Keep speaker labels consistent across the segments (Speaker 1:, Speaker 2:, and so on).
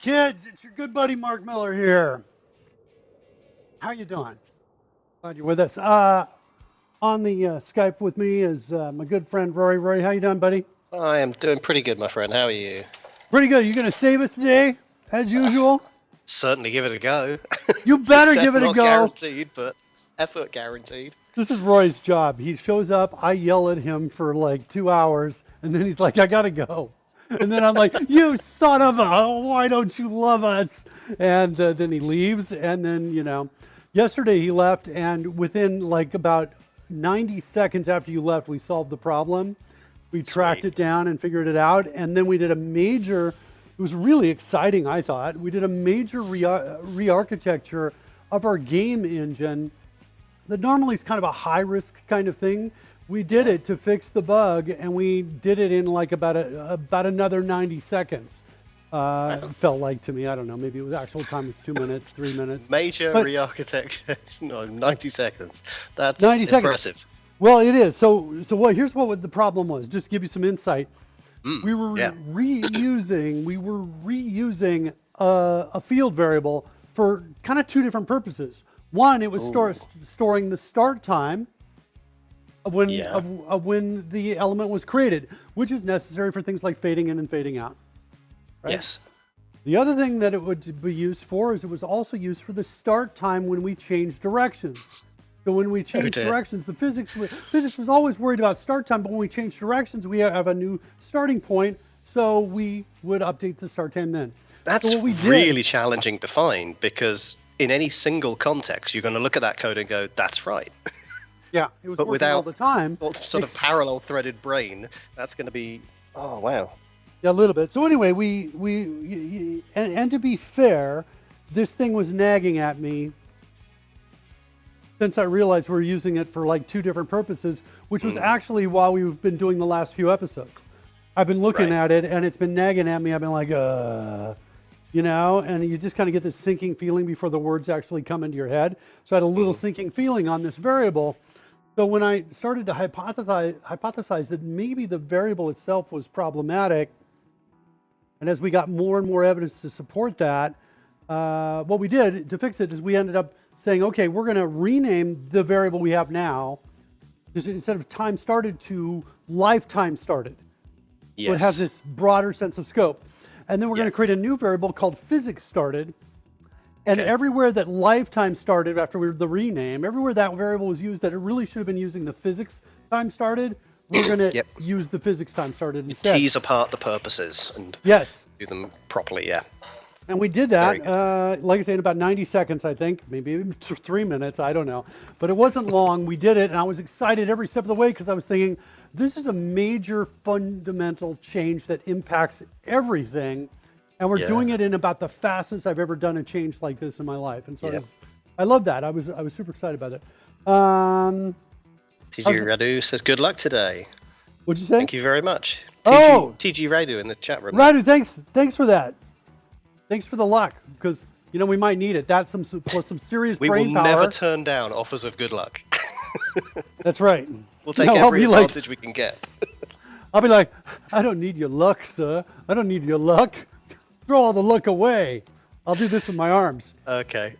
Speaker 1: kids, it's your good buddy Mark Miller here. How you doing? Glad you're with us. On the Skype with me is my good friend Rory. Rory, how you doing, buddy?
Speaker 2: I am doing pretty good, my friend. How are you?
Speaker 1: Pretty good. You gonna save us today, as usual?
Speaker 2: Certainly give it a go.
Speaker 1: You better
Speaker 2: Success
Speaker 1: give it a
Speaker 2: not
Speaker 1: go.
Speaker 2: guaranteed, but effort guaranteed.
Speaker 1: This is Roy's job. He shows up, I yell at him for like 2 hours, and then he's like, I gotta go. And then I'm like, you son of a, why don't you love us? And then he leaves, and then, yesterday he left, and within like about 90 seconds after you left, we solved the problem. We tracked it down and figured it out, and then we did a major, it was really exciting, I thought. We did a major re-architecture of our game engine that normally is kind of a high-risk kind of thing. We did it to fix the bug, and we did it in like about another 90 seconds. Felt like to me, I don't know, maybe it was actual time was 2 minutes, 3 minutes.
Speaker 2: Major re-architecture, no, 90 seconds. That's
Speaker 1: 90
Speaker 2: impressive.
Speaker 1: Seconds. Well, it is. So what? Here's what the problem was. Just to give you some insight. We were reusing a field variable for kind of two different purposes. One, it was storing the start time of when of when the element was created, which is necessary for things like fading in and fading out. Right?
Speaker 2: Yes.
Speaker 1: The other thing that it would be used for is it was also used for the start time when we changed directions. So when we changed directions, the physics was always worried about start time, but when we change directions, we have a new starting point, so we would update the start time then.
Speaker 2: That's really challenging to find, because in any single context, you're going to look at that code and go, that's right.
Speaker 1: Yeah, it was
Speaker 2: but
Speaker 1: working
Speaker 2: without
Speaker 1: all the time.
Speaker 2: Sort of parallel threaded brain, that's going to be, oh, wow.
Speaker 1: Yeah, a little bit. So anyway, and to be fair, this thing was nagging at me since I realized we're using it for like two different purposes, which was actually why we've been doing the last few episodes. I've been looking at it, and it's been nagging at me. I've been like, and you just kind of get this sinking feeling before the words actually come into your head. So I had a little sinking feeling on this variable. So when I started to hypothesize that maybe the variable itself was problematic, and as we got more and more evidence to support that, what we did to fix it is we ended up saying, okay, we're going to rename the variable we have now, just instead of time started to lifetime started.
Speaker 2: Yes.
Speaker 1: So it has this broader sense of scope. And then we're going to create a new variable called physics started. And everywhere that lifetime started after the rename, everywhere that variable was used that it really should have been using the physics time started, we're going to use the physics time started instead.
Speaker 2: Tease apart the purposes and do them properly,
Speaker 1: And we did that, like I said, in about 90 seconds, I think, maybe even 3 minutes, I don't know. But it wasn't long. We did it, and I was excited every step of the way because I was thinking, this is a major fundamental change that impacts everything, and we're doing it in about the fastest I've ever done a change like this in my life. And so I love that. I was super excited about it.
Speaker 2: TG Radu says, good luck today.
Speaker 1: What'd you say?
Speaker 2: Thank you very much. TG Radu in the chat room.
Speaker 1: Radu, thanks for that. Thanks for the luck, because we might need it. That's some serious brain power.
Speaker 2: We will never turn down offers of good luck.
Speaker 1: That's right.
Speaker 2: We'll take every advantage we can get.
Speaker 1: I'll be like, I don't need your luck, sir. I don't need your luck. Throw all the luck away. I'll do this with my arms.
Speaker 2: Okay.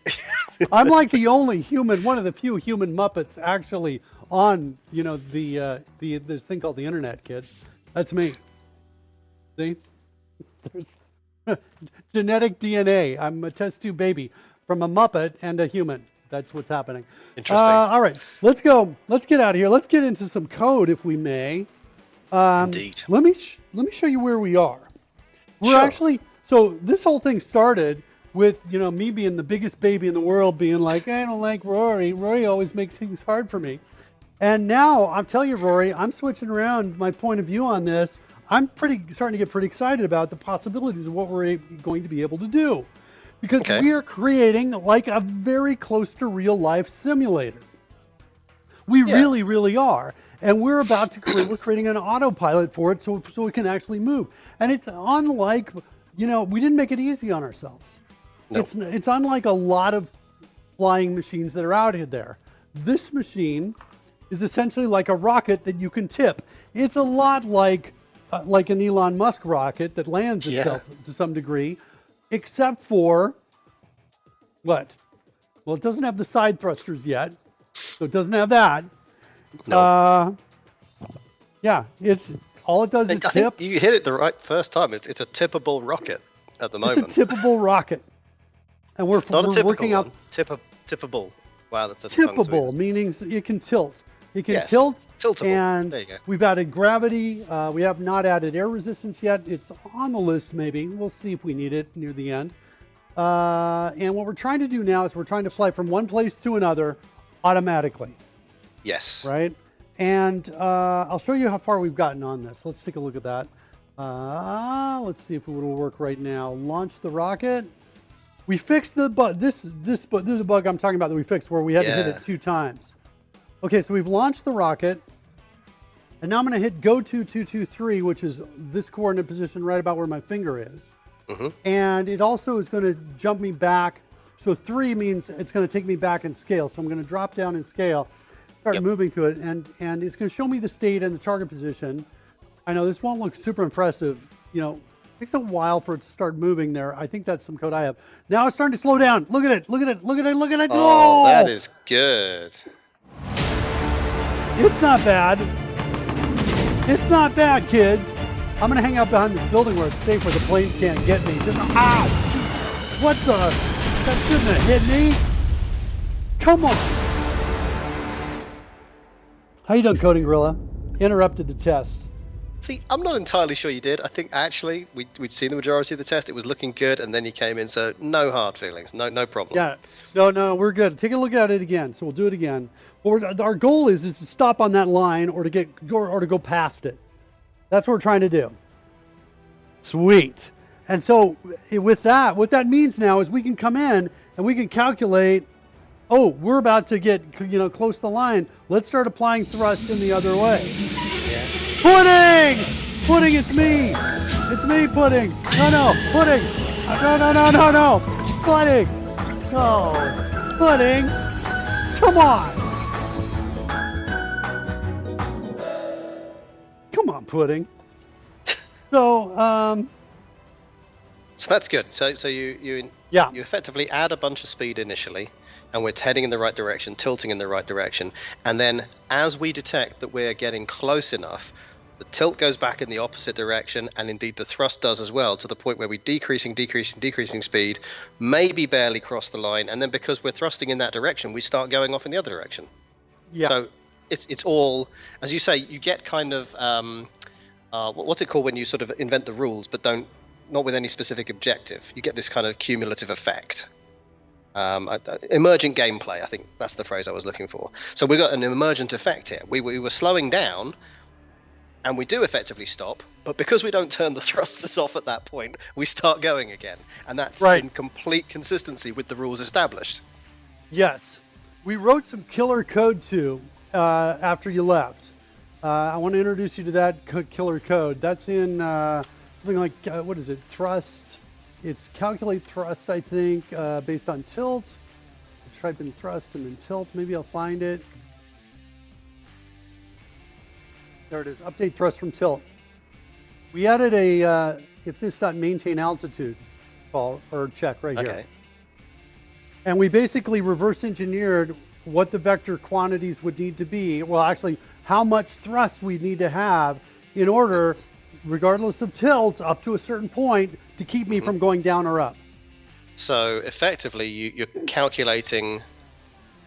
Speaker 1: I'm like the only human, one of the few human Muppets actually on, this thing called the internet, kids. That's me. See? There's genetic DNA. I'm a test tube baby from a Muppet and a human. That's what's happening.
Speaker 2: Interesting.
Speaker 1: All right, let's go. Let's get out of here. Let's get into some code, if we may.
Speaker 2: Indeed.
Speaker 1: Let me show you where we are. We're actually, so this whole thing started with me being the biggest baby in the world, being like, I don't like Rory. Rory always makes things hard for me. And now I'm telling you, Rory, I'm switching around my point of view on this. I'm starting to get pretty excited about the possibilities of what we're going to be able to do, because we are creating like a very close to real life simulator. We really, really are. And we're about to we're creating an autopilot for it so it can actually move. And it's unlike, we didn't make it easy on ourselves. No. It's unlike a lot of flying machines that are out there. This machine is essentially like a rocket that you can tip. It's a lot like an Elon Musk rocket that lands itself to some degree. except for what? Well, it doesn't have the side thrusters yet, so it doesn't have that.
Speaker 2: No.
Speaker 1: Yeah, it's all it does is
Speaker 2: I think
Speaker 1: tip.
Speaker 2: you hit it the right first time. It's a tippable rocket at the moment.
Speaker 1: It's a tippable rocket, and we're
Speaker 2: Not a typical
Speaker 1: working
Speaker 2: one.
Speaker 1: out
Speaker 2: Tippable. Wow, that's a tongue
Speaker 1: tippable,
Speaker 2: twister.
Speaker 1: meaning it can tilt. It can
Speaker 2: Yes,
Speaker 1: tilt,
Speaker 2: tiltable.
Speaker 1: and
Speaker 2: There you go.
Speaker 1: we've added gravity. We have not added air resistance yet. It's on the list, maybe. We'll see if we need it near the end. And what we're trying to do now is we're trying to fly from one place to another automatically,
Speaker 2: Yes.
Speaker 1: right? And I'll show you how far we've gotten on this. Let's take a look at that. Let's see if it will work right now. Launch the rocket. We fixed the bug. This is a bug I'm talking about that we fixed where we had to hit it 2 times. Okay, so we've launched the rocket, and now I'm going to hit go to 223, which is this coordinate position right about where my finger is.
Speaker 2: Mm-hmm.
Speaker 1: And it also is going to jump me back. So 3 means it's going to take me back in scale. So I'm going to drop down in scale, start moving to it, and it's going to show me the state and the target position. I know this won't look super impressive. You know, it takes a while for it to start moving there. I think that's some code I have. Now it's starting to slow down. Look at it. Look at it. Look at it. Look at it.
Speaker 2: Oh, that is good.
Speaker 1: It's not bad. It's not bad, kids. I'm going to hang out behind this building where it's safe, where the planes can't get me. Just, ow! What the? That shouldn't have hit me. Come on. How you doing, Coding Gorilla? Interrupted the test.
Speaker 2: See, I'm not entirely sure you did. I think actually we'd seen the majority of the test. It was looking good, and then you came in, so no hard feelings, no problem.
Speaker 1: Yeah, no, we're good. Take a look at it again. So we'll do it again. Our goal is to stop on that line or to go past it. That's what we're trying to do. Sweet. And so with that, what that means now is we can come in and we can calculate. Oh, we're about to get close to the line. Let's start applying thrust in the other way.
Speaker 2: Yeah.
Speaker 1: Pudding! Pudding, it's me! It's me, Pudding! No, Pudding! No! Pudding! No! Pudding! Come on! Come on, Pudding! So
Speaker 2: that's good. So you effectively add a bunch of speed initially, and we're heading in the right direction, tilting in the right direction, and then as we detect that we're getting close enough, the tilt goes back in the opposite direction, and indeed the thrust does as well, to the point where we're decreasing speed, maybe barely cross the line, and then because we're thrusting in that direction, we start going off in the other direction.
Speaker 1: Yeah.
Speaker 2: So it's all, as you say, you get kind of what's it called when you sort of invent the rules but not with any specific objective. You get this kind of cumulative effect. Emergent gameplay, I think that's the phrase I was looking for. So we got an emergent effect here. We were slowing down, and we do effectively stop, but because we don't turn the thrusters off at that point, we start going again. And that's in complete consistency with the rules established.
Speaker 1: Yes. We wrote some killer code too after you left. I want to introduce you to that killer code. That's in something like, what is it, thrust? It's calculate thrust, I think, based on tilt. Type in thrust and then tilt. Maybe I'll find it. There it is, update thrust from tilt. We added a if this dot maintain altitude call or check right here. And we basically reverse engineered what the vector quantities would need to be. Well, actually, how much thrust we need to have in order, regardless of tilt, up to a certain point, to keep me from going down or up.
Speaker 2: So effectively, you're calculating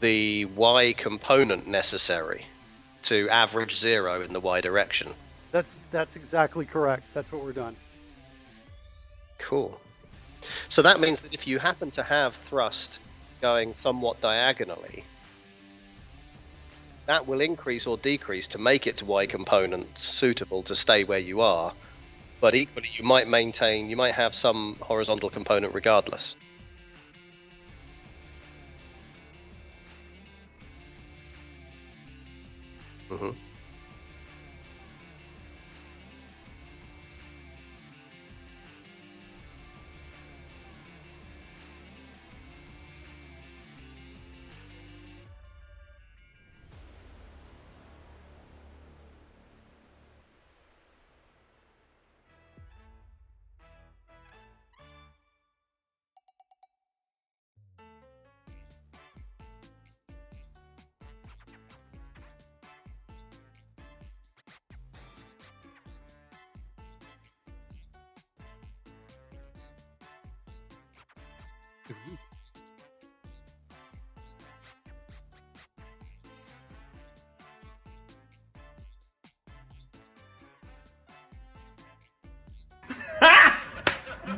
Speaker 2: the y component necessary to average 0 in the y direction.
Speaker 1: That's exactly correct. That's what we're doing.
Speaker 2: Cool. So that means that if you happen to have thrust going somewhat diagonally, that will increase or decrease to make its y component suitable to stay where you are. But equally, you might have some horizontal component regardless. Mm-hmm.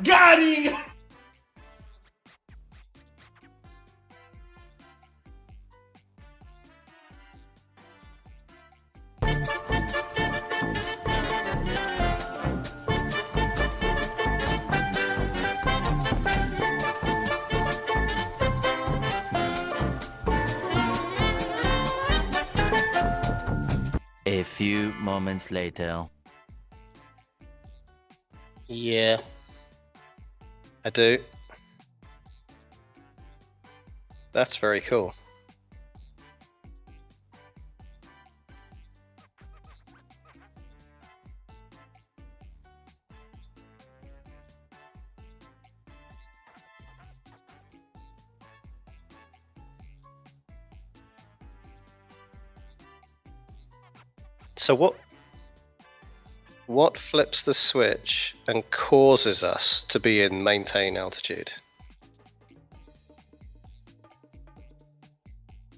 Speaker 3: Got him!
Speaker 4: A few moments later.
Speaker 2: Yeah, I do. That's very cool. So what flips the switch and causes us to be in maintain altitude?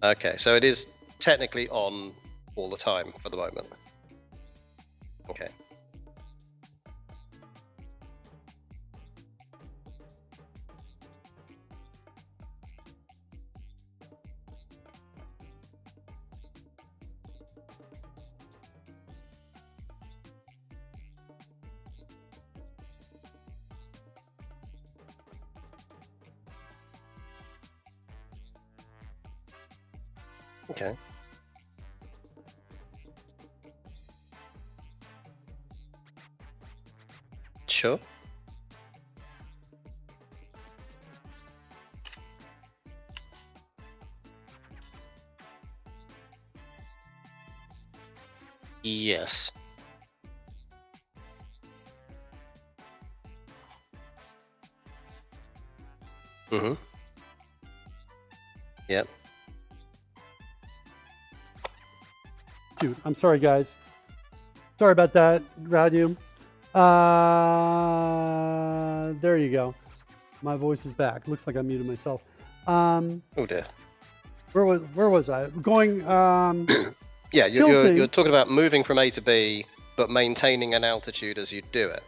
Speaker 2: Okay, so it is technically on all the time for the moment. Okay. Okay. Sure. Yes. Mm-hmm. Yep.
Speaker 1: Dude, I'm sorry, guys. Sorry about that, Radu. There you go. My voice is back. Looks like I muted myself.
Speaker 2: Oh dear.
Speaker 1: Where was I? Going.
Speaker 2: Yeah, you're talking about moving from A to B, but maintaining an altitude as you do it.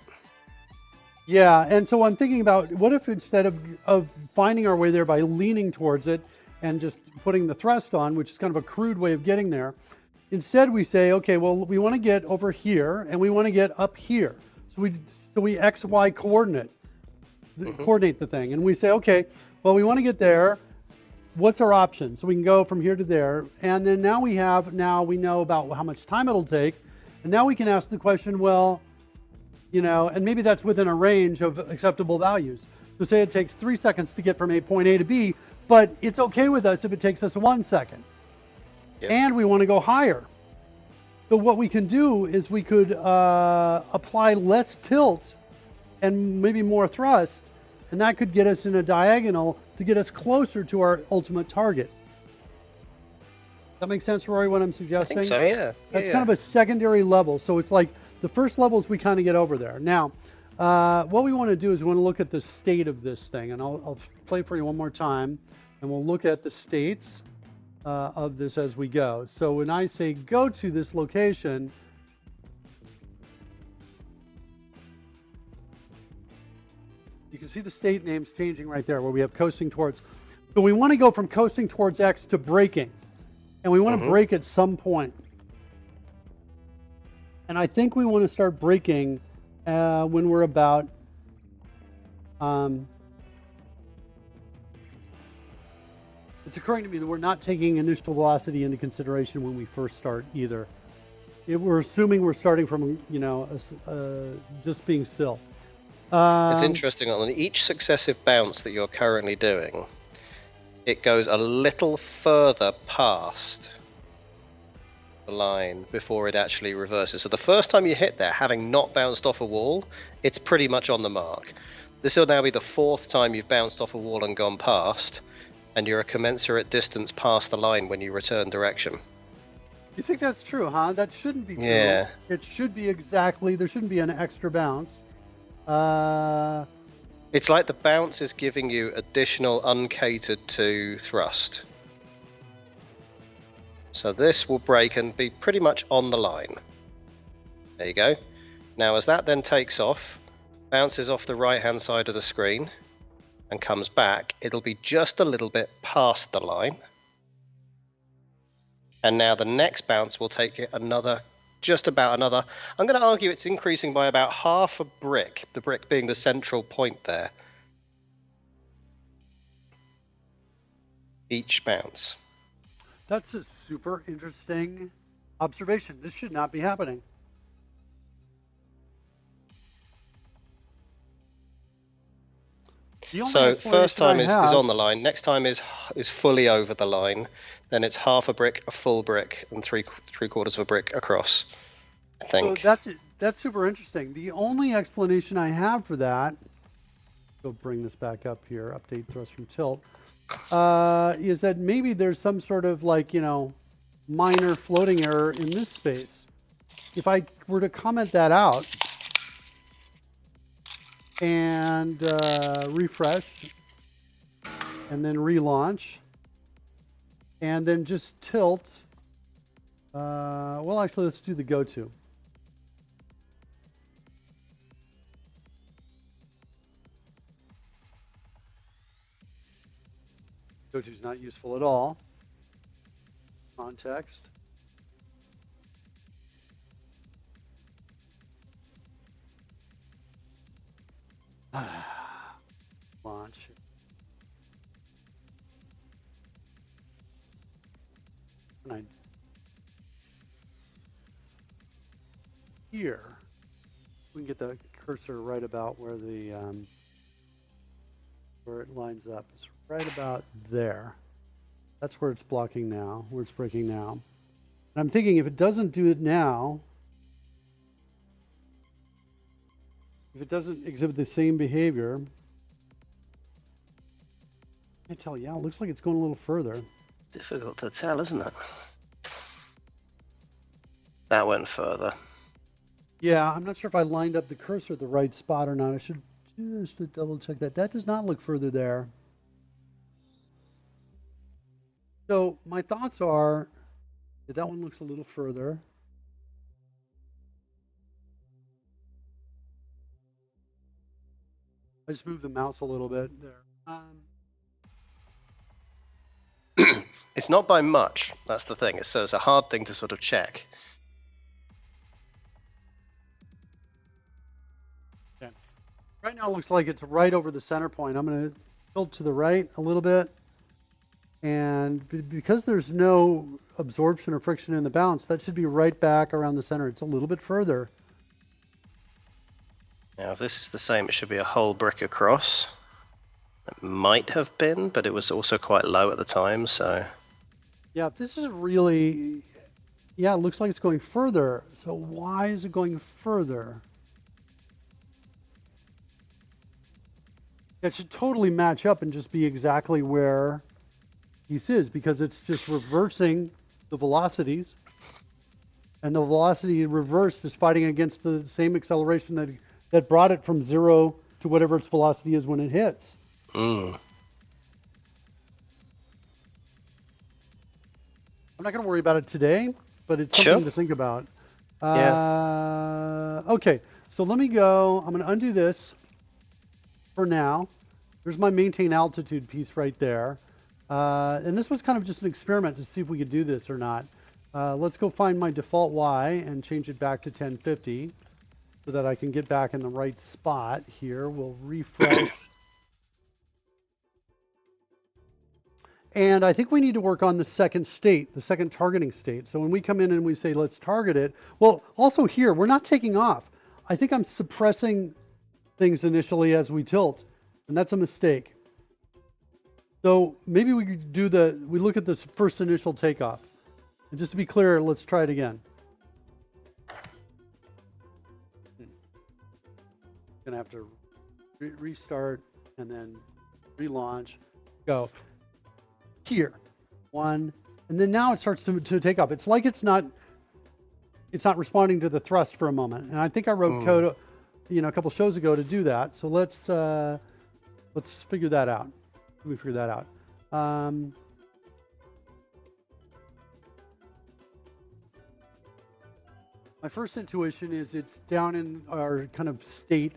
Speaker 1: Yeah, and so I'm thinking about what if instead of finding our way there by leaning towards it and just putting the thrust on, which is kind of a crude way of getting there, instead we say, okay, well, we want to get over here and we want to get up here. So we X, Y coordinate the thing. And we say, okay, well, we want to get there. What's our option? So we can go from here to there. And then now we know about how much time it'll take. And now we can ask the question, well, and maybe that's within a range of acceptable values. So say it takes 3 seconds to get from point A to B, but it's okay with us if it takes us 1 second. Yep. And we want to go higher. So what we can do is we could apply less tilt and maybe more thrust, and that could get us in a diagonal to get us closer to our ultimate target. Does that make sense, Rory, what I'm suggesting?
Speaker 2: I think so, yeah.
Speaker 1: That's kind of a secondary level. So it's like the first levels we kind of get over there. Now, what we want to do is we want to look at the state of this thing, and I'll play for you one more time, and we'll look at the states of this as we go. So when I say go to this location, you can see the state names changing right there where we have coasting towards. So we want to go from coasting towards X to braking, and we want to brake at some point. And I think we want to start braking when we're about it's occurring to me that we're not taking initial velocity into consideration when we first start either. We're assuming we're starting from, just being still.
Speaker 2: It's interesting, on each successive bounce that you're currently doing, it goes a little further past the line before it actually reverses. So the first time you hit there, having not bounced off a wall, it's pretty much on the mark. This will now be the fourth time you've bounced off a wall and gone past, and you're a commensurate distance past the line when you return direction.
Speaker 1: You think that's true, huh? That shouldn't be true.
Speaker 2: Yeah.
Speaker 1: It should be exactly, there shouldn't be an extra bounce.
Speaker 2: It's like the bounce is giving you additional uncatered to thrust. So this will break and be pretty much on the line. There you go. Now as that then takes off, bounces off the right hand side of the screen and comes back, it'll be just a little bit past the line. And now the next bounce will take it just about another, I'm going to argue it's increasing by about half a brick, the brick being the central point there. Each bounce.
Speaker 1: That's a super interesting observation. This should not be happening.
Speaker 2: So first time is on the line, next time is fully over the line, then it's half a brick, a full brick, and three quarters of a brick across, I think.
Speaker 1: So that's super interesting. The only explanation I have for that, go bring this back up here, update thrust from tilt, is that maybe there's some sort of minor floating error in this space. If I were to comment that out and refresh and then relaunch and then just tilt, well, actually, let's do the go-to. Go-to is not useful at all. Context. Launch. Here, we can get the cursor right about where the where it lines up. It's right about there. That's where it's blocking now, where it's breaking now. And I'm thinking if it doesn't do it now, if it doesn't exhibit the same behavior, I can't tell. Yeah, it looks like it's going a little further.
Speaker 2: Difficult to tell, isn't it? That went further.
Speaker 1: Yeah, I'm not sure if I lined up the cursor at the right spot or not. I should just double check that. That does not look further there. So my thoughts are that that one looks a little further. I just moved the mouse a little bit there.
Speaker 2: It's not by much. That's the thing. It's a hard thing to sort of check.
Speaker 1: Okay. Right now it looks like it's right over the center point. I'm going to tilt to the right a little bit. And because there's no absorption or friction in the bounce, that should be right back around the center. It's a little bit further.
Speaker 2: Now, if this is the same, it should be a whole brick across. It might have been, but it was also quite low at the time, so...
Speaker 1: Yeah, this is really... Yeah, it looks like it's going further. So why is it going further? It should totally match up and just be exactly where this is, because it's just reversing the velocities. And the velocity in reverse is fighting against the same acceleration that brought it from 0 to whatever its velocity is when it hits.
Speaker 2: Mm.
Speaker 1: I'm not going to worry about it today, but it's something to think about. Okay, so let me go. I'm going to undo this for now. There's my maintain altitude piece right there. And this was kind of just an experiment to see if we could do this or not. Let's go find my default Y and change it back to 1050 so that I can get back in the right spot here. We'll refresh. And I think we need to work on the second state, the second targeting state. So when we come in and we say, let's target it. Well, also here, we're not taking off. I think I'm suppressing things initially as we tilt. And that's a mistake. So maybe we could do we look at this first initial takeoff. And just to be clear, let's try it again. Gonna have to restart and then relaunch. Go. Here, 1, and then now it starts to take off. It's like it's not responding to the thrust for a moment. And I think I wrote code, a couple shows ago to do that. So let's Let's figure that out. Let me figure that out. My first intuition is it's down in our kind of state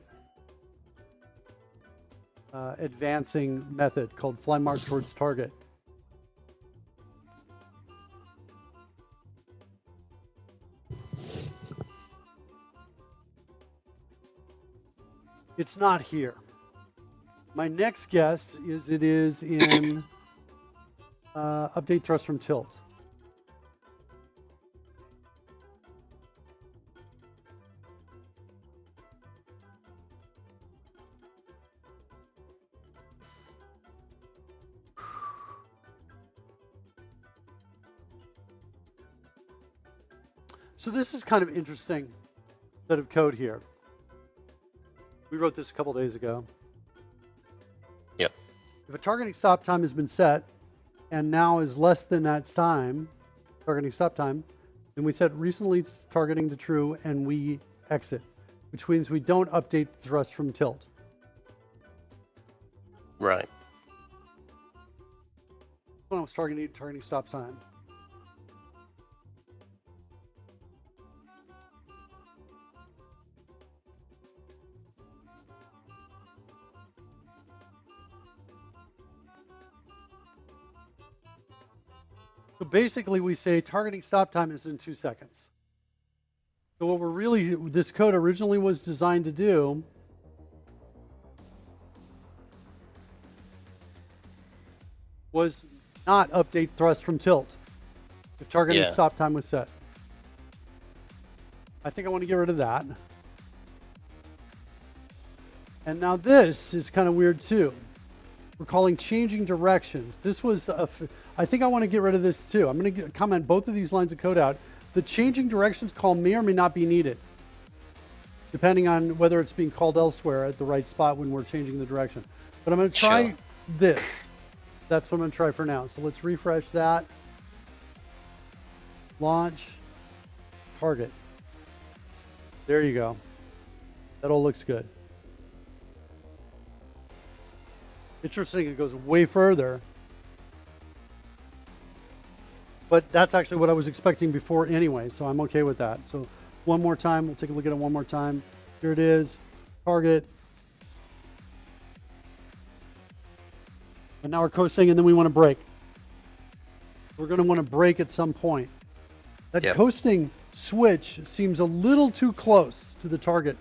Speaker 1: advancing method called fly mark towards target. It's not here. My next guess is it is in update thrust from tilt. So this is kind of interesting bit of code here. We wrote this a couple days ago.
Speaker 2: Yep.
Speaker 1: If a targeting stop time has been set and now is less than that time, targeting stop time, then we set recently targeting to true and we exit, which means we don't update the thrust from tilt.
Speaker 2: Right.
Speaker 1: When I was targeting stop time. So basically we say targeting stop time is in 2 seconds. So what this code originally was designed to do was not update thrust from tilt if targeting stop time was set. I think I want to get rid of that. And now this is kind of weird too. We're calling changing directions. This was, I think I want to get rid of this too. I'm going to comment both of these lines of code out. The changing directions call may or may not be needed, depending on whether it's being called elsewhere at the right spot when we're changing the direction. But I'm going to try this. That's what I'm going to try for now. So let's refresh that. Launch, target. There you go. That all looks good. Interesting, it goes way further. But that's actually what I was expecting before anyway, so I'm okay with that. So one more time, we'll take a look at it one more time. Here it is, target. And now we're coasting, and then we want to brake. We're going to want to brake at some point. That coasting switch seems a little too close to the target,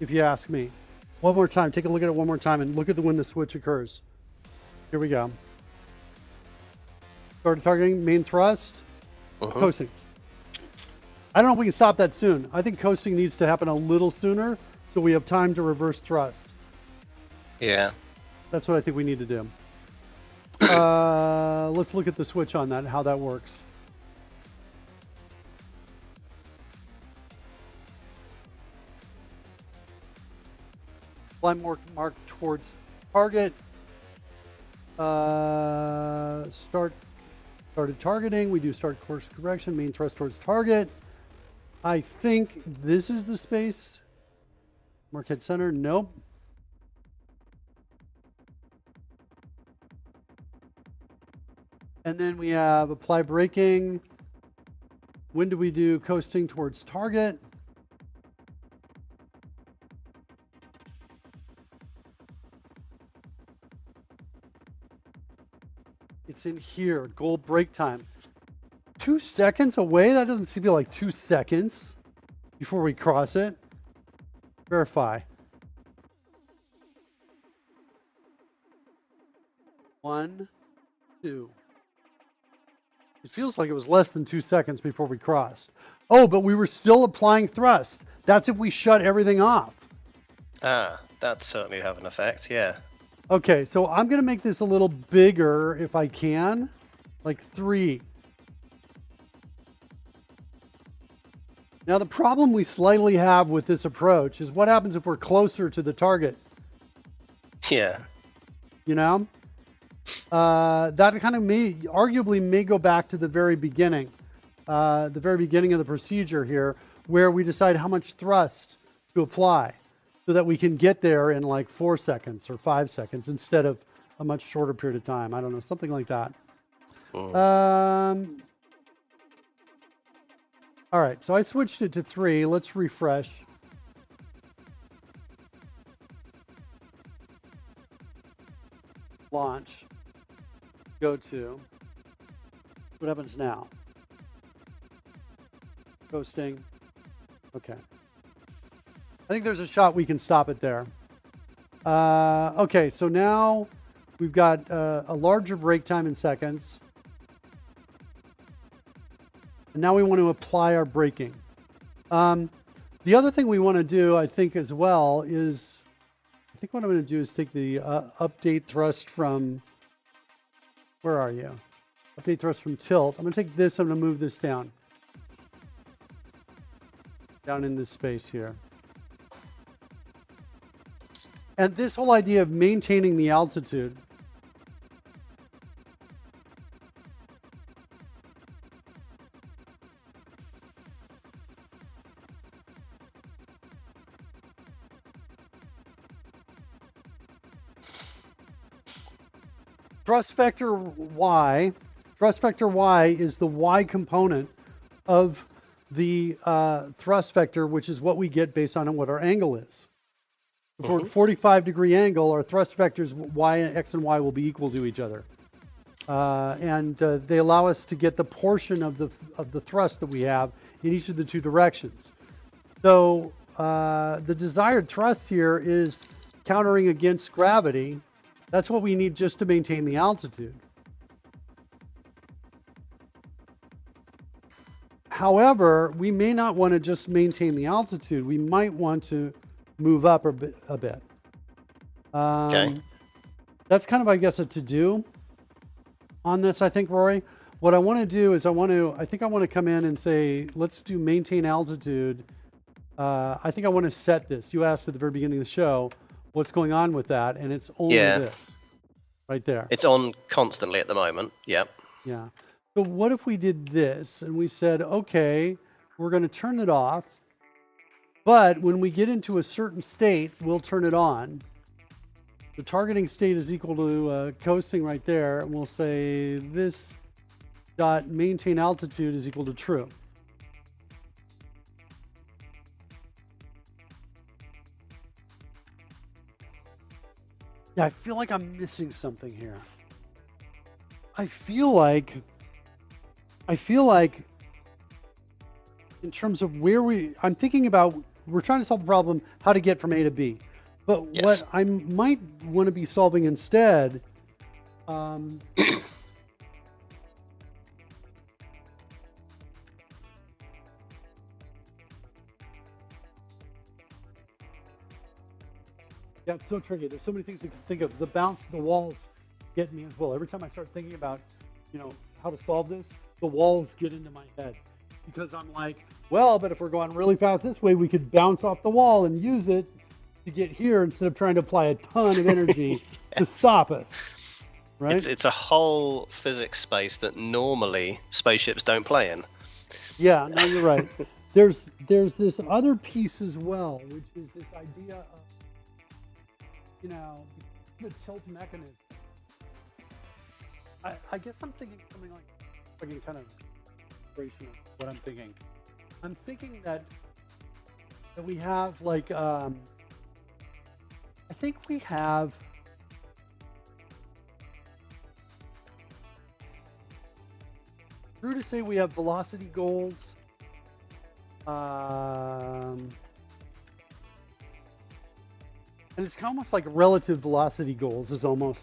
Speaker 1: if you ask me. One more time, take a look at it one more time and look at when the switch occurs. Here we go. Started targeting, main thrust, coasting. I don't know if we can stop that soon. I think coasting needs to happen a little sooner so we have time to reverse thrust.
Speaker 2: Yeah.
Speaker 1: That's what I think we need to do. Let's look at the switch on that, how that works. Fly mark towards target. Started targeting. We do start course correction. Main thrust towards target. I think this is the space. Mark head center. Nope. And then we have apply braking. When do we do coasting towards target? It's in here, goal break time. 2 seconds away? That doesn't feel like 2 seconds before we cross it. Verify. 1, 2. It feels like it was less than 2 seconds before we crossed. Oh, but we were still applying thrust. That's if we shut everything off.
Speaker 2: Ah, that'd certainly have an effect, yeah.
Speaker 1: Okay, so I'm going to make this a little bigger if I can, like 3. Now the problem we slightly have with this approach is what happens if we're closer to the target?
Speaker 2: Yeah.
Speaker 1: You know? That kind of arguably may go back to the very beginning of the procedure here, where we decide how much thrust to apply. so that we can get there in like 4 seconds or 5 seconds instead of a much shorter period of time. I don't know, something like that. All right, so I switched it to 3. Let's refresh. Launch. Go to. What happens now? Ghosting. Okay. I think there's a shot we can stop it there. Okay, so now we've got a larger break time in seconds. And now we want to apply our braking. The other thing we want to do, I think, as well is, I think what I'm going to do is take the update thrust from, where are you? Update thrust from tilt. I'm going to take this, I'm going to move this down. Down in this space here. And this whole idea of maintaining the altitude. Thrust vector y is the y component of the thrust vector, which is what we get based on what our angle is. For a 45-degree angle, our thrust vectors x and y will be equal to each other, and they allow us to get the portion of the thrust that we have in each of the 2 directions. So the desired thrust here is countering against gravity. That's what we need just to maintain the altitude. However, we may not want to just maintain the altitude. We might want to move up a bit.
Speaker 2: Okay.
Speaker 1: That's kind of, I guess, a to-do on this, I think, Rory. What I want to do is I think I want to come in and say, let's do maintain altitude. I think I want to set this. You asked at the very beginning of the show, what's going on with that? And it's only this right there.
Speaker 2: It's on constantly at the moment. Yeah.
Speaker 1: Yeah. So what if we did this and we said, okay, we're going to turn it off, but when we get into a certain state, we'll turn it on. The targeting state is equal to coasting right there, and we'll say this dot maintain altitude is equal to true. Yeah, I feel like I'm missing something here. I feel like in terms of where I'm thinking about, we're trying to solve the problem, how to get from A to B. But what I might want to be solving instead, yeah, it's so tricky. There's so many things you can think of. The bounce, the walls get me as well. Every time I start thinking about, how to solve this, the walls get into my head. Because I'm like, well, but if we're going really fast this way, we could bounce off the wall and use it to get here instead of trying to apply a ton of energy to stop us. Right?
Speaker 2: It's a whole physics space that normally spaceships don't play in.
Speaker 1: Yeah, no, you're right. There's this other piece as well, which is this idea of, the tilt mechanism. I guess I'm thinking something like kind of inspiration of what I'm thinking. I'm thinking that we have like I think we have true to say we have velocity goals. And it's almost like relative velocity goals is almost,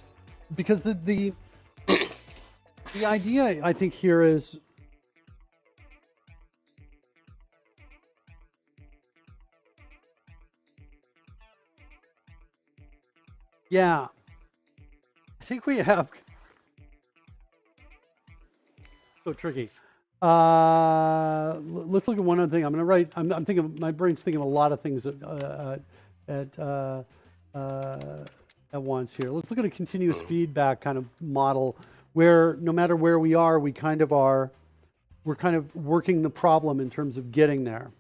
Speaker 1: because the idea I think here is I think we have so tricky. Let's look at one other thing. I'm going to write. I'm thinking. My brain's thinking of a lot of things at once here. Let's look at a continuous feedback kind of model, where no matter where we are, we're kind of working the problem in terms of getting there.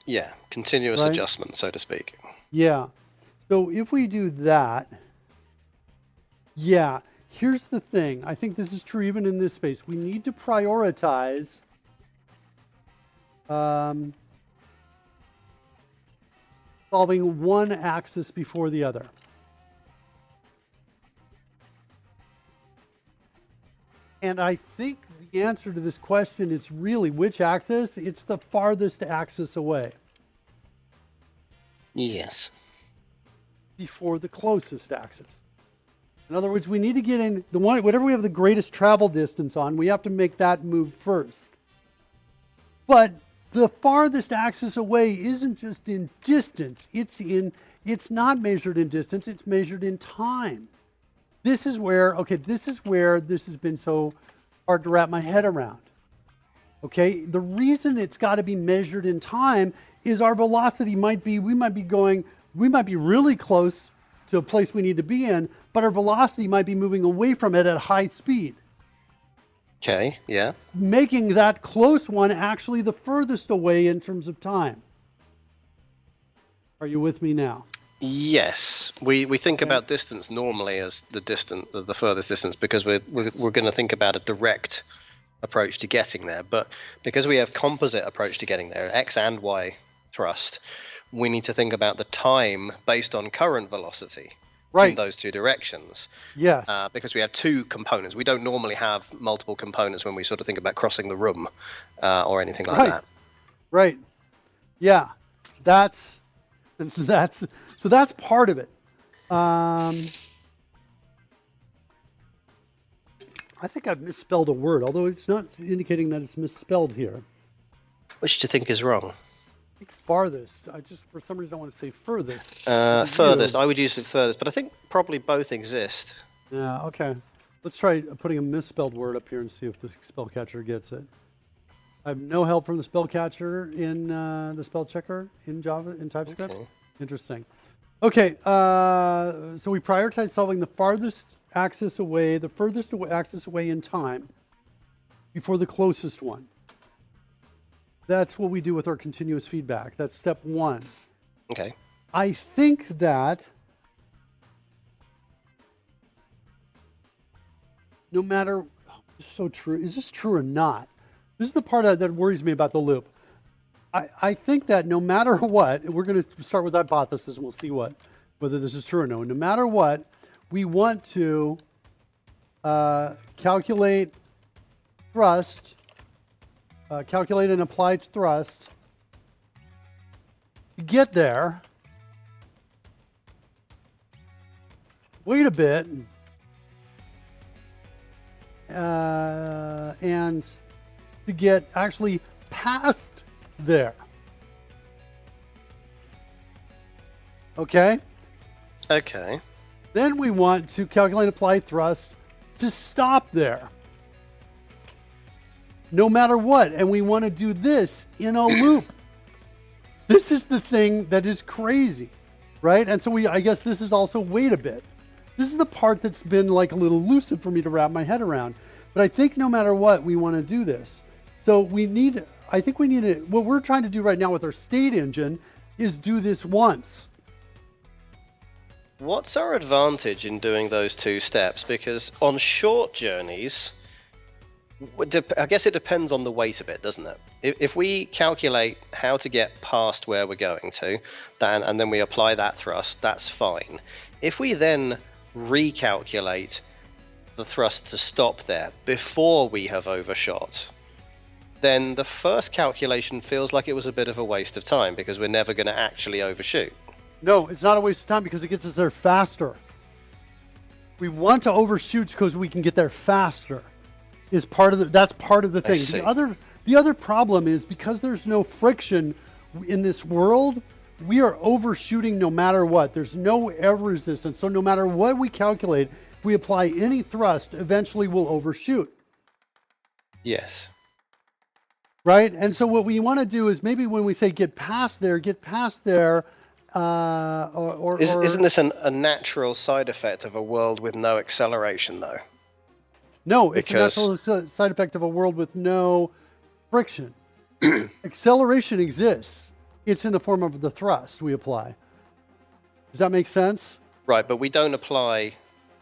Speaker 2: Yeah, continuous adjustment, so to speak.
Speaker 1: Yeah. So if we do that, yeah, here's the thing. I think this is true even in this space. We need to prioritize solving one axis before the other. And I think the answer to this question is really which axis? It's the farthest axis away.
Speaker 2: Yes.
Speaker 1: Before the closest axis. In other words, we need to get in the one, whatever we have the greatest travel distance on, we have to make that move first. But the farthest axis away isn't just in distance. It's not measured in distance, it's measured in time. This is where this has been so hard to wrap my head around. Okay, the reason it's got to be measured in time is our velocity we might be really close to a place we need to be in, but our velocity might be moving away from it at high speed.
Speaker 2: Okay, yeah.
Speaker 1: Making that close one actually the furthest away in terms of time. Are you with me now?
Speaker 2: Yes, we think about distance normally as the furthest distance because we're going to think about a direct approach to getting there. But because we have composite approach to getting there, x and y thrust, we need to think about the time based on current velocity in those two directions.
Speaker 1: Yes.
Speaker 2: Because we have two components. We don't normally have multiple components when we sort of think about crossing the room or anything like that.
Speaker 1: Right. Yeah. That's part of it. I think I've misspelled a word, although it's not indicating that it's misspelled here.
Speaker 2: Which do you think is wrong?
Speaker 1: I think farthest. For some reason, I want to say furthest.
Speaker 2: Furthest. I would use the furthest, but I think probably both exist.
Speaker 1: Yeah, okay. Let's try putting a misspelled word up here and see if the spell catcher gets it. I have no help from the spell catcher in the spell checker in Java, in TypeScript. Okay. Interesting. Okay, so we prioritize solving the farthest axis away, the furthest axis away in time before the closest one. That's what we do with our continuous feedback. That's step one.
Speaker 2: Okay.
Speaker 1: I think that no matter, so true, is this true or not? This is the part that worries me about the loop. I think that no matter what, we're going to start with hypothesis and we'll see whether this is true or no. No matter what, we want to calculate thrust, calculate an applied thrust. To get there, wait a bit, and to get actually past there. Okay?
Speaker 2: Okay.
Speaker 1: Then we want to calculate applied thrust to stop there. No matter what. And we want to do this in a loop. This is the thing that is crazy, right? And so I guess this is also wait a bit. This is the part that's been like a little elusive for me to wrap my head around. But I think no matter what, we want to do this. So what we're trying to do right now with our state engine is do this once.
Speaker 2: What's our advantage in doing those two steps? Because on short journeys, I guess it depends on the weight a bit, doesn't it? If we calculate how to get past where we're going to, and then we apply that thrust, that's fine. If we then recalculate the thrust to stop there before we have overshot, then the first calculation feels like it was a bit of a waste of time because we're never going to actually overshoot.
Speaker 1: No, it's not a waste of time because it gets us there faster. We want to overshoot because we can get there faster. That's part of the thing. The other problem is because there's no friction in this world, we are overshooting no matter what. There's no air resistance. So no matter what we calculate, if we apply any thrust, eventually we'll overshoot.
Speaker 2: Yes.
Speaker 1: Right? And so what we want to do is maybe when we say get past there,
Speaker 2: isn't this a natural side effect of a world with no acceleration, though?
Speaker 1: No, it's a natural side effect of a world with no friction. Acceleration exists. It's in the form of the thrust we apply. Does that make sense?
Speaker 2: Right, but we don't apply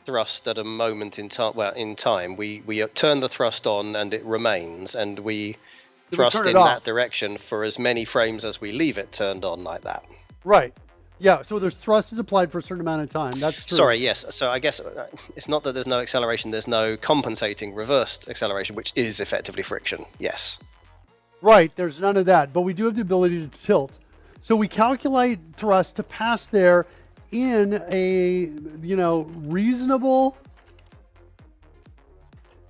Speaker 2: thrust at a moment in time. Well, in time, we turn the thrust on and it remains, and we thrust in that direction for as many frames as we leave it turned on like that.
Speaker 1: Right. Yeah, so there's thrust is applied for a certain amount of time. That's true.
Speaker 2: Sorry, yes. So I guess it's not that there's no acceleration, there's no compensating reversed acceleration, which is effectively friction. Yes.
Speaker 1: Right, there's none of that, but we do have the ability to tilt. So we calculate thrust to pass there in a, reasonable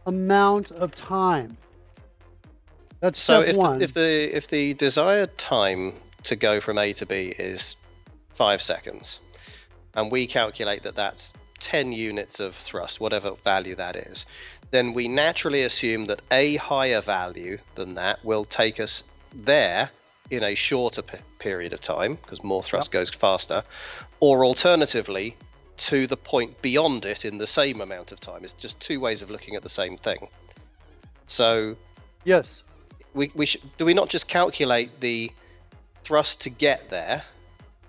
Speaker 1: amount of time. That's step one.
Speaker 2: If the desired time to go from A to B is 5 seconds, and we calculate that that's 10 units of thrust, whatever value that is, then we naturally assume that a higher value than that will take us there in a shorter period of time, because more thrust goes faster, or alternatively to the point beyond it in the same amount of time. It's just two ways of looking at the same thing. So
Speaker 1: yes,
Speaker 2: do we not just calculate the thrust to get there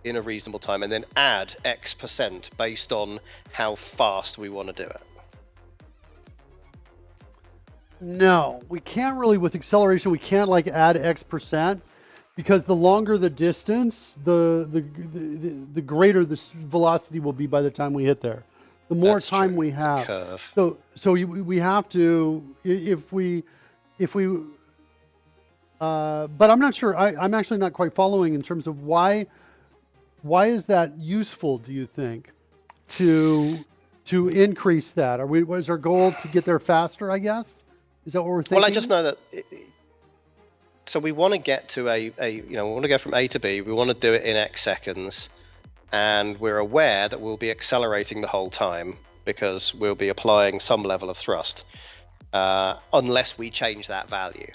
Speaker 2: in a reasonable time and then add X% based on how fast we want to do it?
Speaker 1: No, we can't really. With acceleration, we can't add X%, because the longer the distance, the greater the velocity will be by the time we hit there. The more time we have.
Speaker 2: It's a curve.
Speaker 1: So we have to, if we but I'm not sure. I'm actually not quite following in terms of why is that useful, do you think, to increase that? Was our goal to get there faster, I guess? Is that what we're thinking?
Speaker 2: Well, I just know that. So we want to get to we want to go from A to B. We want to do it in X seconds, and we're aware that we'll be accelerating the whole time because we'll be applying some level of thrust, unless we change that value,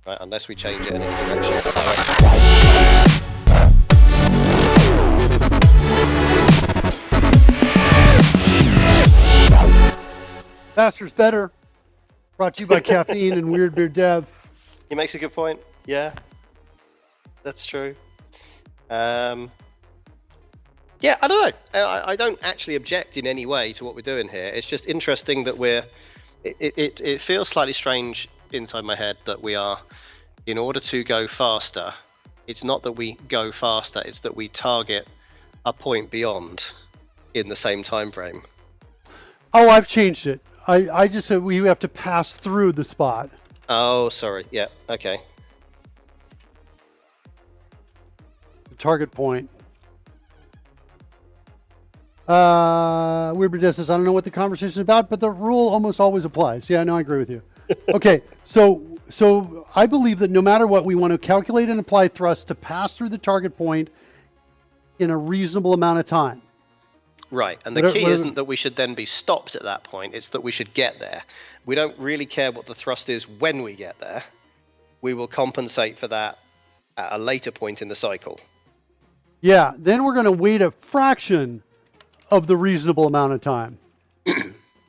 Speaker 2: right? Unless we change it in its direction.
Speaker 1: Faster's better. Brought to you by caffeine and Weird Beard Dev.
Speaker 2: He makes a good point. Yeah, that's true. Yeah, I don't know. I don't actually object in any way to what we're doing here. It's just interesting that it feels slightly strange inside my head that we are, in order to go faster, it's not that we go faster, it's that we target a point beyond in the same time frame.
Speaker 1: Oh, I've changed it. I just said we have to pass through the spot.
Speaker 2: Oh, sorry. Yeah, okay.
Speaker 1: The target point. Weird Beard Dev says, I don't know what the conversation is about, but the rule almost always applies. Yeah, no, I agree with you. Okay, so I believe that no matter what, we want to calculate and apply thrust to pass through the target point in a reasonable amount of time.
Speaker 2: Right, and the key isn't that we should then be stopped at that point, it's that we should get there. We don't really care what the thrust is when we get there. We will compensate for that at a later point in the cycle.
Speaker 1: Yeah, then we're going to wait a fraction of the reasonable amount of time.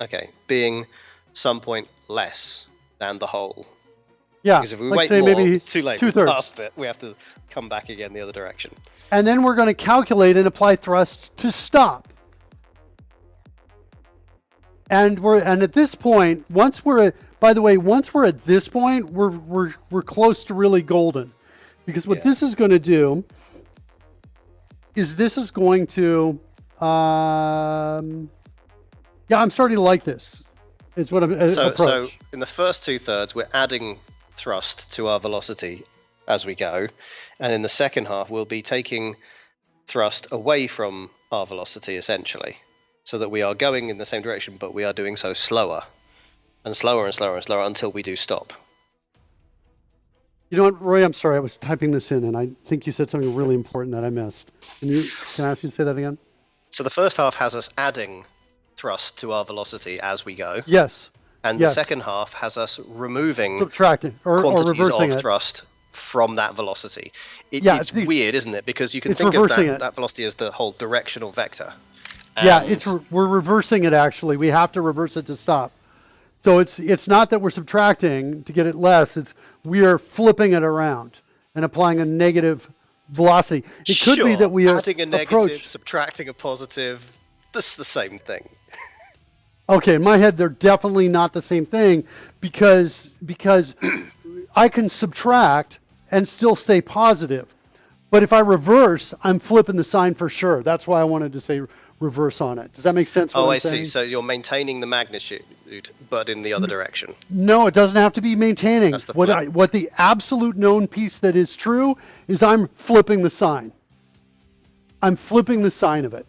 Speaker 2: Okay, being some point less than the whole.
Speaker 1: Yeah,
Speaker 2: because if we wait more, maybe it's too late. We're past it. We have to come back again the other direction.
Speaker 1: And then we're going to calculate and apply thrust to stop. And at this point, once we're at this point, we're close to really golden, because what this is going to do is this is going to I'm starting to like this. It's what I'm approach.
Speaker 2: So in the first 2/3, we're adding thrust to our velocity as we go, and in the second half, we'll be taking thrust away from our velocity essentially, so that we are going in the same direction, but we are doing so slower and slower and slower and slower until we do stop.
Speaker 1: You know what, Roy? I'm sorry. I was typing this in, and I think you said something really important that I missed. Can I ask you to say that again?
Speaker 2: So the first half has us adding thrust to our velocity as we go.
Speaker 1: Yes.
Speaker 2: And the second half has us removing
Speaker 1: subtracting or reversing
Speaker 2: of thrust from that velocity. It's weird, isn't it? Because you can think of that velocity as the whole directional vector.
Speaker 1: And we're reversing it, actually. We have to reverse it to stop. So it's not that we're subtracting to get it less. We are flipping it around and applying a negative velocity. It could be that we
Speaker 2: adding a negative, subtracting a positive, this is the same thing.
Speaker 1: Okay, in my head, they're definitely not the same thing because I can subtract and still stay positive. But if I reverse, I'm flipping the sign for sure. That's why I wanted to say reverse on it. Does that make sense?
Speaker 2: I see. So you're maintaining the magnitude, but in the other direction.
Speaker 1: No, it doesn't have to be maintaining.
Speaker 2: That's the flip.
Speaker 1: What the absolute known piece that is true is I'm flipping the sign. I'm flipping the sign of it.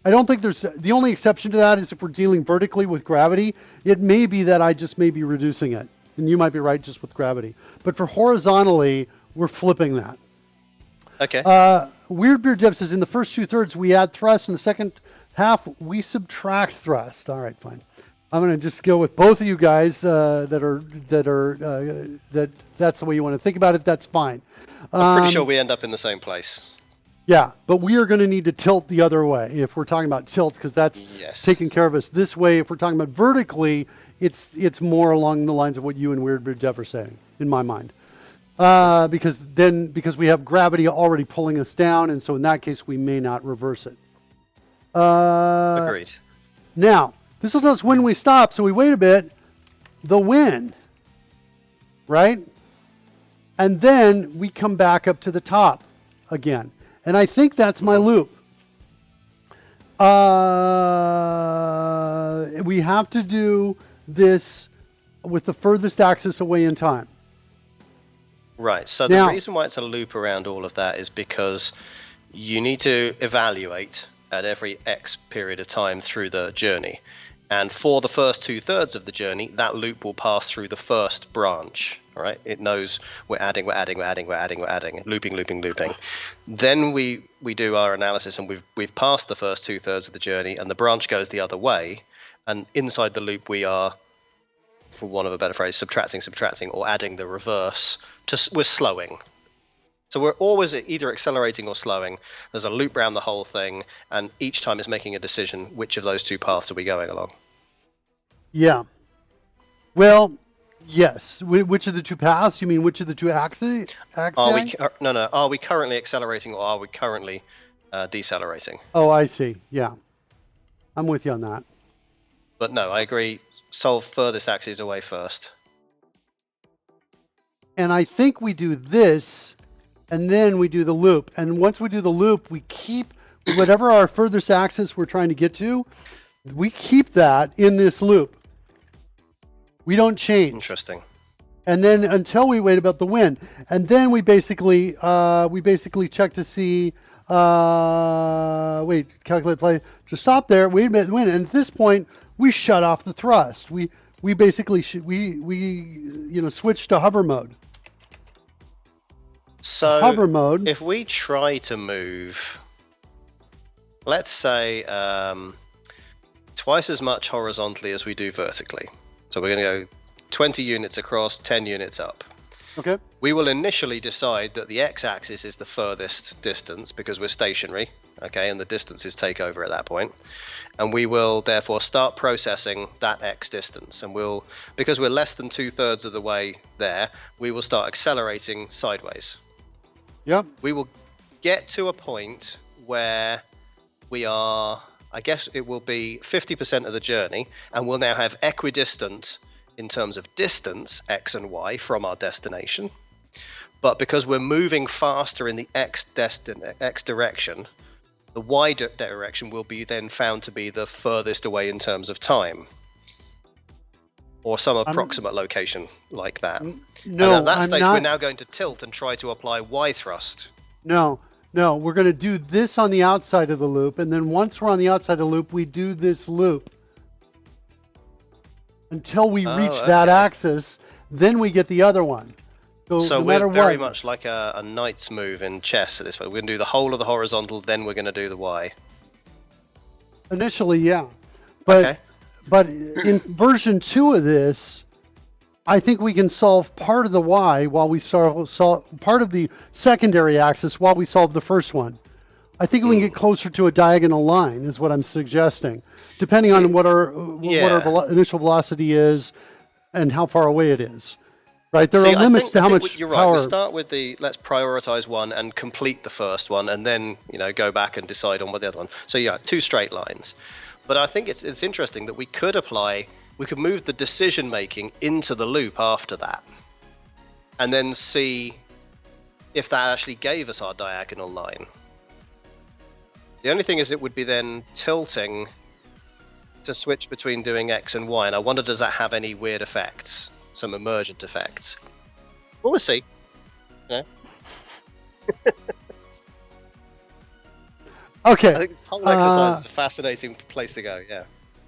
Speaker 1: I don't think there's, the only exception to that is if we're dealing vertically with gravity, it may be that I just may be reducing it. And you might be right just with gravity. But for horizontally, we're flipping that.
Speaker 2: Okay.
Speaker 1: Weirdbeard Dev says in the first 2/3 we add thrust, in the second half we subtract thrust. All right, fine. I'm going to just go with both of you guys that's the way you want to think about it. That's fine.
Speaker 2: I'm pretty sure we end up in the same place.
Speaker 1: Yeah, but we are going to need to tilt the other way if we're talking about tilt, because that's taking care of us this way. If we're talking about vertically, it's more along the lines of what you and Weirdbeard Dev are saying, in my mind. Because we have gravity already pulling us down, and so in that case we may not reverse it.
Speaker 2: Agreed.
Speaker 1: Now, this will tell us when we stop, so we wait a bit, the when, right? And then we come back up to the top again. And I think that's my loop. We have to do this with the furthest axis away in time.
Speaker 2: Right, so the reason why it's a loop around all of that is because you need to evaluate at every X period of time through the journey. And for the first 2/3 of the journey, that loop will pass through the first branch. All right, it knows we're adding, looping. Then we do our analysis, and we've passed the first 2/3 of the journey, and the branch goes the other way. And inside the loop, we are, for want of a better phrase, subtracting, or adding the reverse. We're slowing. So we're always either accelerating or slowing. There's a loop around the whole thing, and each time it's making a decision which of those two paths are we going along.
Speaker 1: Yeah. Well, yes. Which of the two paths? You mean which of the two axes?
Speaker 2: Are we currently accelerating or are we currently decelerating?
Speaker 1: Oh, I see. Yeah. I'm with you on that.
Speaker 2: But no, I agree. Solve furthest axis away first.
Speaker 1: And I think we do this, and then we do the loop. And once we do the loop, we keep whatever our furthest axis we're trying to get to, we keep that in this loop. We don't change.
Speaker 2: Interesting.
Speaker 1: And then until we wait about the when. And then we basically check to see, calculate play, to stop there, wait a minute, when. And at this point, we shut off the thrust. We basically switch to hover mode.
Speaker 2: So
Speaker 1: hover mode.
Speaker 2: If we try to move, let's say twice as much horizontally as we do vertically. So we're going to go 20 units across, 10 units up.
Speaker 1: Okay.
Speaker 2: We will initially decide that the x-axis is the furthest distance because we're stationary, okay, and the distances take over at that point. And we will therefore start processing that x distance. And because we're less than 2/3 of the way there, we will start accelerating sideways.
Speaker 1: Yep.
Speaker 2: We will get to a point where we are, I guess it will be 50% of the journey, and we'll now have equidistant in terms of distance, x and y, from our destination. But because we're moving faster in the x direction, the y direction will be then found to be the furthest away in terms of time, or some approximate location like that.
Speaker 1: No,
Speaker 2: and at that stage, we're now going to tilt and try to apply y thrust.
Speaker 1: No, we're going to do this on the outside of the loop, and then once we're on the outside of the loop, we do this loop until we reach that axis. Then we get the other one. So no
Speaker 2: we're very much like a knight's move in chess at this point. We're going to do the whole of the horizontal, then we're going to do the y.
Speaker 1: Initially, yeah. But in version 2 of this, I think we can solve part of the y while we solve part of the secondary axis while we solve the first one. I think we can get closer to a diagonal line is what I'm suggesting, depending on what our initial velocity is and how far away it is. Right, there are limits to how much
Speaker 2: you're
Speaker 1: power.
Speaker 2: Right. We start with let's prioritize one and complete the first one, and then go back and decide on what the other one. So yeah, 2 straight lines. But I think it's interesting that we could move the decision making into the loop after that, and then see if that actually gave us our diagonal line. The only thing is, it would be then tilting to switch between doing X and Y, and I wonder, does that have any weird effects? Some emergent effects. Well, we'll see.
Speaker 1: Okay.
Speaker 2: I think this whole exercise is a fascinating place to go, yeah.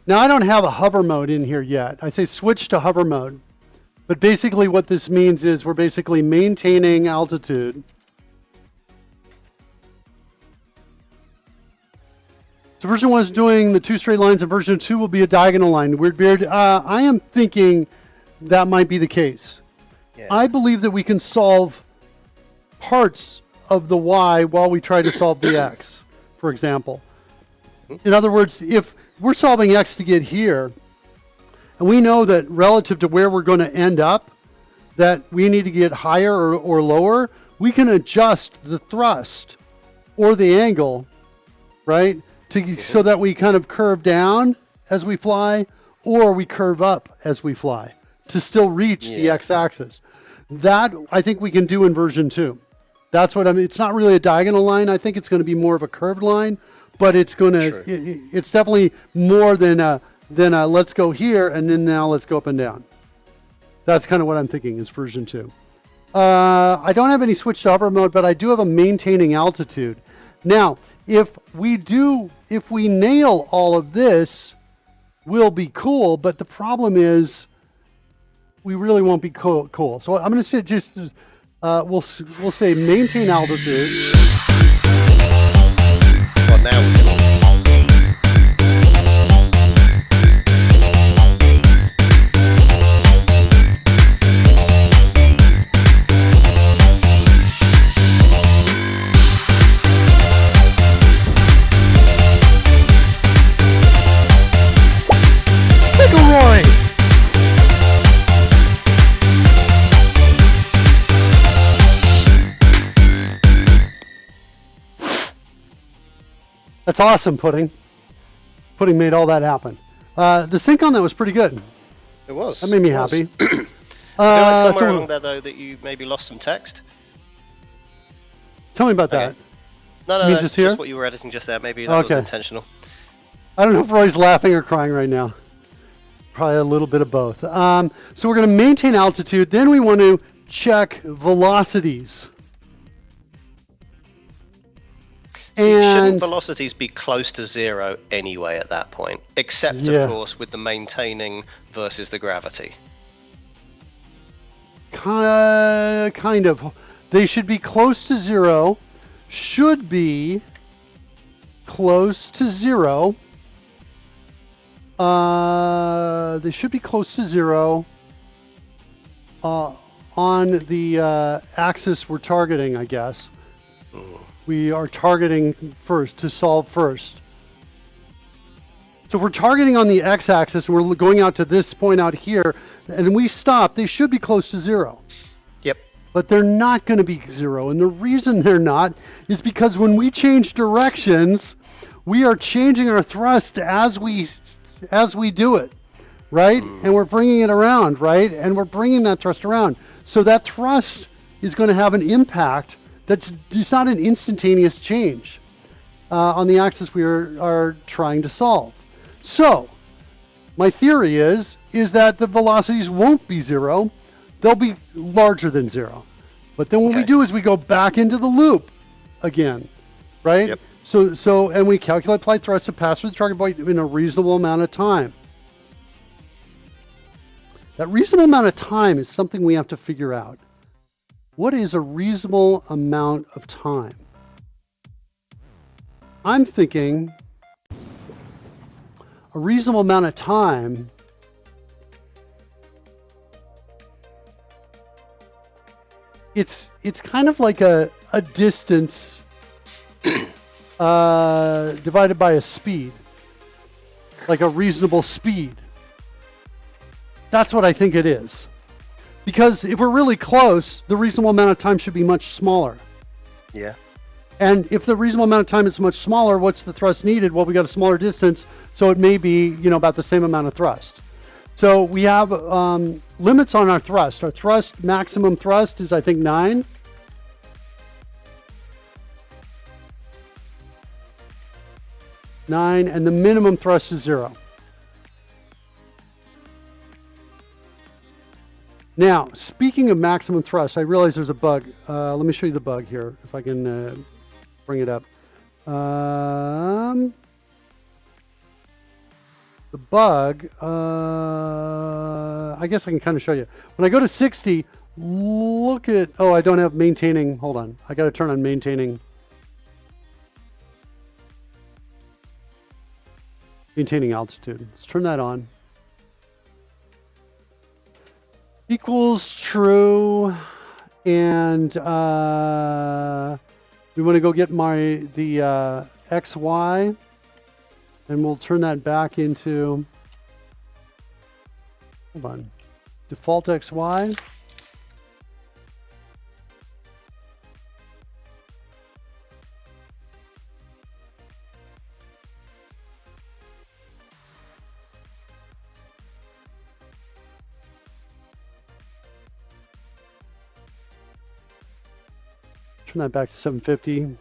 Speaker 1: Now, I don't have a hover mode in here yet. I say switch to hover mode. But basically what this means is we're basically maintaining altitude. So version 1 is doing the 2 straight lines, and version 2 will be a diagonal line. Weirdbeard, I am thinking that might be the case. Yeah. I believe that we can solve parts of the Y while we try to solve the X, for example. In other words, if we're solving X to get here, and we know that relative to where we're going to end up, that we need to get higher or lower, we can adjust the thrust or the angle, right, so that we kind of curve down as we fly, or we curve up as we fly, to still reach the x-axis. That, I think we can do in version 2. That's what I mean. It's not really a diagonal line. I think it's going to be more of a curved line, but it's going to, it's definitely more than a let's go here, and then now let's go up and down. That's kind of what I'm thinking is version 2. I don't have any switch to hover mode, but I do have a maintaining altitude. Now, if we nail all of this, we'll be cool, but the problem is we really won't be cool. So I'm going to say just, we'll say maintain altitude.
Speaker 2: Well, now we can...
Speaker 1: That's awesome, Pudding. Pudding made all that happen. The sync on that was pretty good.
Speaker 2: It was.
Speaker 1: That made me happy.
Speaker 2: I feel like somewhere along there, though, that you maybe lost some text.
Speaker 1: Tell me about that.
Speaker 2: No, just here? Just what you were editing just there. Maybe that was intentional.
Speaker 1: I don't know if Roy's laughing or crying right now. Probably a little bit of both. So we're going to maintain altitude. Then we want to check velocities.
Speaker 2: Shouldn't velocities be close to 0 anyway at that point? Except, of course, with the maintaining versus the gravity.
Speaker 1: Kind of. They should be close to 0. Should be close to 0. They should be close to 0 on the axis we're targeting, I guess. We are targeting first, to solve first. So if we're targeting on the x-axis and we're going out to this point out here, and we stop, they should be close to 0.
Speaker 2: Yep.
Speaker 1: But they're not going to be 0. And the reason they're not is because when we change directions, we are changing our thrust as we do it, right? And we're bringing it around, right? And we're bringing that thrust around. So that thrust is going to have an impact. It's not an instantaneous change on the axis we are trying to solve. So my theory is that the velocities won't be 0. They'll be larger than 0. But then what we do is we go back into the loop again, right? Yep. So and we calculate applied thrust to pass through the target point in a reasonable amount of time. That reasonable amount of time is something we have to figure out. What is a reasonable amount of time? I'm thinking a reasonable amount of time it's kind of like a distance divided by a speed, like a reasonable speed. That's what I think it is. Because if we're really close, the reasonable amount of time should be much smaller.
Speaker 2: Yeah.
Speaker 1: And if the reasonable amount of time is much smaller, what's the thrust needed? Well, we got a smaller distance, so it may be, about the same amount of thrust. So we have limits on our thrust. Our thrust, maximum thrust is, I think, 9. And the minimum thrust is 0. Now, speaking of maximum thrust, I realize there's a bug. Let me show you the bug here, if I can bring it up. The bug, I guess I can kind of show you. When I go to 60, look at, I don't have maintaining, hold on. I got to turn on maintaining altitude. Let's turn that on. Equals true, and we want to go get the XY, and we'll turn that back into, hold on, default XY. Turn that back to 750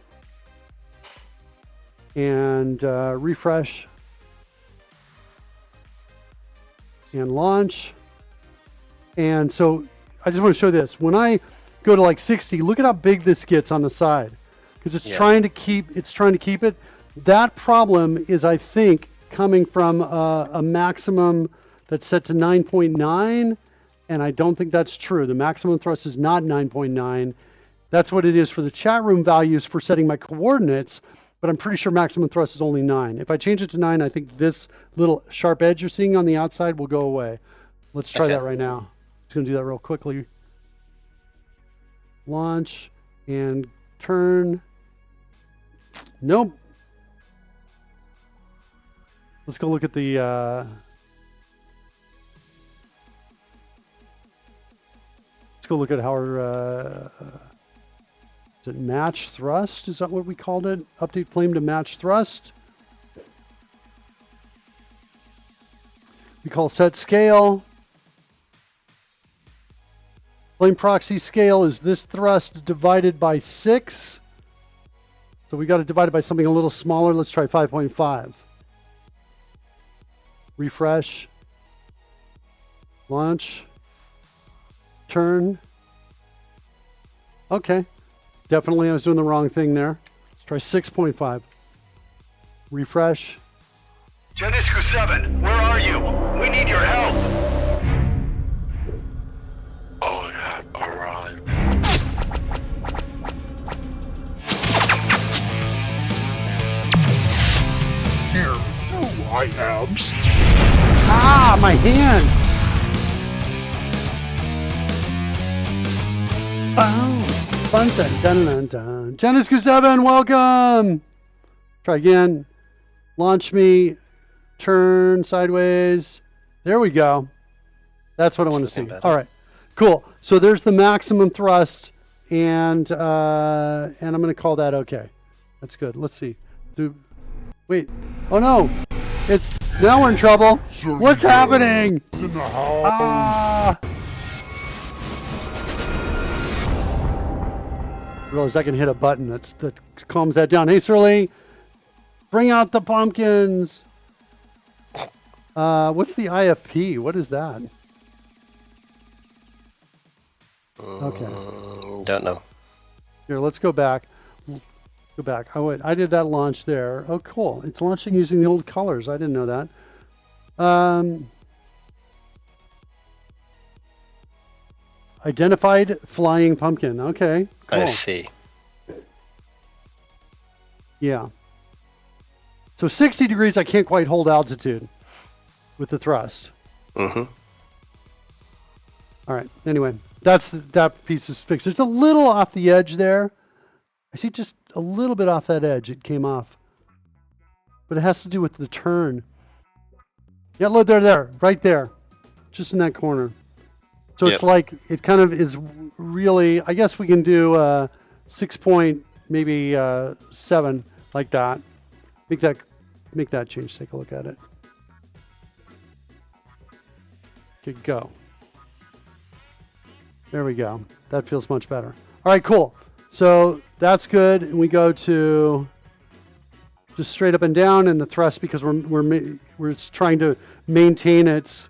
Speaker 1: and refresh and launch. And so I just want to show this. When I go to like 60, look at how big this gets on the side, because it's trying to keep it. That problem is, I think, coming from a maximum that's set to 9.9, and I don't think that's true. The maximum thrust is not 9.9. That's what it is for the chat room values for setting my coordinates, but I'm pretty sure maximum thrust is only 9. If I change it to 9, I think this little sharp edge you're seeing on the outside will go away. Let's try that right now. Just going to do that real quickly. Launch and turn. Nope. Let's go look at the... let's go look at how our... is it match thrust? Is that what we called it? Update flame to match thrust. We call set scale. Flame proxy scale is this thrust divided by 6. So we got to divide it by something a little smaller. Let's try 5.5. Refresh. Launch. Turn. Okay. Definitely I was doing the wrong thing there. Let's try 6.5. Refresh.
Speaker 3: Genescu 7, where are you? We need your help. Oh, yeah, arrived. Here I am.
Speaker 1: Ah, my hand! Boom! Fun thing. Dun dun dun. Genescu 7, welcome! Try again. Launch me. Turn sideways. There we go. That's what I want to see. All right. Cool. So there's the maximum thrust, and I'm going to call that okay. That's good. Let's see. Wait. Oh no! Now we're in trouble. What's happening? Ah! I realize I can hit a button that calms that down. Hey, Surly, bring out the pumpkins. What's the IFP? What is that? Okay.
Speaker 2: Don't know.
Speaker 1: Here, let's go back. Go back. Oh, wait. I did that launch there. Oh, cool. It's launching using the old colors. I didn't know that. Identified flying pumpkin. Okay. Cool.
Speaker 2: I see.
Speaker 1: Yeah. So 60 degrees, I can't quite hold altitude with the thrust.
Speaker 2: Mm-hmm.
Speaker 1: All right. Anyway, that piece is fixed. It's a little off the edge there. I see just a little bit off that edge. It came off. But it has to do with the turn. Yeah, look, there, right there. Just in that corner. So it's like, it kind of is really, I guess we can do 6 point, maybe 7 like that. Make that change, take a look at it. Okay, go. There we go. That feels much better. All right, cool. So that's good. And we go to just straight up and down, and the thrust, because we're trying to maintain its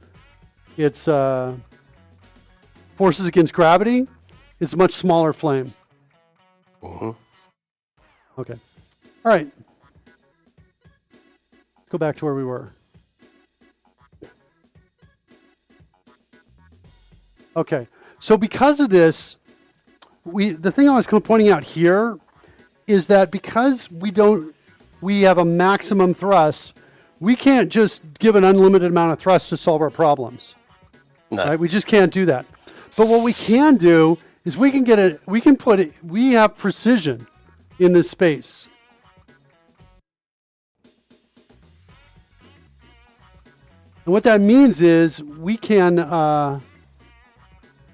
Speaker 1: forces against gravity, is a much smaller flame.
Speaker 2: Mm-hmm.
Speaker 1: Okay. All right. Go back to where we were. Okay. So because of this, the thing I was pointing out here is that because we have a maximum thrust, we can't just give an unlimited amount of thrust to solve our problems.
Speaker 2: No.
Speaker 1: Right? We just can't do that. But what we can do is we have precision in this space. And what that means is we can go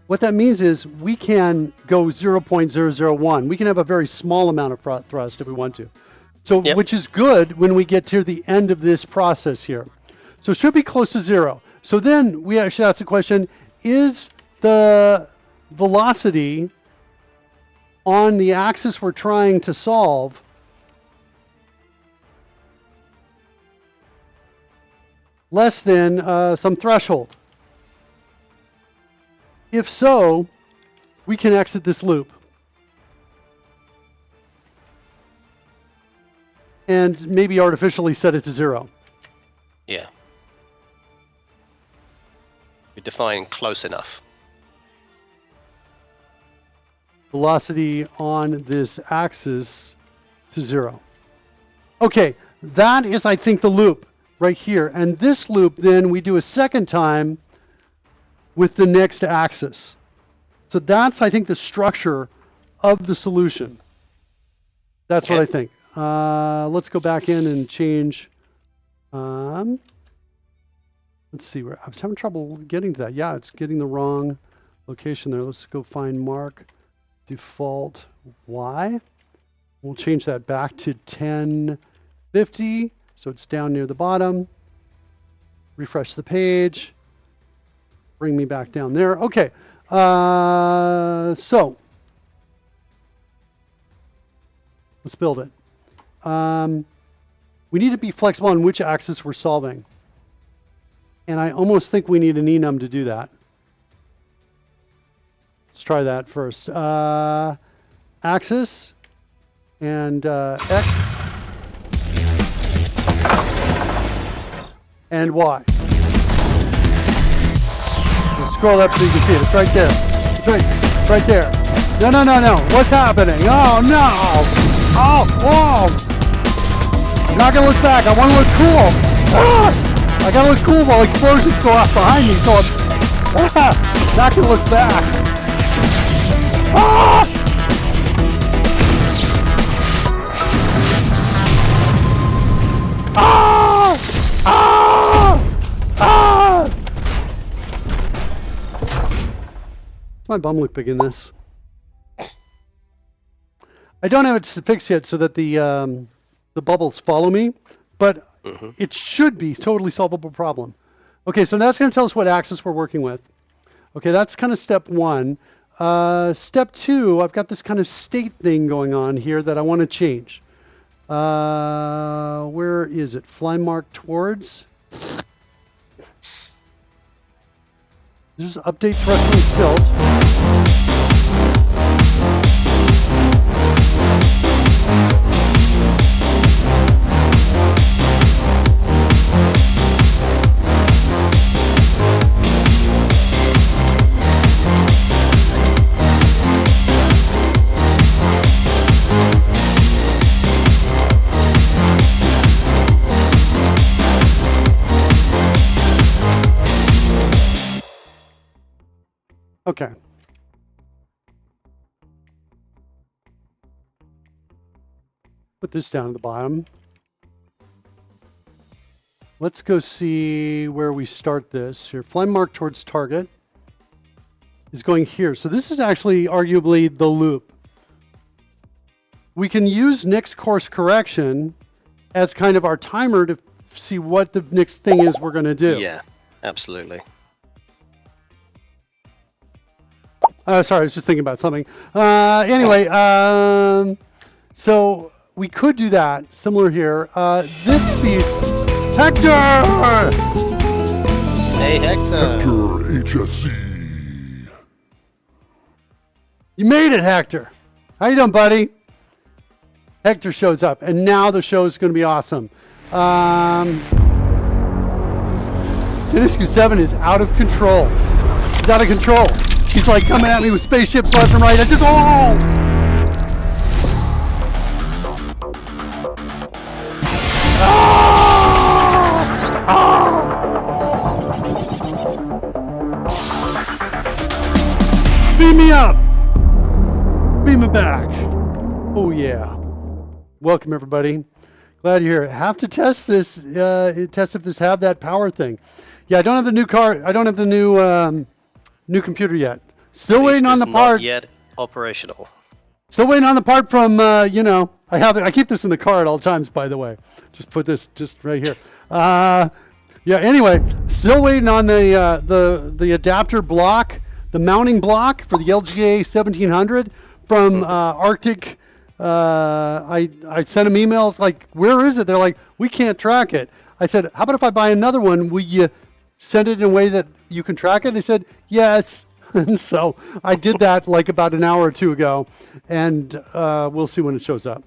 Speaker 1: 0.001. We can have a very small amount of thrust if we want to. So, which is good when we get to the end of this process here. So it should be close to 0. So then we should ask the question, is the velocity on the axis we're trying to solve less than some threshold? If so, we can exit this loop. And maybe artificially set it to 0.
Speaker 2: Yeah. We define close enough.
Speaker 1: Velocity on this axis to 0. Okay, that is, I think, the loop right here. And this loop, then, we do a second time with the next axis. So that's, I think, the structure of the solution. That's what I think. Let's go back in and change. Let's see, I was having trouble getting to that. Yeah, it's getting the wrong location there. Let's go find mark default Y. We'll change that back to 1050, so it's down near the bottom. Refresh the page. Bring me back down there. Okay, so let's build it. We need to be flexible on which axis we're solving. And I almost think we need an enum to do that. Let's try that first. Axis and X and Y. We'll scroll up so you can see it. It's right there. It's right there. No. What's happening? Oh, no. Oh, whoa. I'm not going to look back. I want to look cool. Ah! I got to look cool while explosions go off behind me. So I'm not going to look back. Ah! Ah! Ah! Ah! Is my bum look big in this? I don't have it fixed yet so that the bubbles follow me, but it should be a totally solvable problem. Okay, so that's going to tell us what axis we're working with. Okay, that's kind of step 1. Step 2, I've got this kind of state thing going on here that I want to change. Where is it? Fly mark towards. Just update thrust and tilt. Okay. Put this down at the bottom. Let's go see where we start this. Here, fly mark towards target. is going here. So this is actually arguably the loop. We can use next course correction as kind of our timer to see what the next thing is we're going to do.
Speaker 2: Yeah, absolutely.
Speaker 1: Sorry, I was just thinking about something. Anyway, so we could do that. Similar here. This piece, Hector!
Speaker 2: Hey, Hector.
Speaker 3: HSC.
Speaker 1: You made it, Hector. How you doing, buddy? Hector shows up, and now the show is going to be awesome. Janiscu 7 is out of control. He's out of control. He's like coming at me with spaceships left and right. I just, Beam me up. Beam it back. Oh yeah. Welcome everybody. Glad you're here. Have to test this. Test if this have that power thing. Yeah, I don't have the new car. I don't have the new computer yet. Still waiting on the part.
Speaker 2: Not yet operational.
Speaker 1: Still waiting on the part from you know. I keep this in the car at all times. By the way, just put this just right here. Yeah. Anyway, still waiting on the adapter block, the mounting block for the LGA 1700 from Arctic. I sent them emails like, where is it? They're like, we can't track it. I said, how about if I buy another one? Will you send it in a way that you can track it? They said, yes. And so I did that like about an hour or two ago, and we'll see when it shows up.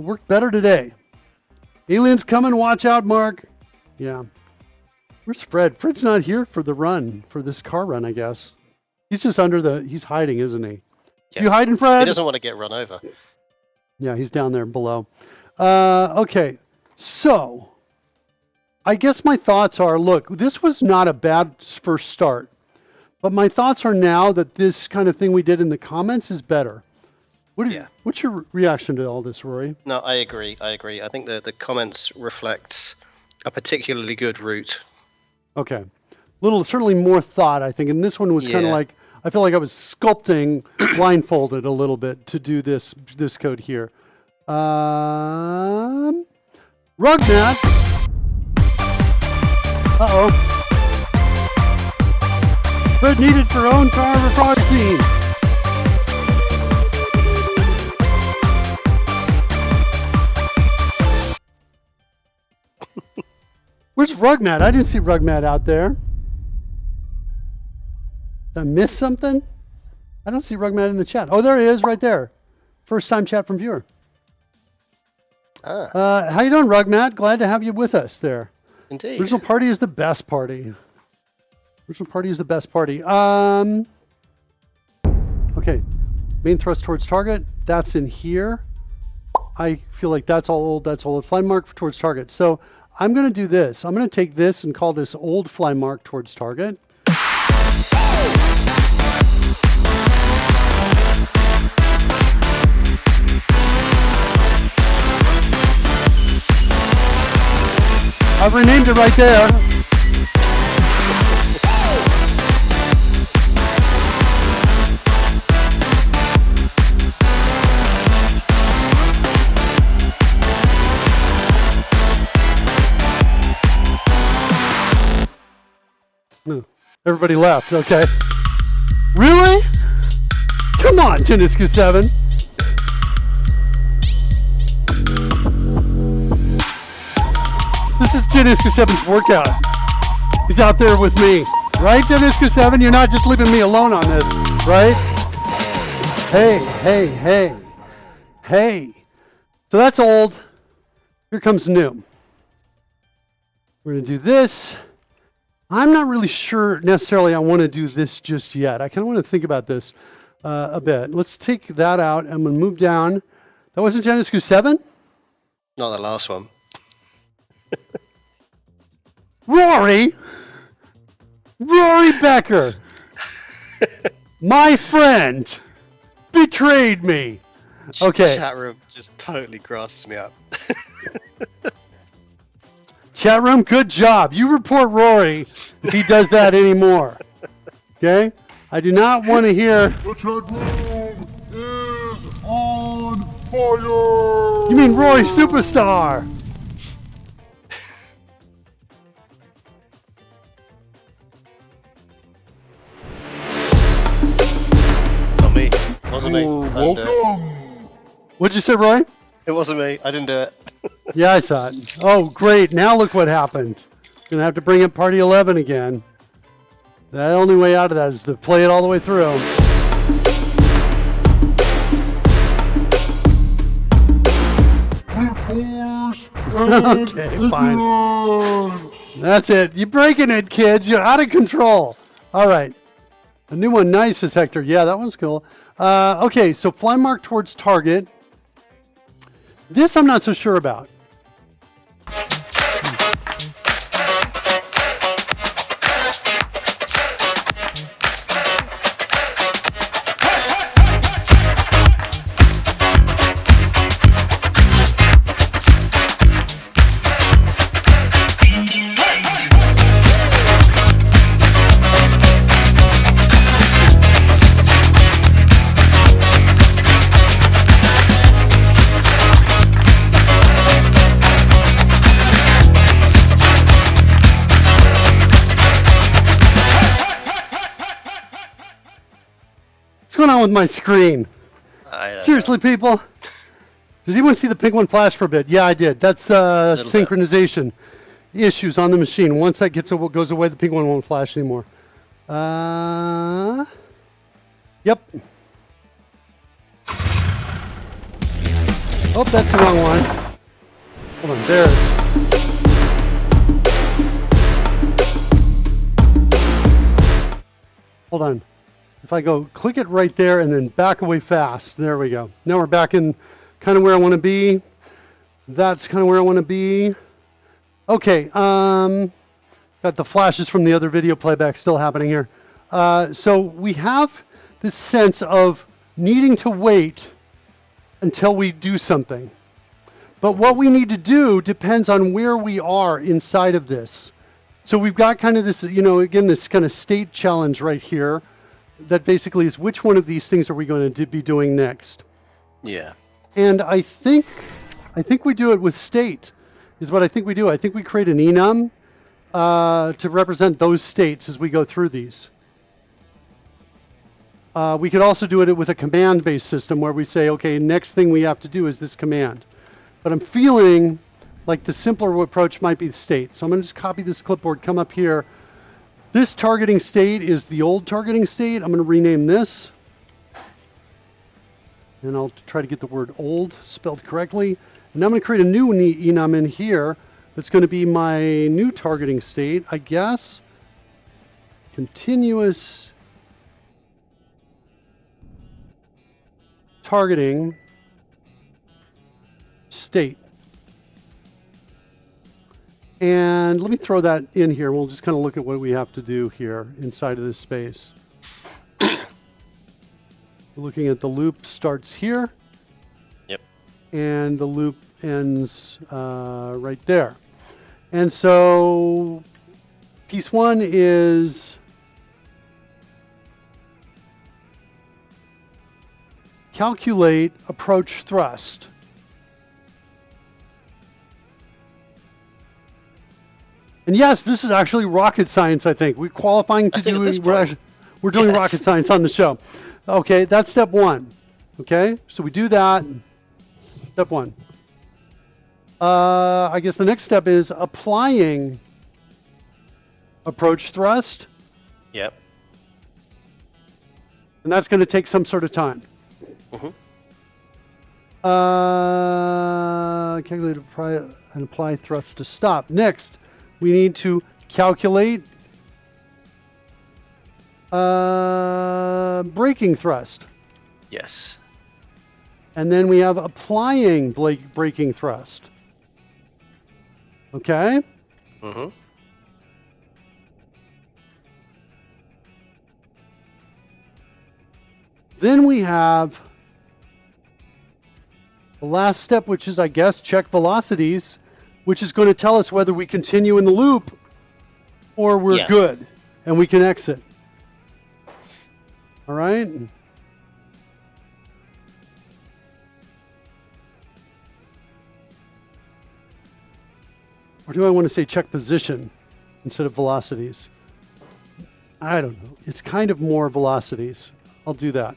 Speaker 1: Worked better today. Aliens coming, watch out, Mark. Yeah. Where's Fred? Fred's not here for the run, for this car run, I guess. He's just he's hiding, isn't he?
Speaker 2: Yeah.
Speaker 1: You hiding, Fred?
Speaker 2: He doesn't want to get run over.
Speaker 1: Yeah, he's down there below. Okay, so I guess my thoughts are, look, this was not a bad first start, but my thoughts are now that this kind of thing we did in the comments is better. What's your reaction to all this, Rory?
Speaker 2: No, I agree. I think the comments reflects a particularly good route.
Speaker 1: Okay. Certainly more thought, I think, and this one was kind of like, I feel like I was sculpting blindfolded a little bit to do this code here. Rugmat. Uh-oh. Fred needed for own car frog team. Where's Rugmat? I didn't see Rugmat out there. Did I miss something? I don't see Rugmat in the chat. Oh, there he is right there. First time chat from viewer. How you doing, Rugmat? Glad to have you with us there.
Speaker 2: Indeed.
Speaker 1: Original party is the best party. Original party is the best party. Okay. Main thrust towards target. That's in here. I feel like that's all old. That's all old. Fly mark towards target. So I'm going to do this. I'm going to take this and call this old fly mark towards target. I've renamed it right there. Everybody left, okay. Really? Come on, Janiscu 7. This is Janiscu 7's workout. He's out there with me. Right, Janiscu 7? You're not just leaving me alone on this, right? Hey. So that's old. Here comes new. We're going to do this. I'm not really sure necessarily I want to do this just yet. I kind of want to think about this a bit. Let's take that out. I'm going to move down. That wasn't Janiscu 7?
Speaker 2: Not the last one.
Speaker 1: Rory Becker, my friend, betrayed me. Okay.
Speaker 2: Chat room just totally grasps me up.
Speaker 1: Chat room, good job. You report Rory if he does that anymore. Okay? I do not want to hear...
Speaker 5: The chat room is on fire!
Speaker 1: You mean Roy Superstar?
Speaker 2: Not me. Wasn't me.
Speaker 5: Welcome!
Speaker 1: What'd you say, Roy?
Speaker 2: It wasn't me. I didn't do it.
Speaker 1: Yeah, I saw it. Oh, great. Now look what happened. Gonna have to bring up Party 11 again. The only way out of that is to play it all the way through. Okay, fine. That's it. You're breaking it, kids. You're out of control. All right. A new one. Nice, is Hector. Yeah, that one's cool. Okay, so fly mark towards target. This I'm not so sure about. What's going on with my screen? Seriously, people? Did anyone see the pink one flash for a bit? Yeah, I did. That's synchronization issues on the machine. Once that goes away, the pink one won't flash anymore. Yep. Oh, that's the wrong one. Hold on, there. Hold on. If I go click it right there and then back away fast, there we go. Now we're back in kind of where I want to be. That's kind of where I want to be. Okay, got the flashes from the other video playback still happening here. So we have this sense of needing to wait until we do something. But what we need to do depends on where we are inside of this. So we've got kind of this, again, this kind of state challenge right here. That basically is which one of these things are we going to be doing next?
Speaker 2: Yeah.
Speaker 1: And I think we do it with state, is what I think we do. I think we create an enum to represent those states as we go through these. We could also do it with a command-based system where we say, okay, next thing we have to do is this command. But I'm feeling like the simpler approach might be the state. So I'm going to just copy this clipboard, come up here. This targeting state is the old targeting state. I'm going to rename this. And I'll try to get the word old spelled correctly. And I'm going to create a new enum in here that's going to be my new targeting state, I guess. Continuous targeting state. And let me throw that in here. We'll just kind of look at what we have to do here inside of this space. Looking at the loop starts here.
Speaker 2: Yep.
Speaker 1: And the loop ends right there. And so piece one is calculate approach thrust. And yes, this is actually rocket science, I think. We're qualifying to do, we're doing rocket science on the show. Okay, that's step one. Okay, so we do that. Step one. I guess the next step is applying approach thrust.
Speaker 2: Yep.
Speaker 1: And that's going to take some sort of time.
Speaker 2: Mm-hmm.
Speaker 1: Calculate and apply thrust to stop. Next, we need to calculate braking thrust.
Speaker 2: Yes.
Speaker 1: And then we have applying braking thrust. Okay?
Speaker 2: Mm-hmm.
Speaker 1: Then we have the last step, which is, I guess, check velocities, which is going to tell us whether we continue in the loop or we're good and we can exit. All right. Or do I want to say check position instead of velocities? I don't know. It's kind of more velocities. I'll do that.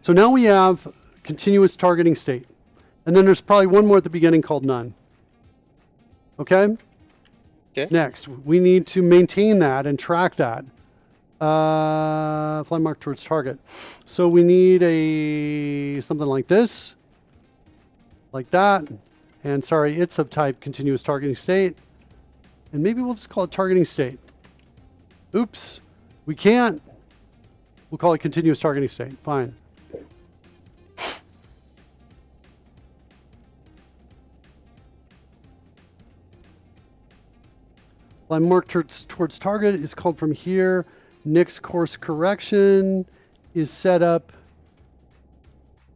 Speaker 1: So now we have continuous targeting state. And then there's probably one more at the beginning called none. Okay?
Speaker 2: Okay.
Speaker 1: Next, we need to maintain that and track that. Fly mark towards target. So we need something like this. Like that. And sorry, it's of type continuous targeting state. And maybe we'll just call it targeting state. Oops, we can't. We'll call it continuous targeting state. Fine. Line mark towards target is called from here. Next course correction is set up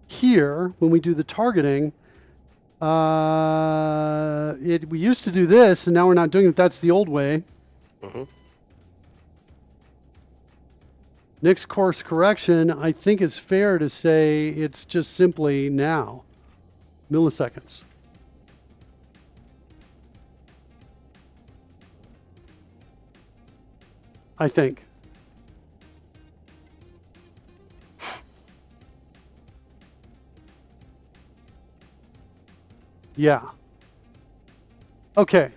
Speaker 1: here when we do the targeting. We used to do this, and now we're not doing it. That's the old way.
Speaker 2: Mm-hmm.
Speaker 1: Next course correction, I think it's fair to say it's just simply now, milliseconds. I think. Yeah. Okay.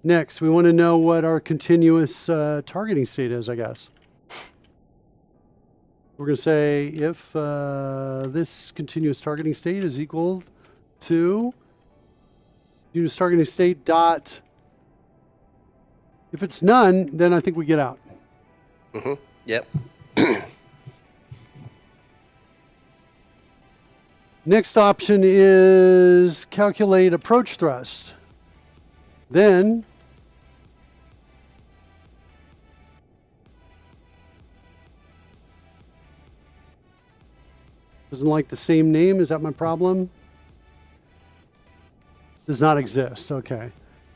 Speaker 1: Next, we want to know what our continuous targeting state is, I guess. We're going to say if this continuous targeting state is equal to continuous targeting state dot. If it's none, then I think we get out.
Speaker 2: Mm-hmm. Yep.
Speaker 1: Next option is calculate approach thrust. Then doesn't like the same name. Is that my problem? Does not exist. Okay.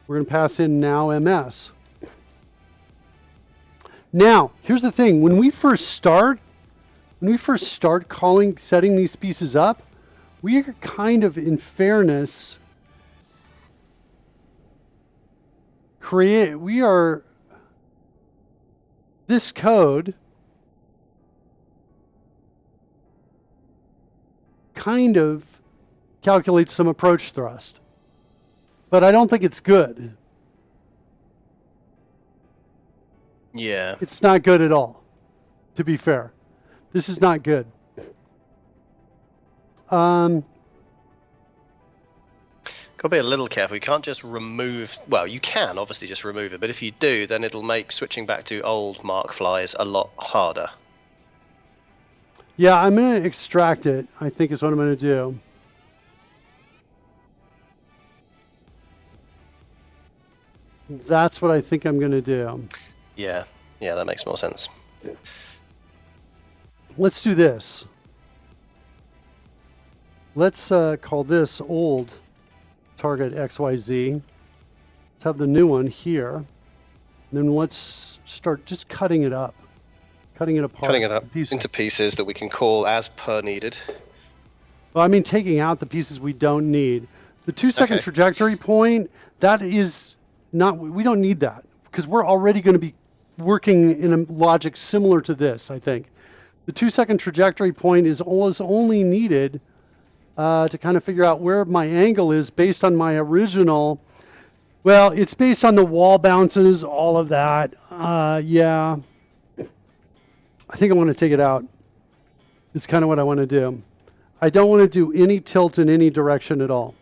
Speaker 1: We're going to pass in now MS. Now, here's the thing. When we first start setting these pieces up, we are kind of, in fairness, this code kind of calculates some approach thrust, but I don't think it's good.
Speaker 2: Yeah.
Speaker 1: It's not good at all, to be fair. This is not good.
Speaker 2: Got to be a little careful. You can't just remove... Well, you can obviously just remove it, but if you do, then it'll make switching back to old mark flies a lot harder.
Speaker 1: Yeah, I'm going to extract it, I think is what I'm going to do. That's what I think I'm going to do.
Speaker 2: Yeah, that makes more sense.
Speaker 1: Let's do this. Let's call this old target XYZ. Let's have the new one here. And then let's start just cutting it up. Cutting it apart.
Speaker 2: Cutting it up into pieces that we can call as per needed.
Speaker 1: Well, I mean taking out the pieces we don't need. The 2-second trajectory point, that is not, we don't need that because we're already going to be working in a logic similar to this, I think. The 2-second trajectory point is only needed to kind of figure out where my angle is based on my original. Well, it's based on the wall bounces, all of that. Yeah. I think I want to take it out. It's kind of what I want to do. I don't want to do any tilt in any direction at all.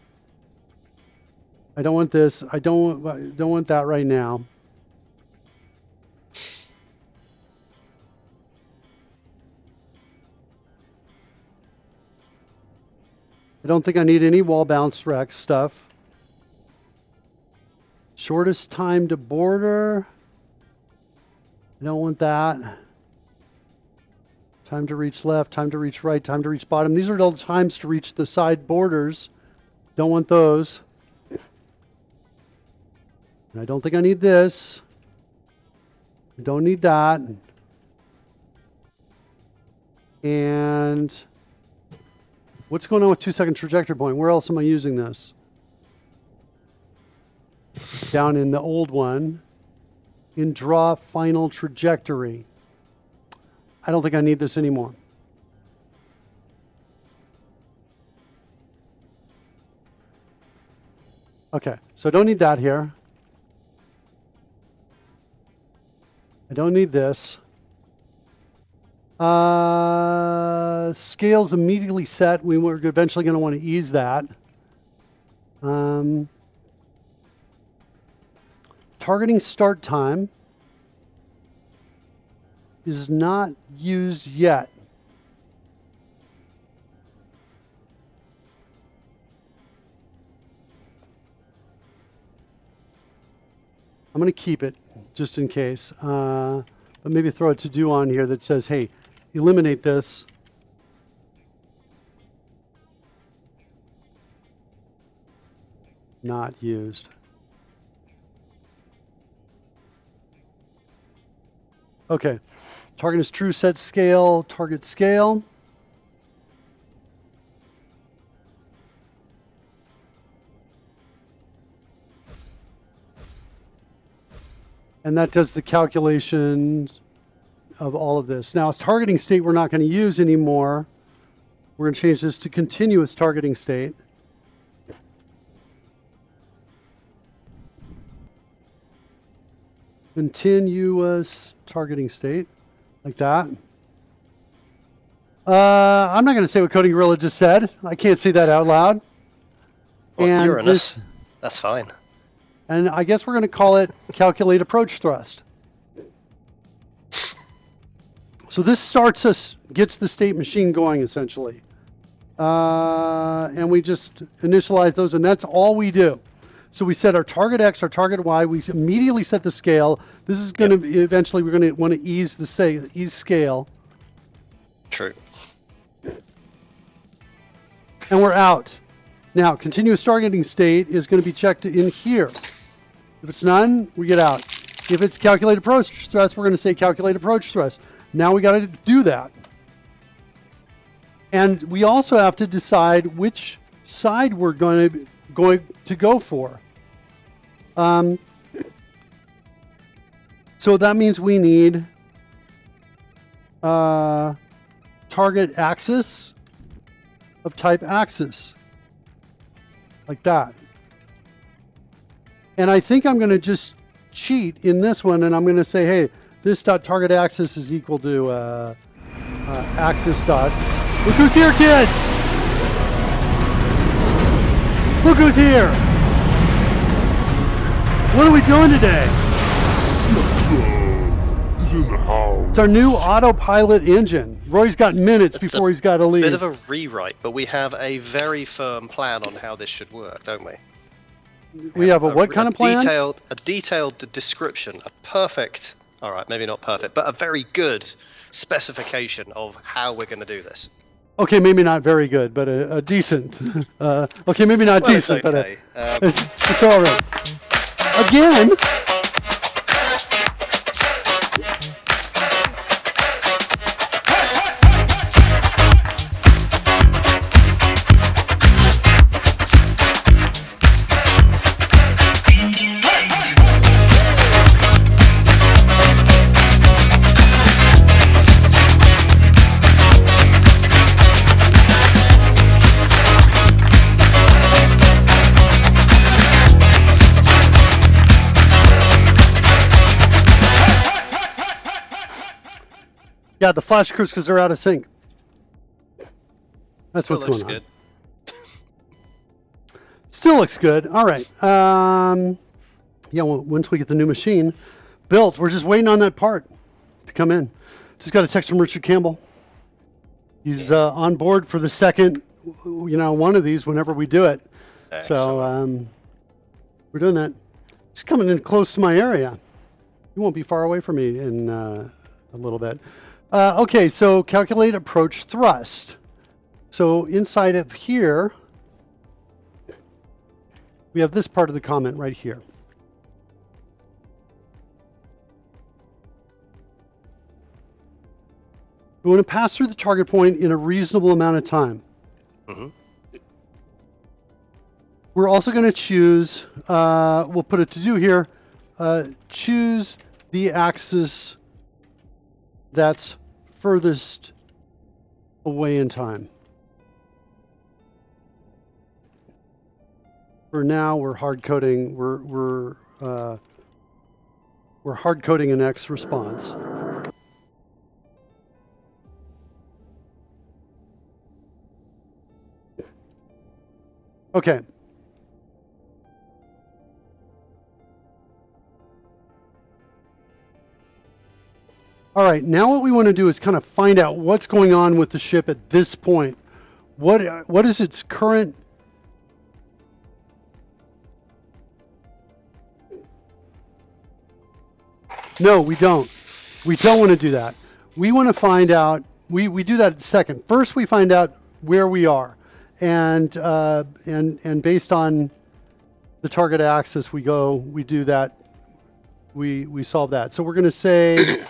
Speaker 1: I don't want this. I don't want that right now. I don't think I need any wall bounce rec stuff. Shortest time to border. I don't want that. Time to reach left, time to reach right, time to reach bottom. These are all the times to reach the side borders. Don't want those. I don't think I need this. I don't need that. And what's going on with 2-second trajectory point? Where else am I using this? Down in the old one, in draw final trajectory. I don't think I need this anymore. Okay, so I don't need that here. I don't need this. Scale's immediately set. We're eventually going to want to ease that. Targeting start time is not used yet. I'm going to keep it just in case, but maybe throw a to-do on here that says, hey, eliminate this. Not used. Okay, target is true, set scale, target scale. And that does the calculations of all of this. Now, it's targeting state we're not going to use anymore. We're going to change this to continuous targeting state. Continuous targeting state, like that. I'm not going to say what Coding Gorilla just said. I can't say that out loud.
Speaker 2: Well, Uranus. That's fine.
Speaker 1: And I guess we're going to call it calculate approach thrust. So this gets the state machine going essentially. And we just initialize those, and that's all we do. So we set our target X, our target Y. We immediately set the scale. This is going to eventually we're going to want to ease scale.
Speaker 2: True.
Speaker 1: And we're out. Now, continuous targeting state is going to be checked in here. If it's none, we get out. If it's calculate approach thrust, we're going to say calculate approach thrust. Now we got to do that. And we also have to decide which side we're going to go for. So that means we need target axis of type axis, like that. And I think I'm going to just cheat in this one, and I'm going to say, hey, this dot target axis is equal to axis dot. Look who's here, kids! Look who's here! What are we doing today?
Speaker 5: He's in the house.
Speaker 1: It's our new Autopilot engine. Roy's got minutes before he's got to leave.
Speaker 2: Bit of a rewrite, but we have a very firm plan on how this should work, don't we?
Speaker 1: We have a what kind of plan?
Speaker 2: A detailed description, a perfect, all right, maybe not perfect, but a very good specification of how we're going to do this.
Speaker 1: Okay, maybe not very good, but a decent. Okay, maybe not
Speaker 2: Well,
Speaker 1: decent,
Speaker 2: it's okay.
Speaker 1: but it's all right. Again. Yeah, the flash cruise because they're out of sync. That's
Speaker 2: Still
Speaker 1: what's going
Speaker 2: looks
Speaker 1: on. Good. Still looks good. All right. Yeah, well, once we get the new machine built, we're just waiting on that part to come in. Just got a text from Richard Campbell. He's on board for the second, one of these whenever we do it.
Speaker 2: Excellent.
Speaker 1: So we're doing that. He's coming in close to my area. He won't be far away from me in a little bit. Okay, so calculate approach thrust. So inside of here, we have this part of the comment right here. We want to pass through the target point in a reasonable amount of time.
Speaker 2: Mm-hmm.
Speaker 1: We're also going to choose, we'll put a to-do here, choose the axis that's furthest away in time. For now, we're hard coding. We're hard coding an X response. Okay. All right, now what we want to do is kind of find out what's going on with the ship at this point. What is its current... No, we don't. We don't want to do that. We want to find out, we do that second. First, we find out where we are. And based on the target axis, we do that, we solve that. So we're going to say...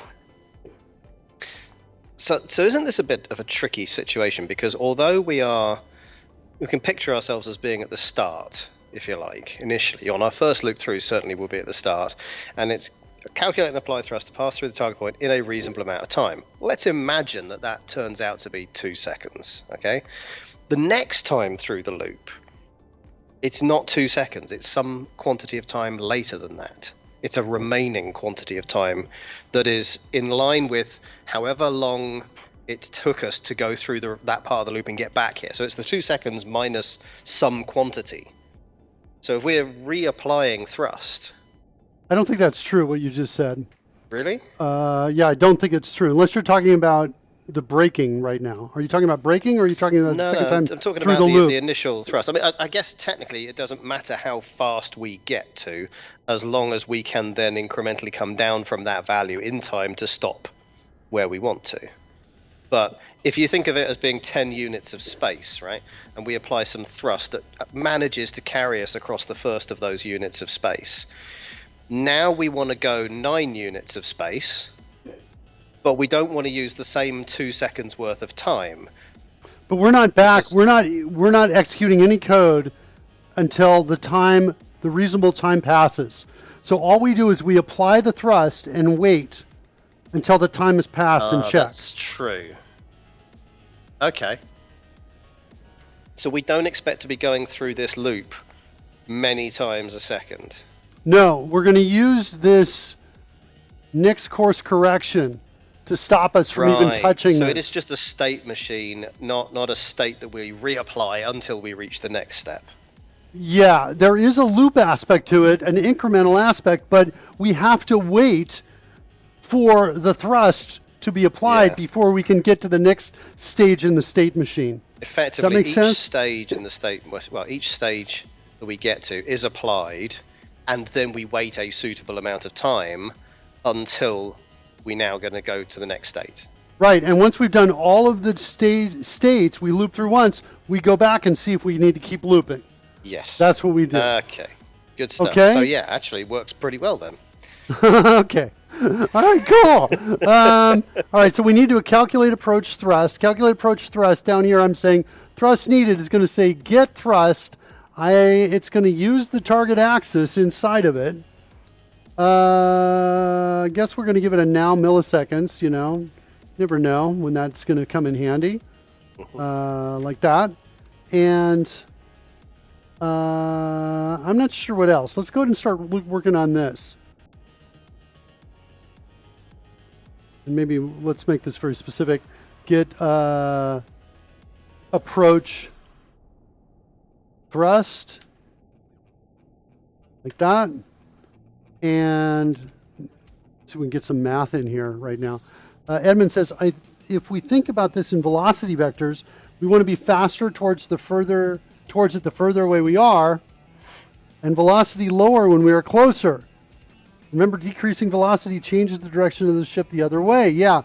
Speaker 2: So isn't this a bit of a tricky situation? Because although we can picture ourselves as being at the start, if you like, initially. On our first loop through, certainly we'll be at the start. And it's calculate and apply thrust to pass through the target point in a reasonable amount of time. Let's imagine that turns out to be 2 seconds, okay? The next time through the loop, it's not 2 seconds. It's some quantity of time later than that. It's a remaining quantity of time that is in line with however long it took us to go through that part of the loop and get back here. So it's the 2 seconds minus some quantity. So if we're reapplying thrust...
Speaker 1: I don't think that's true, what you just said.
Speaker 2: Really?
Speaker 1: Yeah, I don't think it's true. Unless you're talking about the braking right now. Are you talking about braking, or are you talking about the second time
Speaker 2: I'm talking
Speaker 1: through
Speaker 2: about
Speaker 1: the
Speaker 2: initial thrust. I mean, I guess technically it doesn't matter how fast we get to, as long as we can then incrementally come down from that value in time to stop where we want to. But if you think of it as being 10 units of space, right, and we apply some thrust that manages to carry us across the first of those units of space, now we want to go 9 units of space, but we don't want to use the same 2 seconds worth of time.
Speaker 1: But we're not back. We're not executing any code until the reasonable time passes. So all we do is we apply the thrust and wait until the time has passed and check.
Speaker 2: That's true. Okay. So we don't expect to be going through this loop many times a second.
Speaker 1: No, we're going to use this next course correction to stop us from even touching
Speaker 2: So
Speaker 1: this.
Speaker 2: it is just a state machine, not a state that we reapply until we reach the next step.
Speaker 1: Yeah, there is a loop aspect to it, an incremental aspect, but we have to wait for the thrust to be applied before we can get to the next stage in the state machine.
Speaker 2: Effectively,
Speaker 1: Does that make sense?
Speaker 2: stage in the state, well, each stage that we get to is applied, and then we wait a suitable amount of time until we're now going to go to the next state.
Speaker 1: Right, and once we've done all of the states, we loop through once, we go back and see if we need to keep looping.
Speaker 2: Yes.
Speaker 1: That's what we do.
Speaker 2: Okay, good stuff.
Speaker 1: Okay.
Speaker 2: So yeah, actually works pretty well then.
Speaker 1: Okay. All right, cool. All right, so we need to calculate approach thrust. Calculate approach thrust. Down here I'm saying thrust needed is going to say get thrust. It's going to use the target axis inside of it. I guess we're going to give it a now milliseconds, you know. Never know when that's going to come in handy. Like that. And I'm not sure what else. Let's go ahead and start working on this. And maybe let's make this very specific. Get approach thrust, like that. And see if we can get some math in here right now. Edmund says, if we think about this in velocity vectors, we want to be faster towards it the further away we are, and velocity lower when we are closer. Remember, decreasing velocity changes the direction of the ship the other way. Yeah.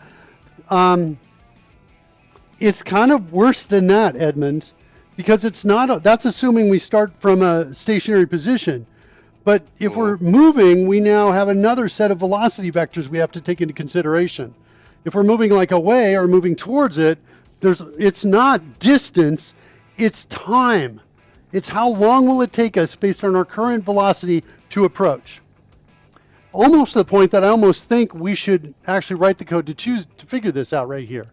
Speaker 1: It's kind of worse than that, Edmund, because it's not. That's assuming we start from a stationary position. But if we're moving, we now have another set of velocity vectors we have to take into consideration. If we're moving like away or moving towards it, it's not distance, it's time. It's how long will it take us based on our current velocity to approach. Almost to the point that I almost think we should actually write the code to figure this out right here.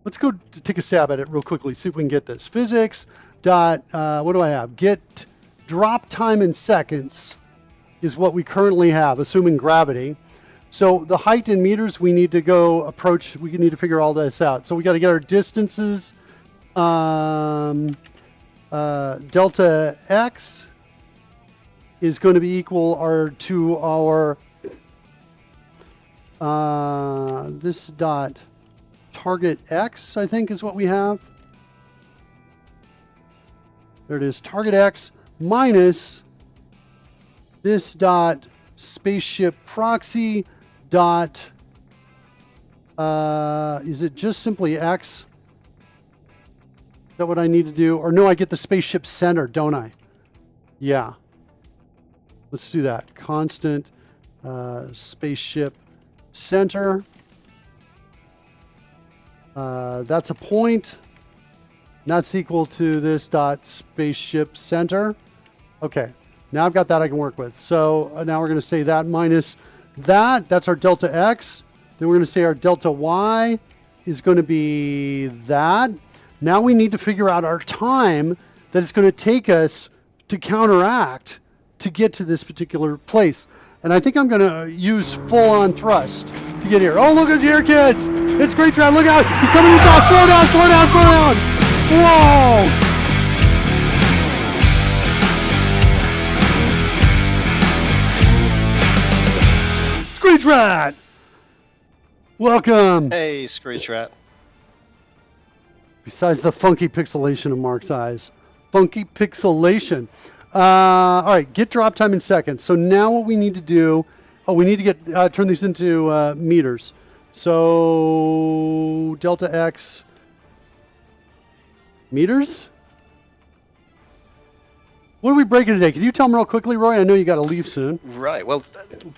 Speaker 1: Let's go take a stab at it real quickly, see if we can get this. Physics dot, what do I have? Get drop time in seconds is what we currently have, assuming gravity. So the height in meters, we need to go approach, we need to figure all this out. So we got to get our distances. Delta x is going to be equal to our, this dot target x, I think is what we have. There it is, target x minus this dot spaceship proxy dot, is it just simply x? Is that what I need to do? Or no, I get the spaceship center, don't I? Yeah. Let's do that. Constant spaceship center. That's a point. That's equal to this dot spaceship center. Okay. Now I've got that I can work with. So now we're going to say that minus that. That's our delta x. Then we're going to say our delta y is going to be that. Now we need to figure out our time that it's going to take us to counteract to get to this particular place. And I think I'm going to use full-on thrust to get here. Oh, look who's here, kids! It's Great Trout. Look out! He's coming in fast! Slow down! Slow down! Slow down! Whoa! Screech Rat! Welcome!
Speaker 2: Hey, Screech Rat.
Speaker 1: Besides the funky pixelation of Mark's eyes. Funky pixelation. All right, get drop time in seconds. So now what we need to do, we need to get turn these into meters. So delta x meters? What are we breaking today? Can you tell them real quickly, Roy? I know you got to leave soon.
Speaker 2: Right. Well,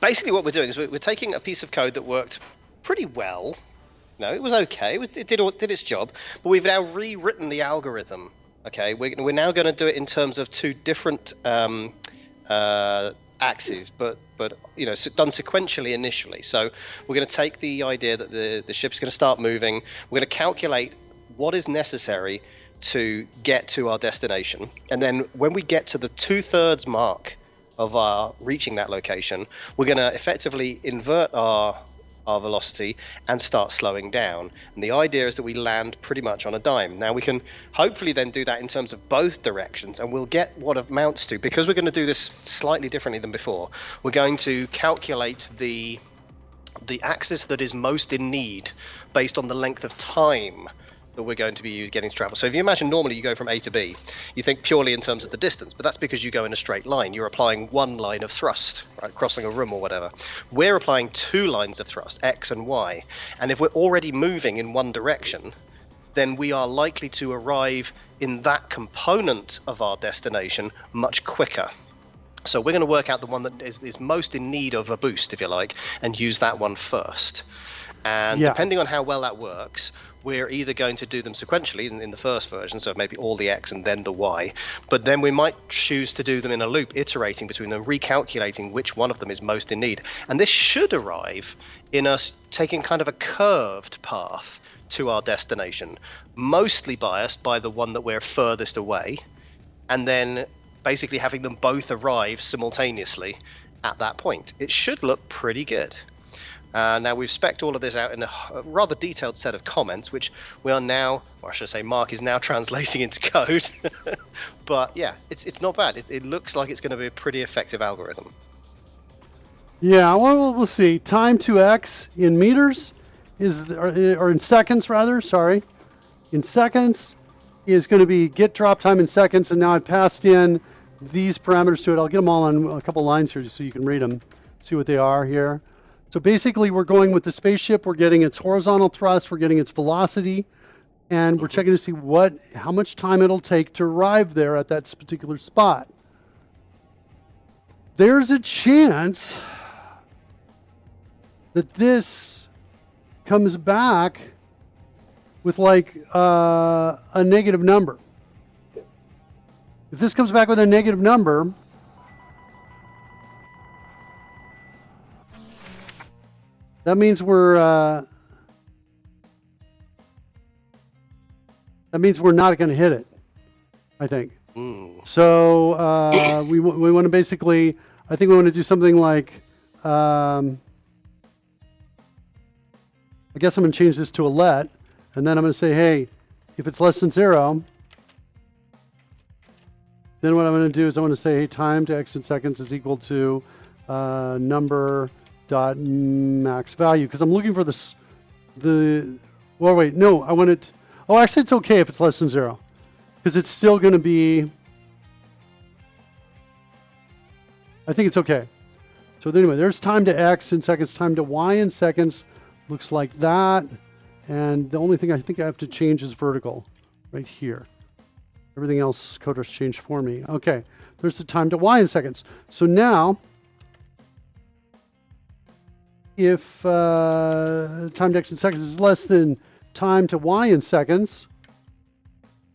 Speaker 2: basically what we're doing is we're taking a piece of code that worked pretty well. No, it was okay. It did its job, but we've now rewritten the algorithm. Okay, we're now going to do it in terms of two different axes, but you know, done sequentially initially. So we're going to take the idea that the ship's going to start moving. We're going to calculate what is necessary to get to our destination, and then when we get to the 2/3 mark of our reaching that location, we're going to effectively invert our velocity and start slowing down. And the idea is that we land pretty much on a dime. Now we can hopefully then do that in terms of both directions, and we'll get what amounts to, because we're going to do this slightly differently than before, we're going to calculate the axis that is most in need based on the length of time that we're going to be getting to travel. So if you imagine normally you go from A to B, you think purely in terms of the distance, but that's because you go in a straight line. You're applying one line of thrust, right, crossing a room or whatever. We're applying two lines of thrust, X and Y. And if we're already moving in one direction, then we are likely to arrive in that component of our destination much quicker. So we're going to work out the one that is most in need of a boost, if you like, and use that one first. And depending on how well that works, we're either going to do them sequentially in the first version, so maybe all the X and then the Y, but then we might choose to do them in a loop, iterating between them, recalculating which one of them is most in need. And this should arrive in us taking kind of a curved path to our destination, mostly biased by the one that we're furthest away, and then basically having them both arrive simultaneously at that point. It should look pretty good. Now we've spec'd all of this out in a rather detailed set of comments, which we are now, or I should say Mark is now translating into code. But yeah, it's not bad. It looks like it's going to be a pretty effective algorithm.
Speaker 1: Yeah, well, we'll see. Time to X in meters or in seconds rather, sorry. In seconds is going to be get drop time in seconds, and now I passed in these parameters to it. I'll get them all on a couple lines here just so you can read them, see what they are here. So basically we're going with the spaceship, we're getting its horizontal thrust, we're getting its velocity, and we're checking to see how much time it'll take to arrive there at that particular spot. There's a chance that this comes back with like a negative number. If this comes back with a negative number, that means we're not going to hit it, I think. So we want to basically, I think we want to do something like, I guess I'm going to change this to a let, and then I'm going to say, hey, if it's less than 0, then what I'm going to do is I want to say, hey, time to x in seconds is equal to number dot max value, because I'm looking for this, well, wait, no, I want it, oh, actually it's okay if it's less than 0, because it's still going to be, I think it's okay. So anyway, there's time to x in seconds, time to y in seconds, looks like that, and the only thing I think I have to change is vertical, right here. Everything else Coder's changed for me. Okay, there's the time to y in seconds. So now, if time to x in seconds is less than time to y in seconds,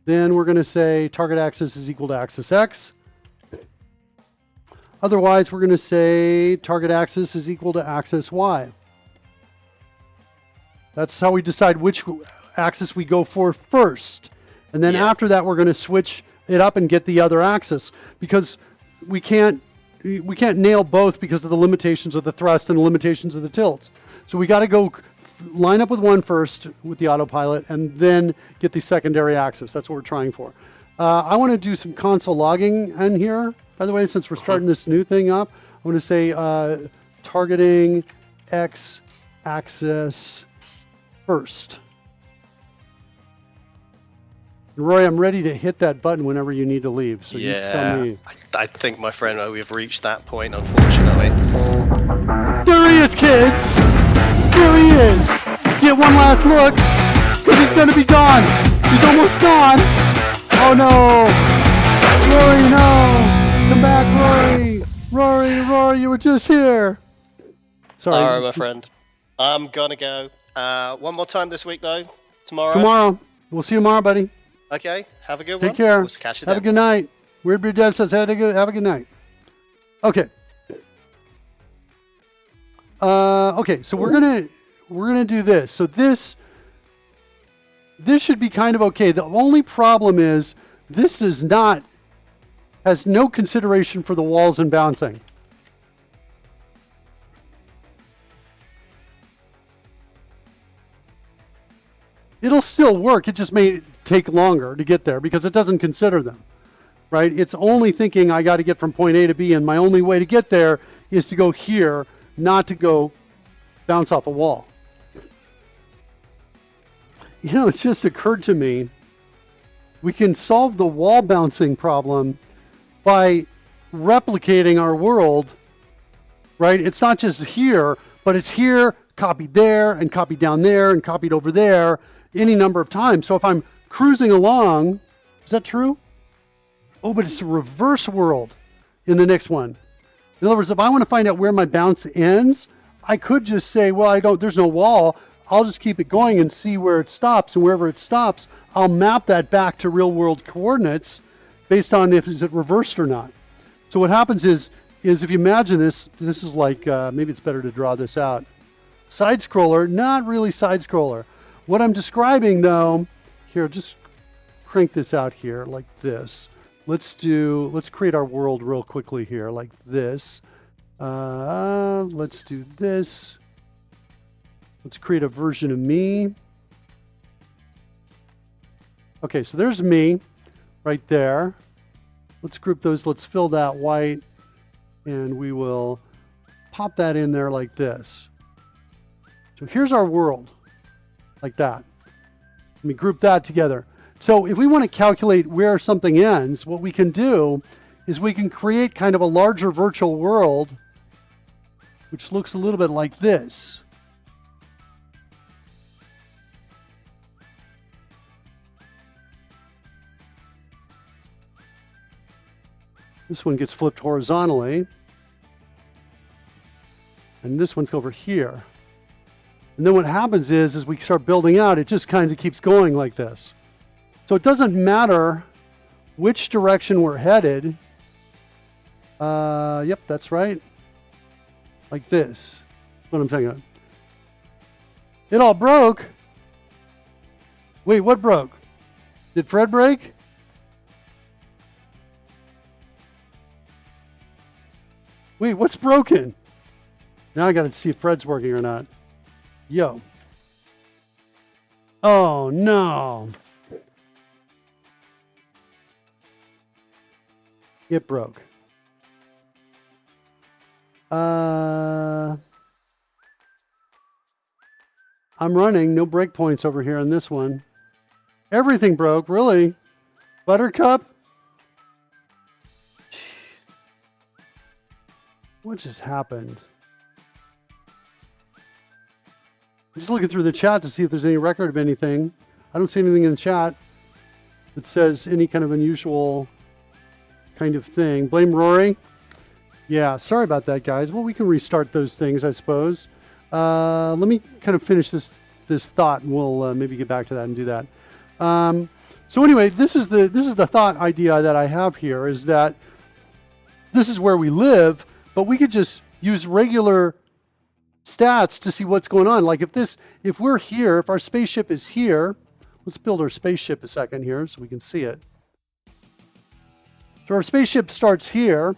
Speaker 1: then we're going to say target axis is equal to axis x. Otherwise, we're going to say target axis is equal to axis y. That's how we decide which axis we go for first. And then after that, we're going to switch it up and get the other axis, because we can't nail both because of the limitations of the thrust and the limitations of the tilt. So we got to go line up with one first with the autopilot and then get the secondary axis. That's what we're trying for. I want to do some console logging in here, by the way, since we're starting this new thing up. I want to say targeting x axis first. Roy, I'm ready to hit that button whenever you need to leave. So you tell me.
Speaker 2: I think, my friend, we've reached that point, unfortunately.
Speaker 1: There he is, kids! There he is! Get one last look, because he's going to be gone. He's almost gone. Oh no! Rory, no! Come back, Rory! Rory, you were just here. Sorry.
Speaker 2: All right, my friend. I'm going to go. One more time this week, though. Tomorrow.
Speaker 1: Tomorrow. We'll see you tomorrow, buddy.
Speaker 2: Okay, have a good one.
Speaker 1: Take care.
Speaker 2: We'll catch you
Speaker 1: have
Speaker 2: then.
Speaker 1: a good night. Weird Beard Dev says have a good night. Okay. Okay, so we're gonna do this. So this should be kind of okay. The only problem is this has no consideration for the walls and bouncing. It'll still work. It just may take longer to get there because it doesn't consider them, right? It's only thinking I got to get from point A to B, and my only way to get there is to go here, not to go bounce off a wall. You know, it's just occurred to me, we can solve the wall bouncing problem by replicating our world, right? It's not just here, but it's here, copied there, and copied down there, and copied over there, any number of times. So if I'm cruising along, is that true? Oh, but it's a reverse world in the next one. In other words, if I want to find out where my bounce ends, I could just say, well, there's no wall. I'll just keep it going and see where it stops. And wherever it stops, I'll map that back to real world coordinates based on if is it reversed or not. So what happens is if you imagine this is like, maybe it's better to draw this out. Side scroller, not really side scroller. What I'm describing though, here, just crank this out here like this. Let's create our world real quickly here like this. Let's do this. Let's create a version of me. Okay, so there's me right there. Let's group those. Let's fill that white, and we will pop that in there like this. So here's our world, like that. Let me group that together. So if we want to calculate where something ends, what we can do is we can create kind of a larger virtual world, which looks a little bit like this. This one gets flipped horizontally. And this one's over here. And then what happens is, as we start building out, it just kind of keeps going like this. So it doesn't matter which direction we're headed. Yep, that's right. Like this. That's what I'm talking about. It all broke. Wait, what broke? Did Fred break? Wait, what's broken? Now I got to see if Fred's working or not. Yo. Oh, no. It broke. I'm running. No breakpoints over here on this one. Everything broke. Really? Buttercup? What just happened? I'm just looking through the chat to see if there's any record of anything. I don't see anything in the chat that says any kind of unusual kind of thing. Blame Rory? Yeah, sorry about that, guys. Well, we can restart those things, I suppose. Let me kind of finish this thought, and we'll maybe get back to that and do that. So anyway, this is the thought idea that I have here, is that this is where we live, but we could just use regular stats to see what's going on. Like if we're here, if our spaceship is here, let's build our spaceship a second here so we can see it. So our spaceship starts here,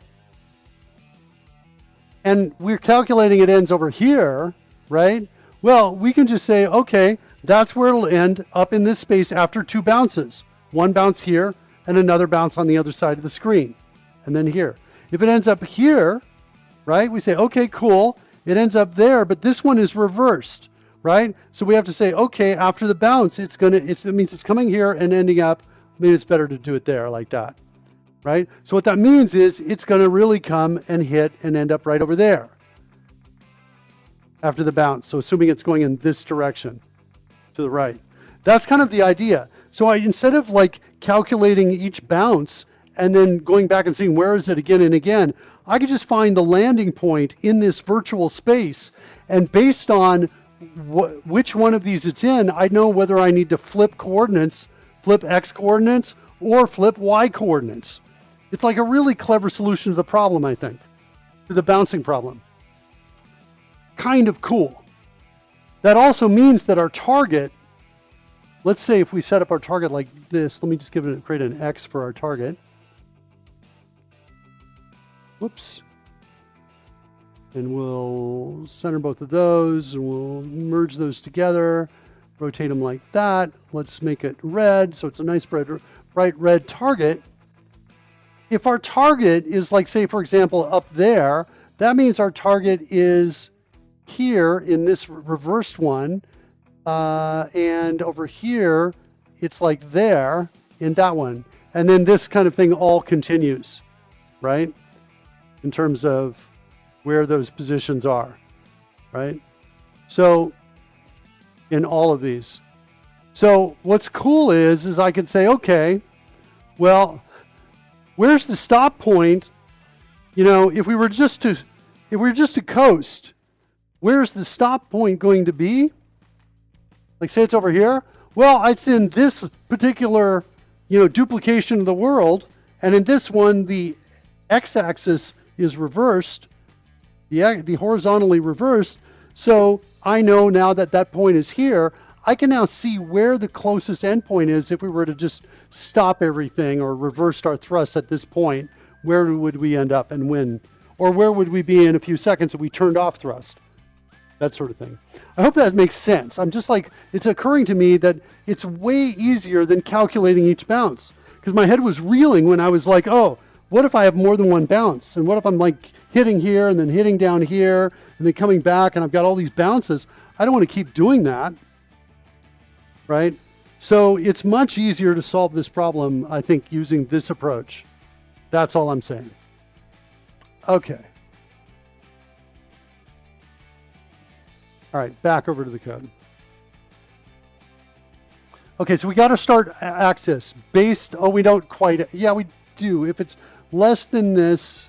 Speaker 1: and we're calculating it ends over here, right? Well, we can just say, okay, that's where it'll end up in this space after 2 bounces. 1 bounce here and another bounce on the other side of the screen, and then here. If it ends up here, right, we say, okay, cool. It ends up there, but this one is reversed, right? So we have to say, okay, after the bounce, it means it's coming here and ending up. Maybe it's better to do it there like that, right? So what that means is it's going to really come and hit and end up right over there after the bounce. So assuming it's going in this direction to the right. That's kind of the idea. So instead of like calculating each bounce and then going back and seeing where is it again and again, I could just find the landing point in this virtual space, and based on which one of these it's in, I know whether I need to flip coordinates, flip X coordinates, or flip Y coordinates. It's like a really clever solution to the problem, I think, to the bouncing problem. Kind of cool. That also means that our target, let's say if we set up our target like this, let me just create an X for our target. Whoops. And we'll center both of those, and we'll merge those together, rotate them like that. Let's make it red, so it's a nice bright red target. If our target is, like, say, for example, up there, that means our target is here in this reversed one, and over here, it's like there in that one. And then this kind of thing all continues, right? In terms of where those positions are, right? So in all of these. So what's cool is I could say, okay, well, where's the stop point? You know, if we were just to coast, where's the stop point going to be? Like, say it's over here. Well, it's in this particular, duplication of the world, and in this one, the x-axis is reversed, the horizontally reversed. So I know now that that point is here. I can now see where the closest endpoint is if we were to just stop everything or reverse our thrust at this point. Where would we end up and when? Or where would we be in a few seconds if we turned off thrust? That sort of thing. I hope that makes sense. I'm just like, it's occurring to me that it's way easier than calculating each bounce. Because my head was reeling when I was like, oh, what if I have more than one bounce? And what if I'm like hitting here and then hitting down here and then coming back and I've got all these bounces? I don't want to keep doing that, right? So it's much easier to solve this problem, I think, using this approach. That's all I'm saying. Okay. All right, back over to the code. Okay, so we got to start axis based, we don't quite, yeah, we do. If it's less than this,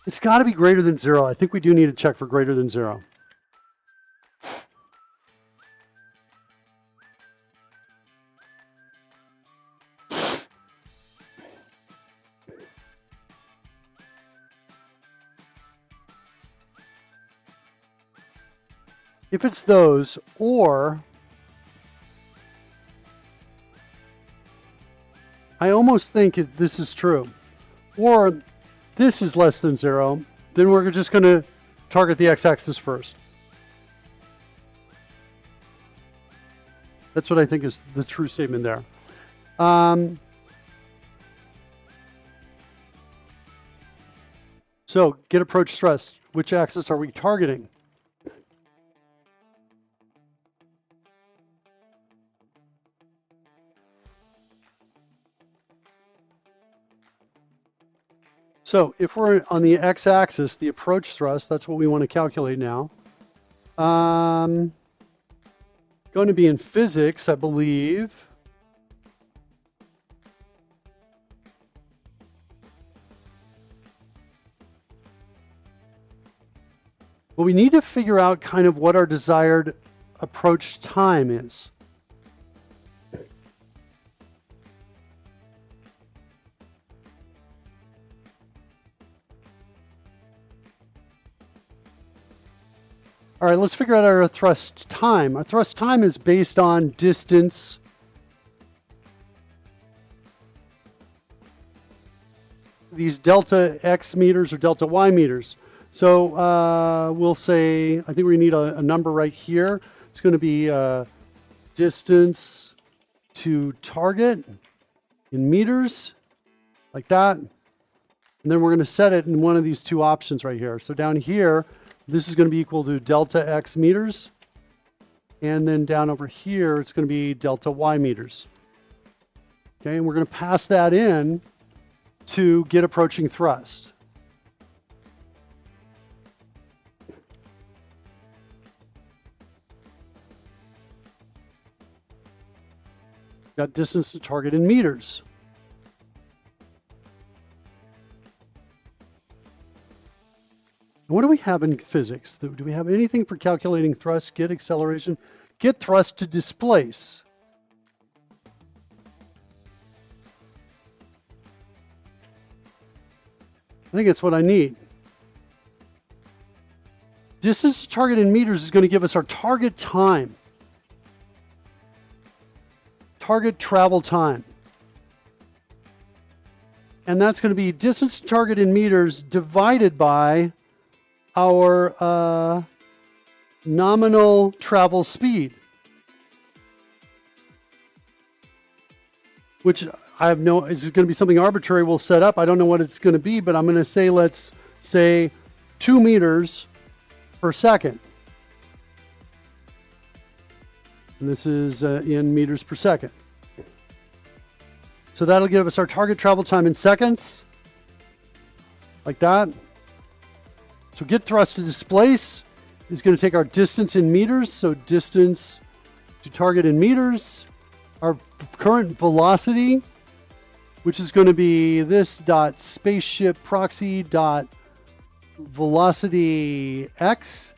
Speaker 1: It's got to be greater than 0. I think we do need to check for greater than 0. If it's those, or I almost think this is true, or this is less than 0, then we're just going to target the x-axis first. That's what I think is the true statement there. So get approach thrust. Which axis are we targeting? So if we're on the x-axis, the approach thrust, that's what we want to calculate now. Going to be in physics, I believe. Well, we need to figure out kind of what our desired approach time is. All right, let's figure out our thrust time. Our thrust time is based on distance these delta x meters or delta y meters. So we'll say, I think we need a number right here. It's going to be distance to target in meters, like that. And then we're going to set it in one of these two options right here. So down here, this is going to be equal to delta x meters. And then down over here, it's going to be delta y meters. Okay, and we're going to pass that in to get approaching thrust. Got distance to target in meters. What do we have in physics? Do we have anything for calculating thrust, get acceleration, get thrust to displace? I think that's what I need. Distance to target in meters is going to give us our target time. Target travel time. And that's going to be distance to target in meters divided by our nominal travel speed, which I have no, is going to be something arbitrary we'll set up. I don't know what it's going to be, but I'm going to say, let's say 2 meters per second. And this is in meters per second. So that'll give us our target travel time in seconds, like that. So get thrust to displace is going to take our distance in meters. So distance to target in meters, our current velocity, which is going to be this dot spaceship proxy dot velocity x.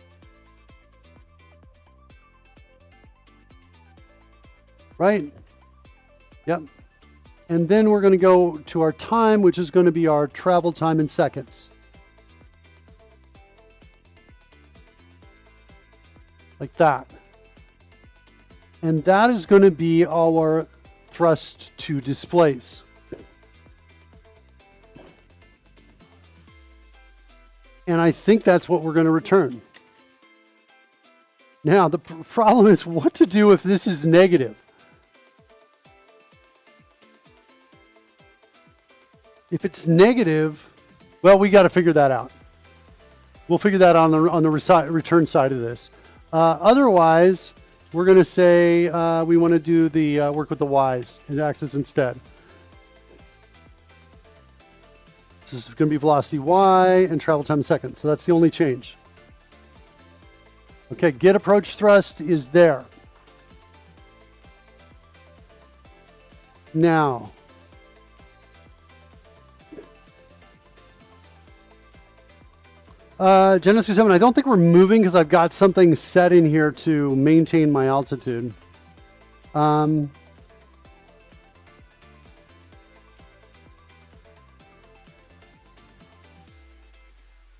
Speaker 1: Right? Yep. And then we're going to go to our time, which is going to be our travel time in seconds. Like that. And that is going to be our thrust to displace. And I think that's what we're going to return. Now, the problem is what to do if this is negative. If it's negative, well, we got to figure that out. We'll figure that on the return side of this. Otherwise, we're going to say we want to do the work with the y's and axis instead. This is going to be velocity y and travel time in seconds. So that's the only change. Okay, get approach thrust is there. Now, Genesis 7, I don't think we're moving because I've got something set in here to maintain my altitude. All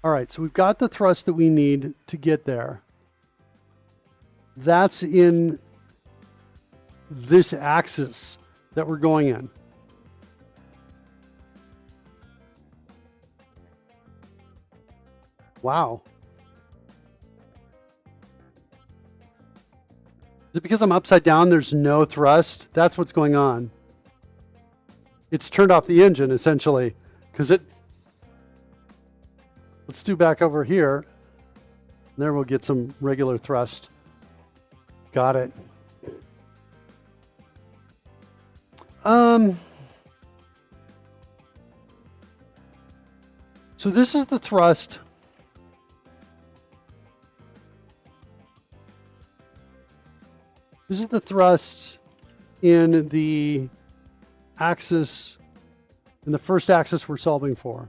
Speaker 1: right, so we've got the thrust that we need to get there. That's in this axis that we're going in. Wow. Is it because I'm upside down, there's no thrust? That's what's going on. It's turned off the engine, essentially, because it... Let's do back over here. There we'll get some regular thrust. Got it. So this is the thrust. This is the thrust in the axis, in the first axis we're solving for.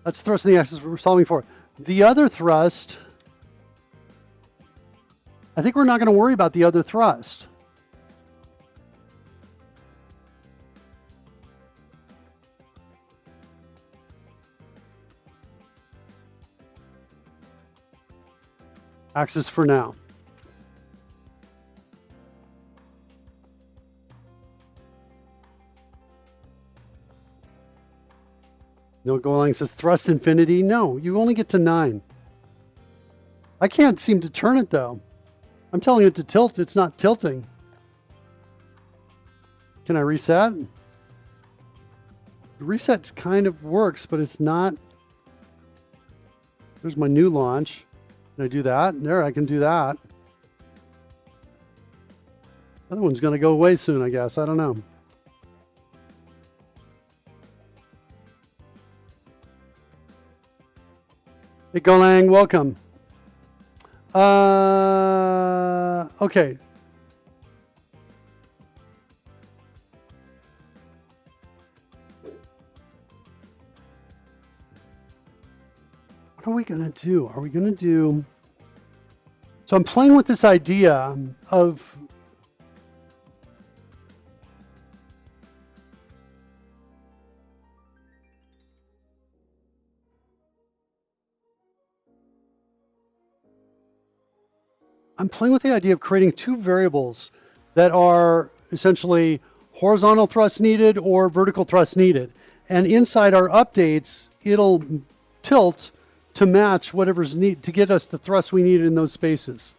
Speaker 1: That's the thrust in the axis we're solving for. The other thrust, I think we're not going to worry about the other thrust. Axis for now. No goal line says thrust infinity. No, you only get to 9. I can't seem to turn it though. I'm telling it to tilt, it's not tilting. Can I reset? The reset kind of works, but it's not. There's my new launch. Can I do that? There, I can do that. Other one's going to go away soon, I guess. I don't know. Hey, Golang, welcome. Okay. What are we going to do? Are we going to do... So I'm playing with this idea of... I'm playing with the idea of creating 2 variables that are essentially horizontal thrust needed or vertical thrust needed. And inside our updates, it'll tilt to match whatever's needed to get us the thrust we need in those spaces.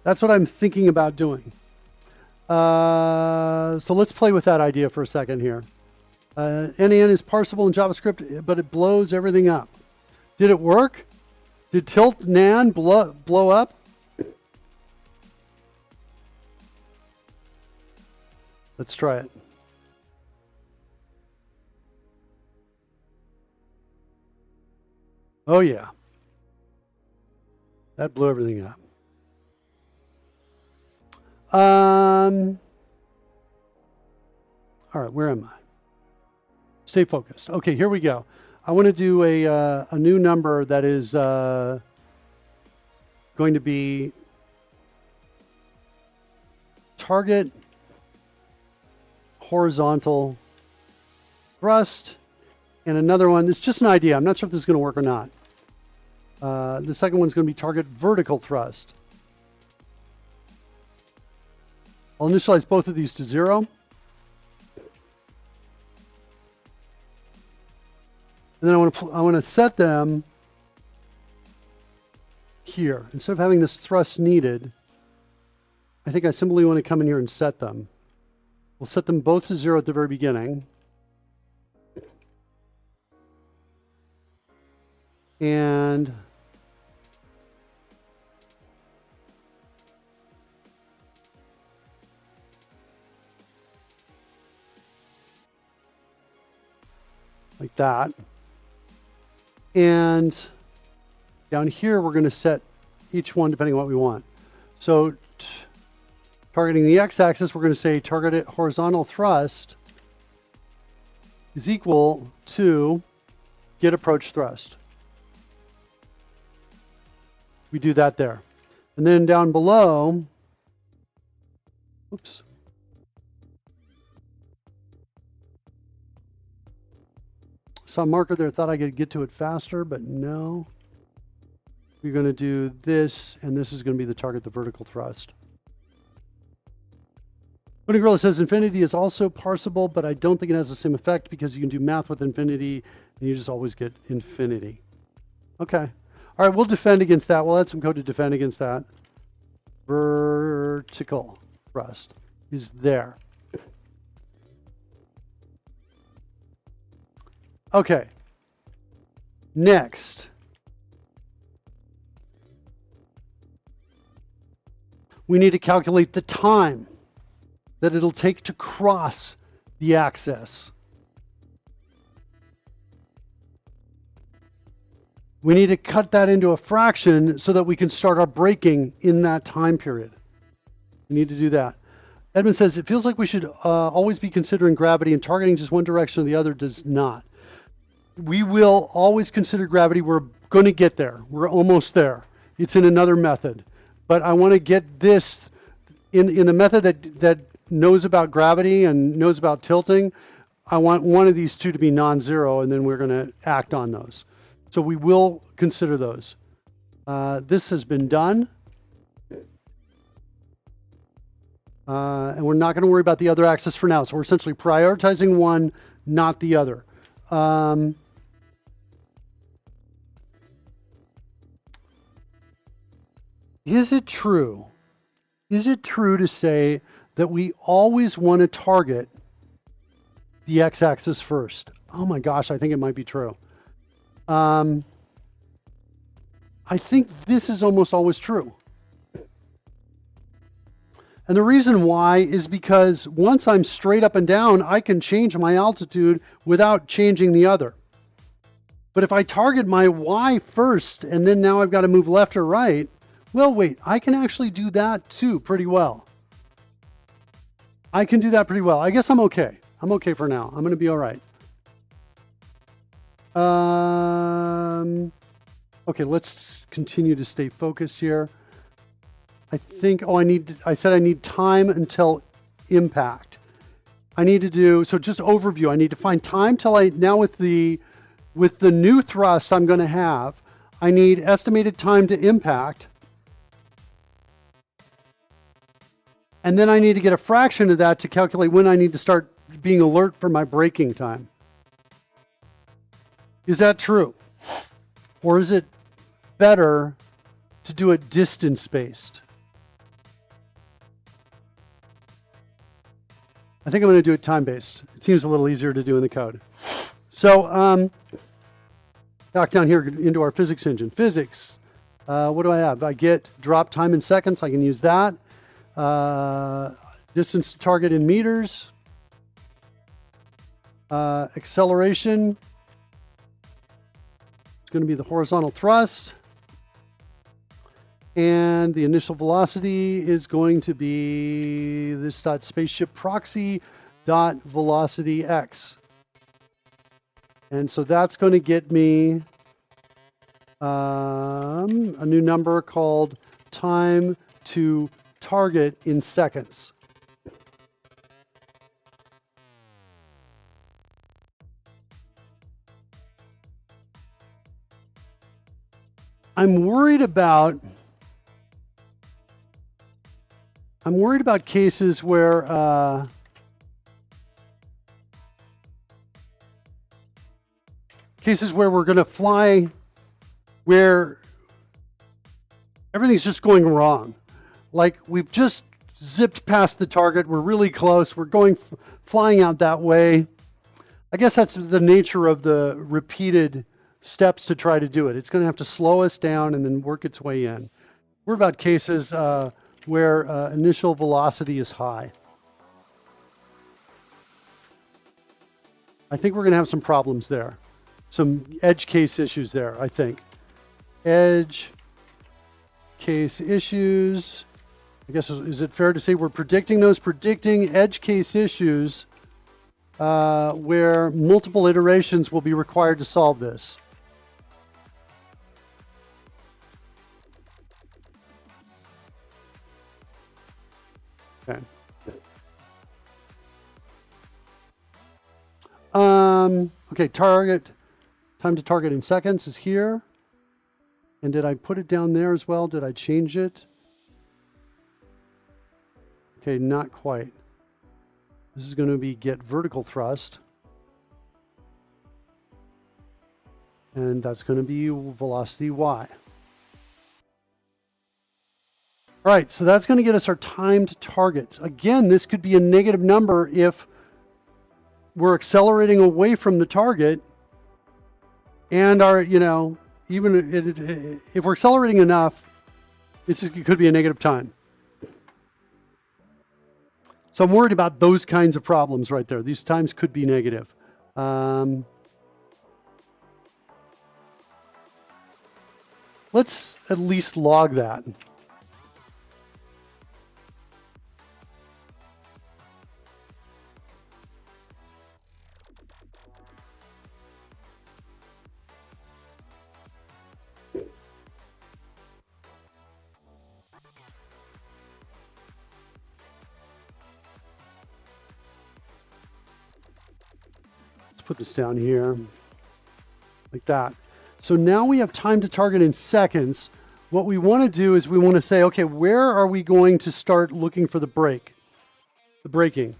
Speaker 1: That's what I'm thinking about doing. So let's play with that idea for a second here. NaN is parsable in JavaScript, but it blows everything up. Did it work? Did tilt NaN blow up? Let's try it. Oh yeah. That blew everything up. All right, where am I? Stay focused. Okay, here we go. I want to do a new number that is going to be target horizontal thrust, and another one. It's just an idea. I'm not sure if this is going to work or not. The second one's going to be target vertical thrust. I'll initialize both of these to 0. And then I want to set them here. Instead of having this thrust needed, I think I simply want to come in here and set them. We'll set them both to 0 at the very beginning. And like that. And down here, we're going to set each one depending on what we want. So targeting the x-axis, we're going to say target horizontal thrust is equal to get approach thrust. We do that there. And then down below, oops. Saw a marker there, thought I could get to it faster, but no. We're going to do this, and this is going to be the target, the vertical thrust. Bunny Gorilla says infinity is also parsable, but I don't think it has the same effect because you can do math with infinity, and you just always get infinity. Okay. All right, we'll defend against that. We'll add some code to defend against that. Vertical thrust is there. Okay. Next. We need to calculate the time that it'll take to cross the axis. We need to cut that into a fraction so that we can start our braking in that time period. We need to do that. Edmund says, it feels like we should always be considering gravity, and targeting just one direction or the other does not. We will always consider gravity. We're going to get there. We're almost there. It's in another method. But I want to get this in the method that knows about gravity and knows about tilting. I want one of these two to be non-zero, and then we're going to act on those. So we will consider those. This has been done. And we're not going to worry about the other axis for now. So we're essentially prioritizing one, not the other. Is it true? Is it true to say that we always want to target the x-axis first? Oh my gosh, I think it might be true. I think this is almost always true. And the reason why is because once I'm straight up and down, I can change my altitude without changing the other. But if I target my y first, and then now I've got to move left or right, well, wait, I can actually do that too pretty well. I can do that pretty well. I guess I'm okay. I'm okay for now. I'm going to be all right. Okay, let's continue to stay focused here. I think, I said I need time until impact. I need to do, so just overview, I need to find time till now with the new thrust I'm going to have, I need estimated time to impact. And then I need to get a fraction of that to calculate when I need to start being alert for my braking time. Is that true? Or is it better to do it distance-based? I think I'm going to do it time-based. It seems a little easier to do in the code. So back down here into our physics engine. Physics, what do I have? I get drop time in seconds. I can use that. Distance to target in meters. Acceleration. It's going to be the horizontal thrust. And the initial velocity is going to be this dot spaceship proxy dot velocity x. And so that's going to get me a new number called time to target in seconds. I'm worried about cases where we're going to fly where everything's just going wrong. Like we've just zipped past the target. We're really close. We're flying out that way. I guess that's the nature of the repeated steps to try to do it. It's going to have to slow us down and then work its way in. We're about cases where initial velocity is high. I think we're going to have some problems there. some edge case issues there, I think. Edge case issues. I guess, is it fair to say we're predicting edge case issues where multiple iterations will be required to solve this? Okay. Okay, time to target in seconds is here. And did I put it down there as well? Did I change it? Okay, not quite. This is going to be get vertical thrust. And that's going to be velocity y. All right, so that's going to get us our timed targets. Again, this could be a negative number if we're accelerating away from the target and our, even if we're accelerating enough, it could be a negative time. So I'm worried about those kinds of problems right there. These times could be negative. Let's at least log that. Put this down here like that. So now we have time to target in seconds. What we want to do is we want to say, okay, where are we going to start looking for the braking?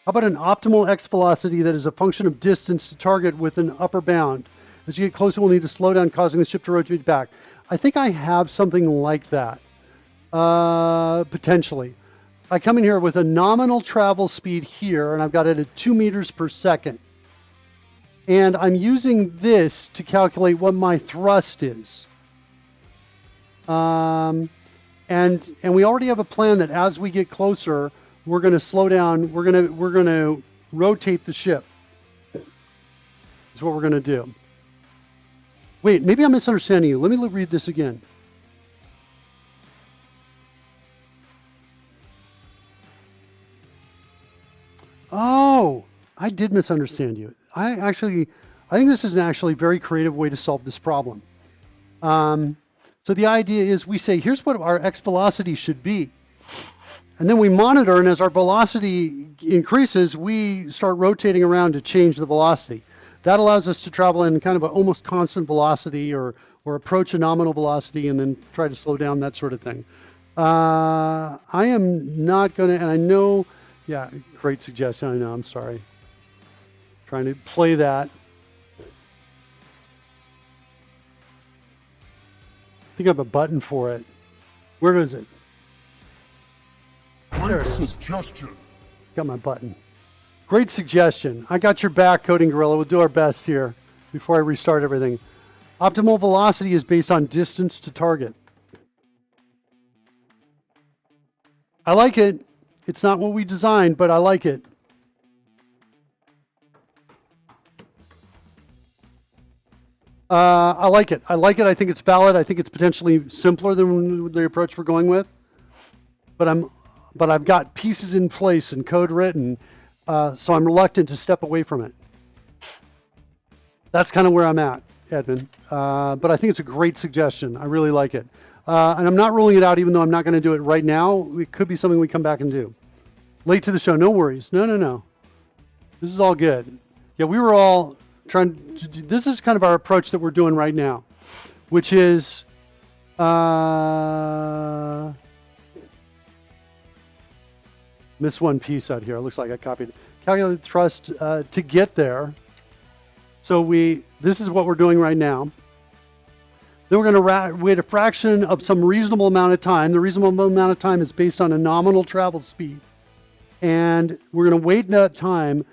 Speaker 1: How about an optimal x velocity that is a function of distance to target with an upper bound? As you get closer, we'll need to slow down, causing the ship to rotate back. I think I have something like that, potentially. I come in here with a nominal travel speed here, and I've got it at 2 meters per second. And I'm using this to calculate what my thrust is. And we already have a plan that as we get closer, we're going to slow down. We're going to rotate the ship. That's what we're going to do. Wait, maybe I'm misunderstanding you. Let me read this again. Oh, I did misunderstand you. I think this is an actually very creative way to solve this problem. So the idea is we say, here's what our x velocity should be. And then we monitor, and as our velocity increases, we start rotating around to change the velocity. That allows us to travel in kind of an almost constant velocity or approach a nominal velocity and then try to slow down, that sort of thing. I am not going to, and I know, yeah, great suggestion. I know, I'm sorry. Trying to play that. I think I have a button for it. Where is it? There it is.
Speaker 5: Suggestion.
Speaker 1: Got my button. Great suggestion. I got your back, Coding Gorilla. We'll do our best here before I restart everything. Optimal velocity is based on distance to target. I like it. It's not what we designed, but I like it. I like it. I think it's valid. I think it's potentially simpler than the approach we're going with. But I've got pieces in place and code written, so I'm reluctant to step away from it. That's kind of where I'm at, Edmund. But I think it's a great suggestion. I really like it. And I'm not ruling it out, even though I'm not going to do it right now. It could be something we come back and do. Late to the show, no worries. No. This is all good. Yeah, we were all trying to do, this is kind of our approach that we're doing right now, which is miss one piece out here. It looks like I copied it. Calculate thrust to get there. So this is what we're doing right now. Then we're going to wait a fraction of some reasonable amount of time. The reasonable amount of time is based on a nominal travel speed. And we're going to wait that time.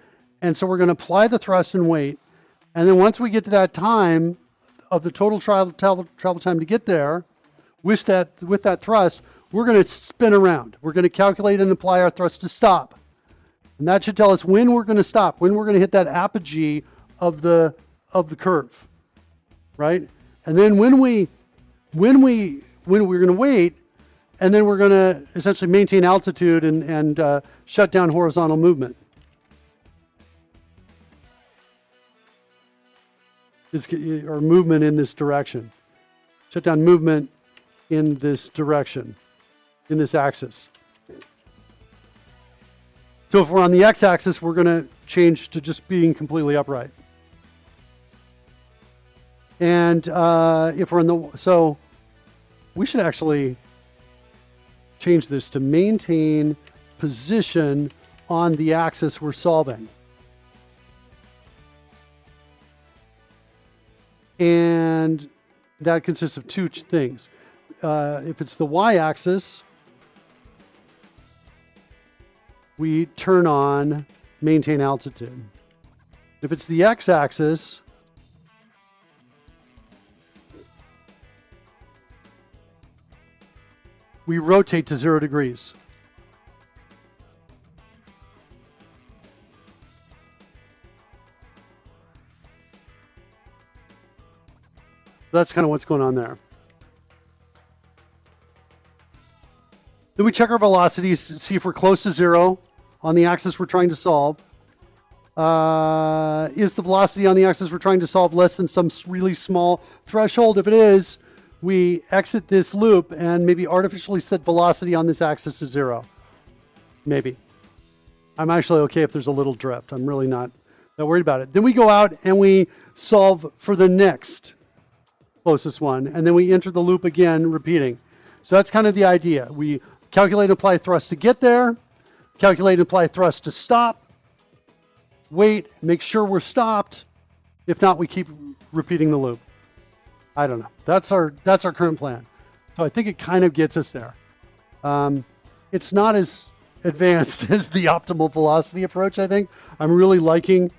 Speaker 1: And so we're going to apply the thrust and wait. And then once we get to that time of the total travel time to get there, with that thrust, we're going to spin around. We're going to calculate and apply our thrust to stop. And that should tell us when we're going to stop, when we're going to hit that apogee of the curve, right? And then when we're going to wait, and then we're going to essentially maintain altitude and shut down horizontal movement. Or movement in this direction. Shut down movement in this direction, in this axis. So if we're on the x-axis, we're going to change to just being completely upright. And if we're in the, so we should actually change this to maintain position on the axis we're solving. And that consists of two things. If it's the y-axis, we turn on maintain altitude. If it's the x-axis, we rotate to 0 degrees. That's kind of what's going on there. Then we check our velocities to see if we're close to 0 on the axis we're trying to solve. Is the velocity on the axis we're trying to solve less than some really small threshold? If it is, we exit this loop and maybe artificially set velocity on this axis to 0. Maybe. I'm actually okay if there's a little drift. I'm really not that worried about it. Then we go out and we solve for the next closest one, and then we enter the loop again, repeating. So that's kind of the idea. We calculate and apply thrust to get there, calculate and apply thrust to stop, wait, make sure we're stopped. If not, we keep repeating the loop. I don't know. That's our current plan. So I think it kind of gets us there. It's not as advanced as the optimal velocity approach, I think. I'm really liking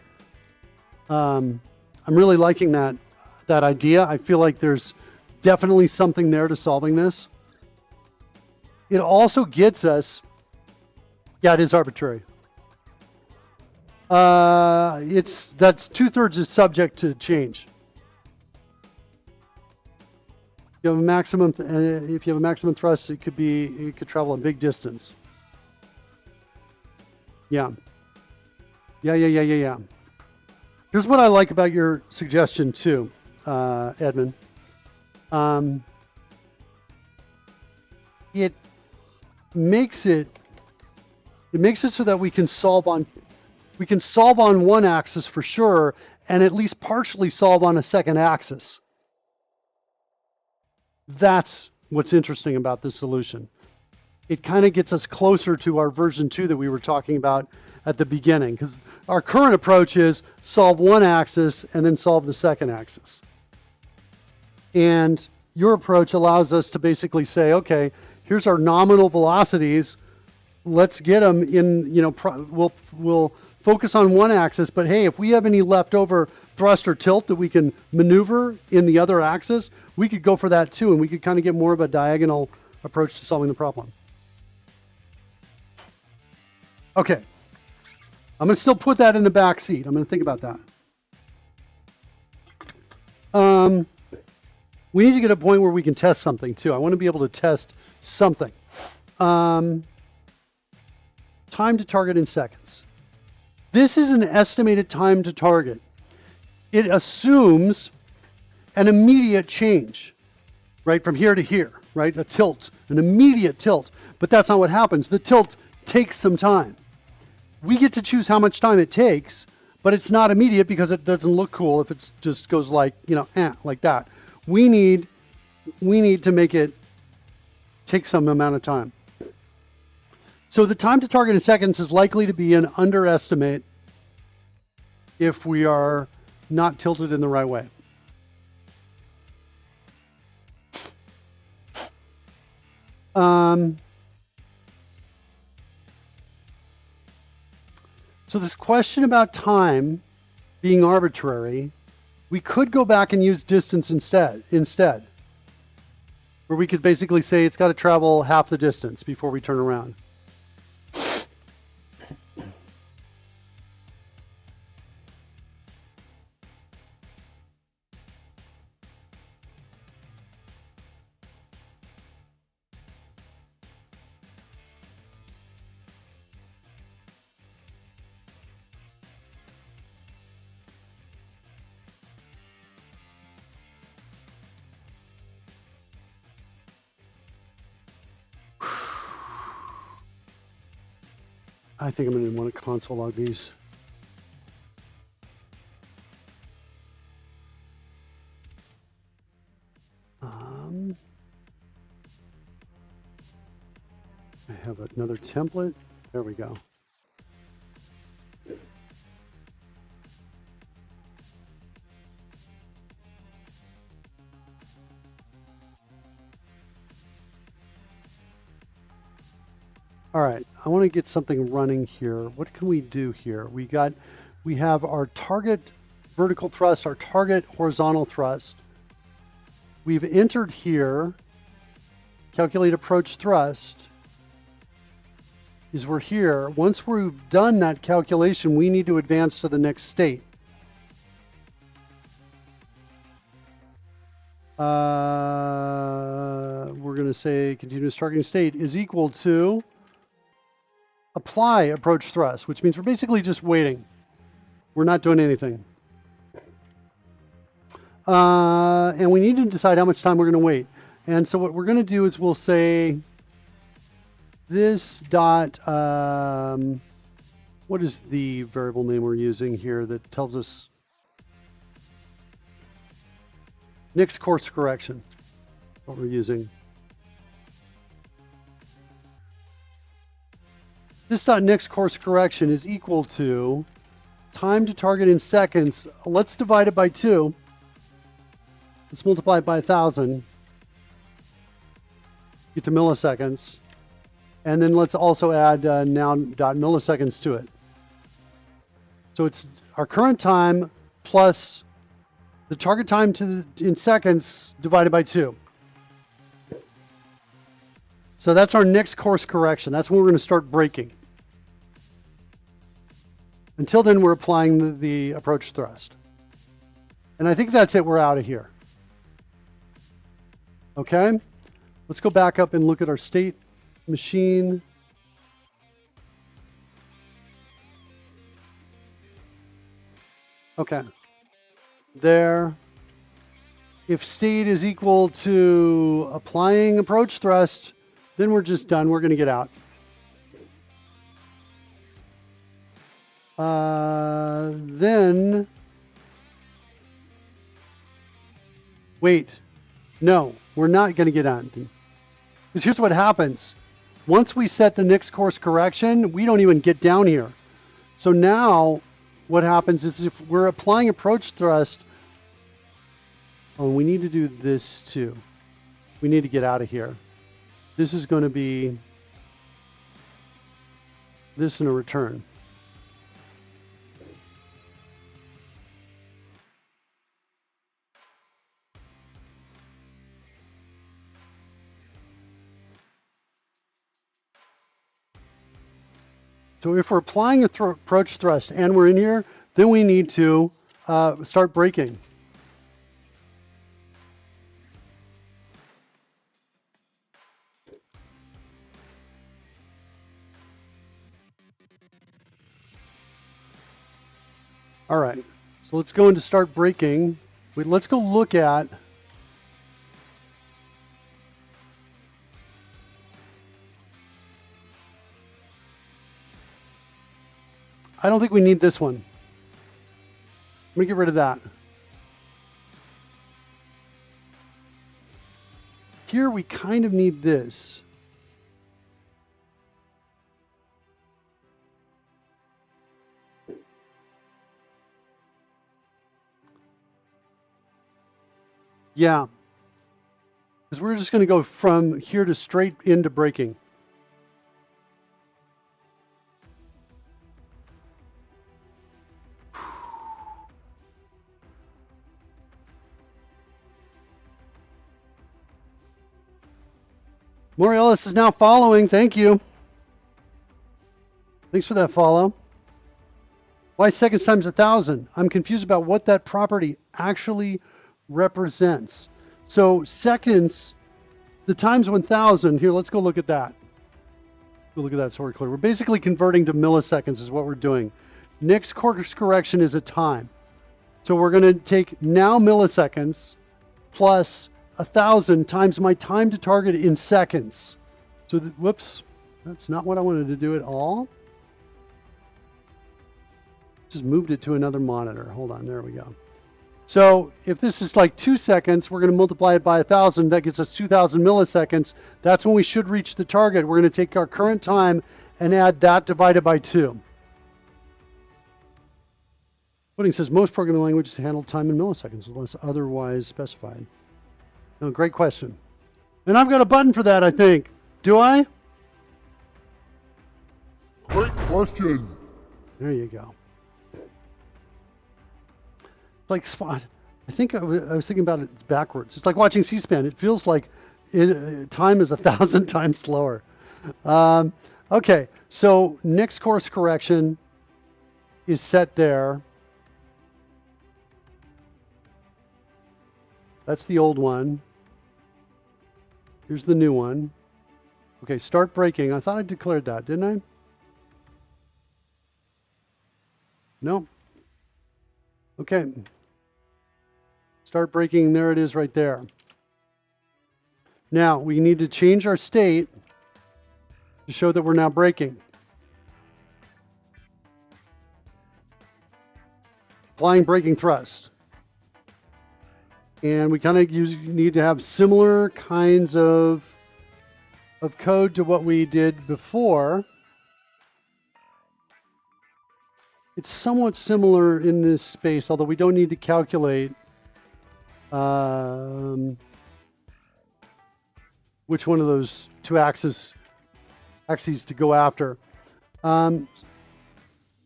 Speaker 1: that idea. I feel like there's definitely something there to solving this. It also gets us, yeah, it is arbitrary. That's 2/3 is subject to change. You have a maximum, if you have a maximum thrust, it could travel a big distance. Yeah. Here's what I like about your suggestion too, Edmund. It makes it so that we can solve on one axis for sure, and at least partially solve on a second axis. That's what's interesting about this solution. It kind of gets us closer to our version 2 that we were talking about at the beginning, because our current approach is solve one axis and then solve the second axis. And your approach allows us to basically say, okay, here's our nominal velocities. Let's get them in, we'll focus on one axis, but hey, if we have any leftover thrust or tilt that we can maneuver in the other axis, we could go for that too, and we could kind of get more of a diagonal approach to solving the problem. Okay. I'm going to still put that in the back seat. I'm going to think about that. We need to get a point where we can test something too. I want to be able to test something. Time to target in seconds. This is an estimated time to target. It assumes an immediate change, right, from here to here, right? A tilt, an immediate tilt. But that's not what happens. The tilt takes some time. We get to choose how much time it takes, but it's not immediate because it doesn't look cool if it just goes like, like that. We need to make it take some amount of time. So the time to target in seconds is likely to be an underestimate if we are not tilted in the right way. So this question about time being arbitrary, we could go back and use distance instead, where we could basically say it's got to travel half the distance before we turn around. I think I'm going to want to console log these. I have another template. There we go. All right, I want to get something running here. What can we do here? We have our target vertical thrust, our target horizontal thrust. We've entered here, calculate approach thrust. Is we're here. Once we've done that calculation, we need to advance to the next state. We're going to say continuous targeting state is equal to apply approach thrust, which means we're basically just waiting. We're not doing anything. And we need to decide how much time we're going to wait. And so what we're going to do is we'll say this dot, what is the variable name we're using here that tells us next course correction, what we're using. This dot next course correction is equal to time to target in seconds. Let's divide it by 2. Let's multiply it by 1,000. Get to milliseconds. And then let's also add now dot milliseconds to it. So it's our current time plus the target time in seconds divided by 2. So that's our next course correction. That's when we're going to start braking. Until then, we're applying the approach thrust. And I think that's it. We're out of here. Okay? Let's go back up and look at our state machine. Okay. There. If state is equal to applying approach thrust, then we're just done. We're going to get out. Then, wait, no, we're not going to get on. Because here's what happens. Once we set the next course correction, we don't even get down here. So now what happens is if we're applying approach thrust, oh, we need to do this too. We need to get out of here. This is going to be this and a return. So if we're applying a approach thrust and we're in here, then we need to start braking. All right, so let's go into start braking. Let's go look at I don't think we need this one. Let me get rid of that. Here we kind of need this. Yeah. Because we're just going to go from here to straight into braking. Morielis is now following. Thank you. Thanks for that follow. Why seconds times 1,000? I'm confused about what that property actually represents. So seconds, the times 1,000. Here, let's go look at that. Go look at that so we're clear. We're basically converting to milliseconds is what we're doing. Next course correction is a time. So we're going to take now milliseconds plus 1,000 times my time to target in seconds. So, whoops, that's not what I wanted to do at all. Just moved it to another monitor. Hold on, there we go. So if this is like 2 seconds, we're going to multiply it by 1,000. That gives us 2,000 milliseconds. That's when we should reach the target. We're going to take our current time and add that divided by 2. Pudding says most programming languages handle time in milliseconds unless otherwise specified. No, great question. And I've got a button for that, I think. Do I?
Speaker 5: Great question.
Speaker 1: There you go. Like Spot. I think I was thinking about it backwards. It's like watching C-SPAN. It feels like time is 1,000 times slower. Okay, so next course correction is set there. That's the old one. Here's the new one. Okay, start braking. I thought I declared that, didn't I? Nope. Okay. Start braking. There it is right there. Now, we need to change our state to show that we're now braking. Applying braking thrust. And we kind of need to have similar kinds of code to what we did before. It's somewhat similar in this space, although we don't need to calculate which one of those two axes to go after.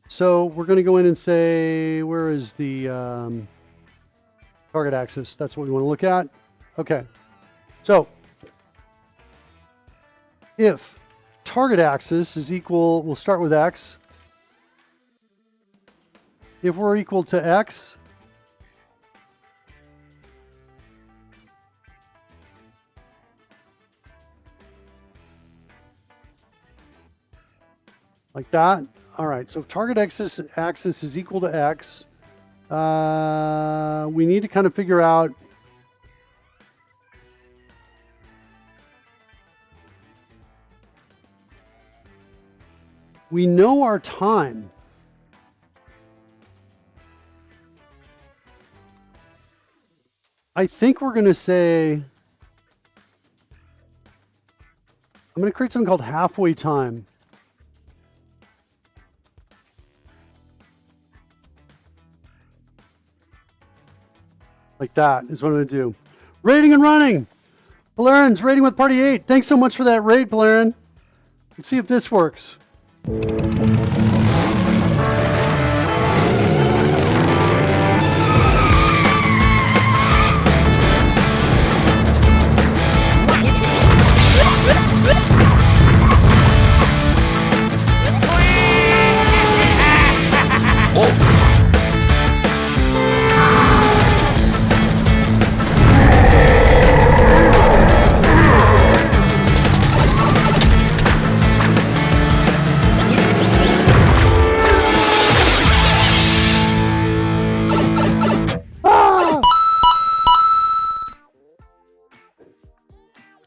Speaker 1: So we're going to go in and say, where is the target axis? That's what we want to look at. Okay. So if target axis is equal, we'll start with x. If we're equal to x, like that. All right, so if target axis is equal to x, we need to kind of figure out we know our time. I think we're going to say, I'm going to create something called halfway time. Like that is what I'm going to do. Raiding and running. Polarin's raiding with Party 8. Thanks so much for that raid, Polarin. Let's see if this works.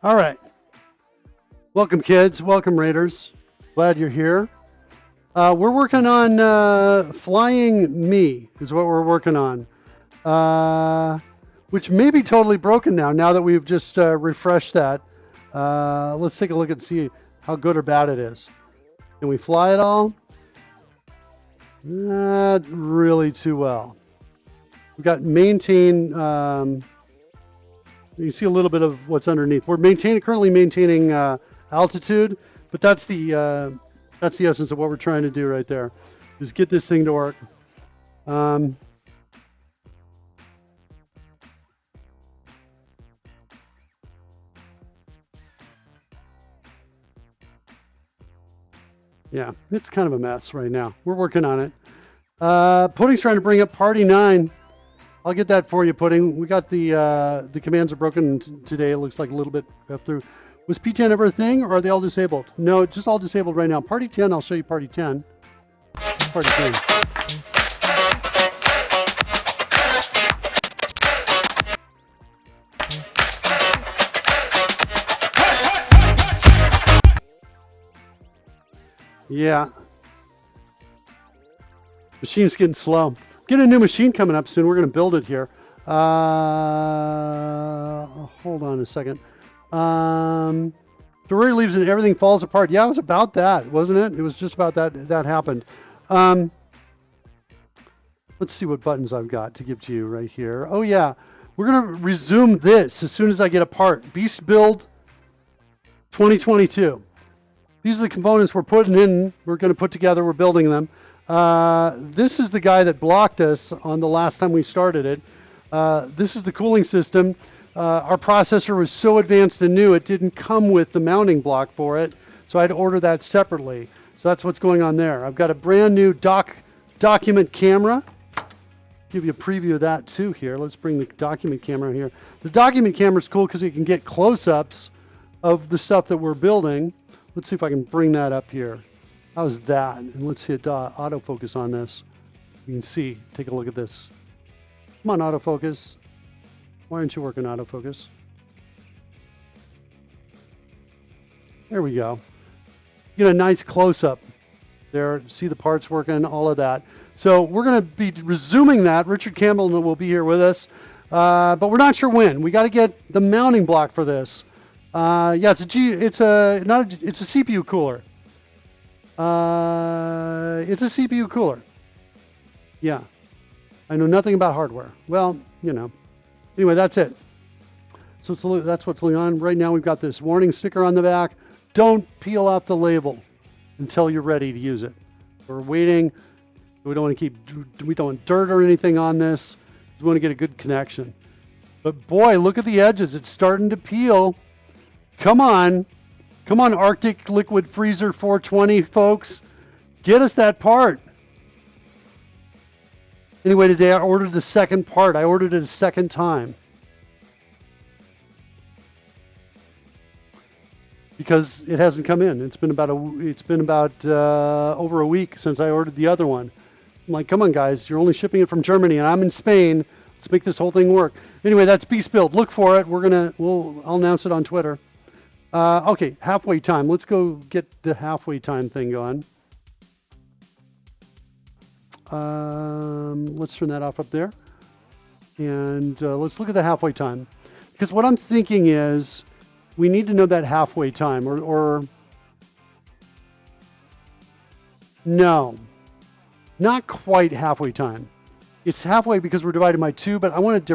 Speaker 1: All right. Welcome, kids. Welcome, Raiders. Glad you're here. We're working on Flying Me is what we're working on, which may be totally broken now that we've just refreshed that. Let's take a look and see how good or bad it is. Can we fly it all? Not really too well. We've got maintain. You can see a little bit of what's underneath. We're currently maintaining altitude, but that's the essence of what we're trying to do right there, is get this thing to work. Yeah, it's kind of a mess right now. We're working on it. Pudding's trying to bring up Party 9. I'll get that for you, Pudding. We got the commands are broken today. It looks like a little bit through. Was P10 ever a thing, or are they all disabled? No, it's just all disabled right now. Party 10, I'll show you Party 10. Party 10. Yeah. Machine's getting slow. Get a new machine coming up soon. We're going to build it here. Hold on a second. The rear leaves and everything falls apart. Yeah, it was about that, wasn't it? It was just about that happened. Let's see what buttons I've got to give to you right here. Oh yeah, we're gonna resume this as soon as I get a part. Beast build 2022. These are the components we're putting in. We're gonna put together. We're building them. This is the guy that blocked us on the last time we started it. This is the cooling system. Our processor was so advanced and new, it didn't come with the mounting block for it, so I had to order that separately. So that's what's going on there. I've got a brand new document camera. Give you a preview of that too here. Let's bring the document camera here. The document camera is cool because you can get close-ups of the stuff that we're building. Let's see if I can bring that up here. How's that? And let's hit autofocus on this. You can see, take a look at this. Come on, autofocus. Why aren't you working autofocus? There we go. Get a nice close-up there. See the parts working, all of that. So we're going to be resuming that. Richard Campbell will be here with us, but we're not sure when. We got to get the mounting block for this. Yeah, it's a CPU cooler. It's a CPU cooler. Yeah, I know nothing about hardware. Well, you know. Anyway, that's it. So that's what's going on right now. We've got this warning sticker on the back. Don't peel off the label until you're ready to use it. We're waiting. We don't want dirt or anything on this. We want to get a good connection. But boy, look at the edges. It's starting to peel. Come on. Come on, Arctic Liquid Freezer 420, folks. Get us that part. Anyway, today I ordered the second part. I ordered it a second time. Because it hasn't come in. It's been about over a week since I ordered the other one. I'm like, come on, guys, you're only shipping it from Germany, and I'm in Spain. Let's make this whole thing work. Anyway, that's Beast Build. Look for it. I'll announce it on Twitter. Okay, halfway time. Let's go get the halfway time thing going. Let's turn that off up there, and let's look at the halfway time. Because what I'm thinking is, we need to know that halfway time, or no. Not quite halfway time. It's halfway because we're divided by 2, but I want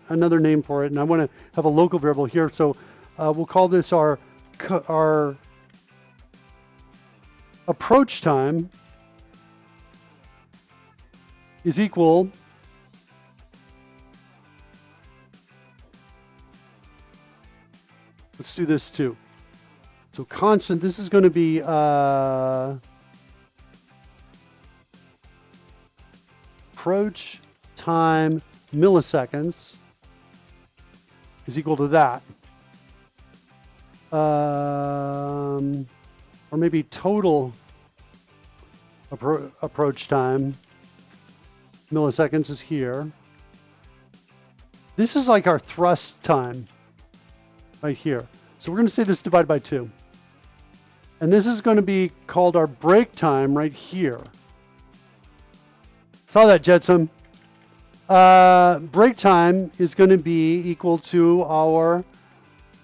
Speaker 1: another name for it, and I want to have a local variable here. So we'll call this our approach time is equal let's do this too. So constant, this is going to be approach time milliseconds is equal to that. Or maybe total approach time milliseconds is here. This is like our thrust time right here. So we're going to say this divided by 2. And this is going to be called our break time right here. Saw that, Jetsam. Break time is going to be equal to our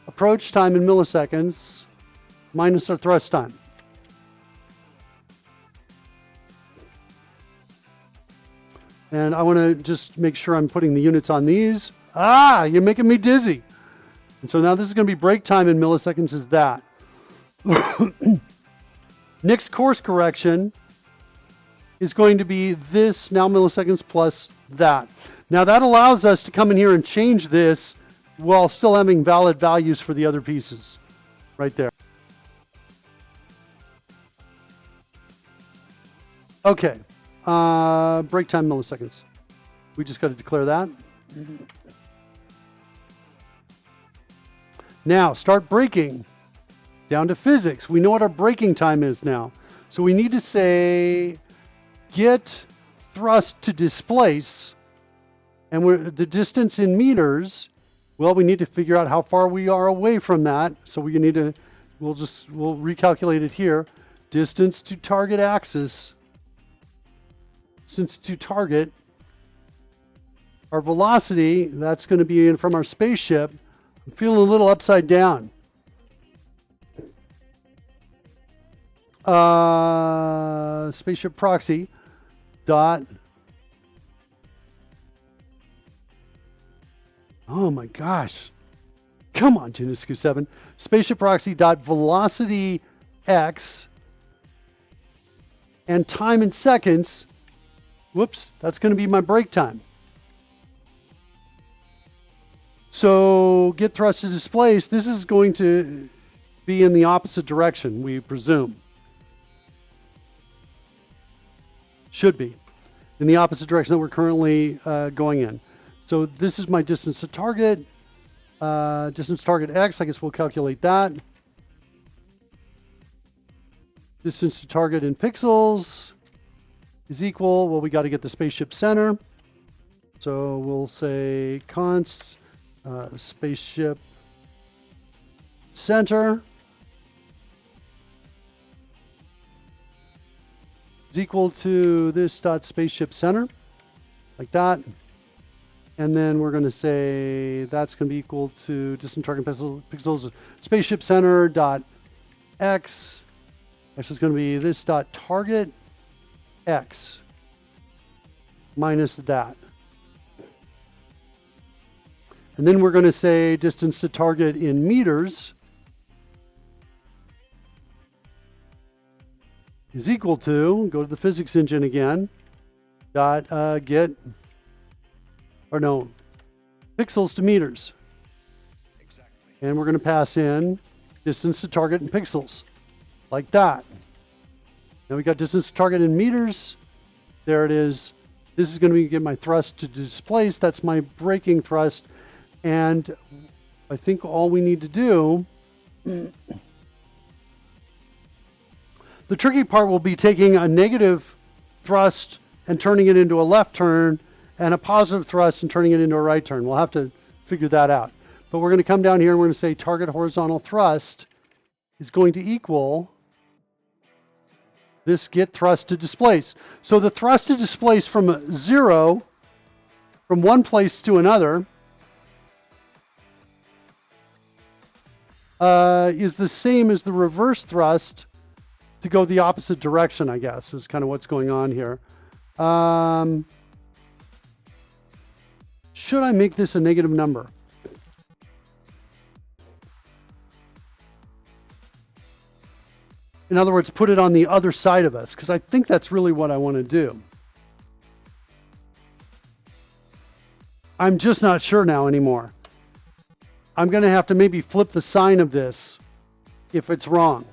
Speaker 1: approach time in milliseconds minus our thrust time. And I want to just make sure I'm putting the units on these. You're making me dizzy. And so now this is going to be break time in milliseconds is that. Next course correction is going to be this now milliseconds plus that. Now that allows us to come in here and change this while still having valid values for the other pieces right there. Okay, break time milliseconds. We just got to declare that. Now start breaking down to physics. We know what our breaking time is now. So we need to say get thrust to displace, and the distance in meters. Well, we need to figure out how far we are away from that. So we need to, we'll recalculate it here. Distance to target axis distance to target. Our velocity, that's going to be in from our spaceship. I'm feeling a little upside down. Spaceship proxy dot. Oh my gosh. Come on, Janiscu 7. Spaceship proxy dot velocity x and time in seconds. Whoops, that's going to be my break time. So get thrust to displace. This is going to be in the opposite direction, we presume. Should be in the opposite direction that we're currently going in. So this is my distance to target. Distance target x, I guess we'll calculate that. Distance to target in pixels is equal, well, we got to get the spaceship center. So we'll say const spaceship center is equal to this dot spaceship center, like that. And then we're going to say that's going to be equal to distance target pixels spaceship center dot x. X is going to be this dot target x minus that. And then we're going to say distance to target in meters is equal to, go to the physics engine again, dot get, or no, pixels to meters. Exactly. And we're going to pass in distance to target in pixels, like that. Now we got distance to target in meters. There it is. This is going to get my thrust to displace. That's my braking thrust. And I think all we need to do, the tricky part will be taking a negative thrust and turning it into a left turn, and a positive thrust and turning it into a right turn. We'll have to figure that out. But we're going to come down here and we're going to say target horizontal thrust is going to equal this get thrust to displace. So the thrust to displace from 0, from one place to another, is the same as the reverse thrust to go the opposite direction, I guess, is kind of what's going on here. Should I make this a negative number? In other words, put it on the other side of us, because I think that's really what I want to do. I'm just not sure now anymore. I'm going to have to maybe flip the sign of this if it's wrong.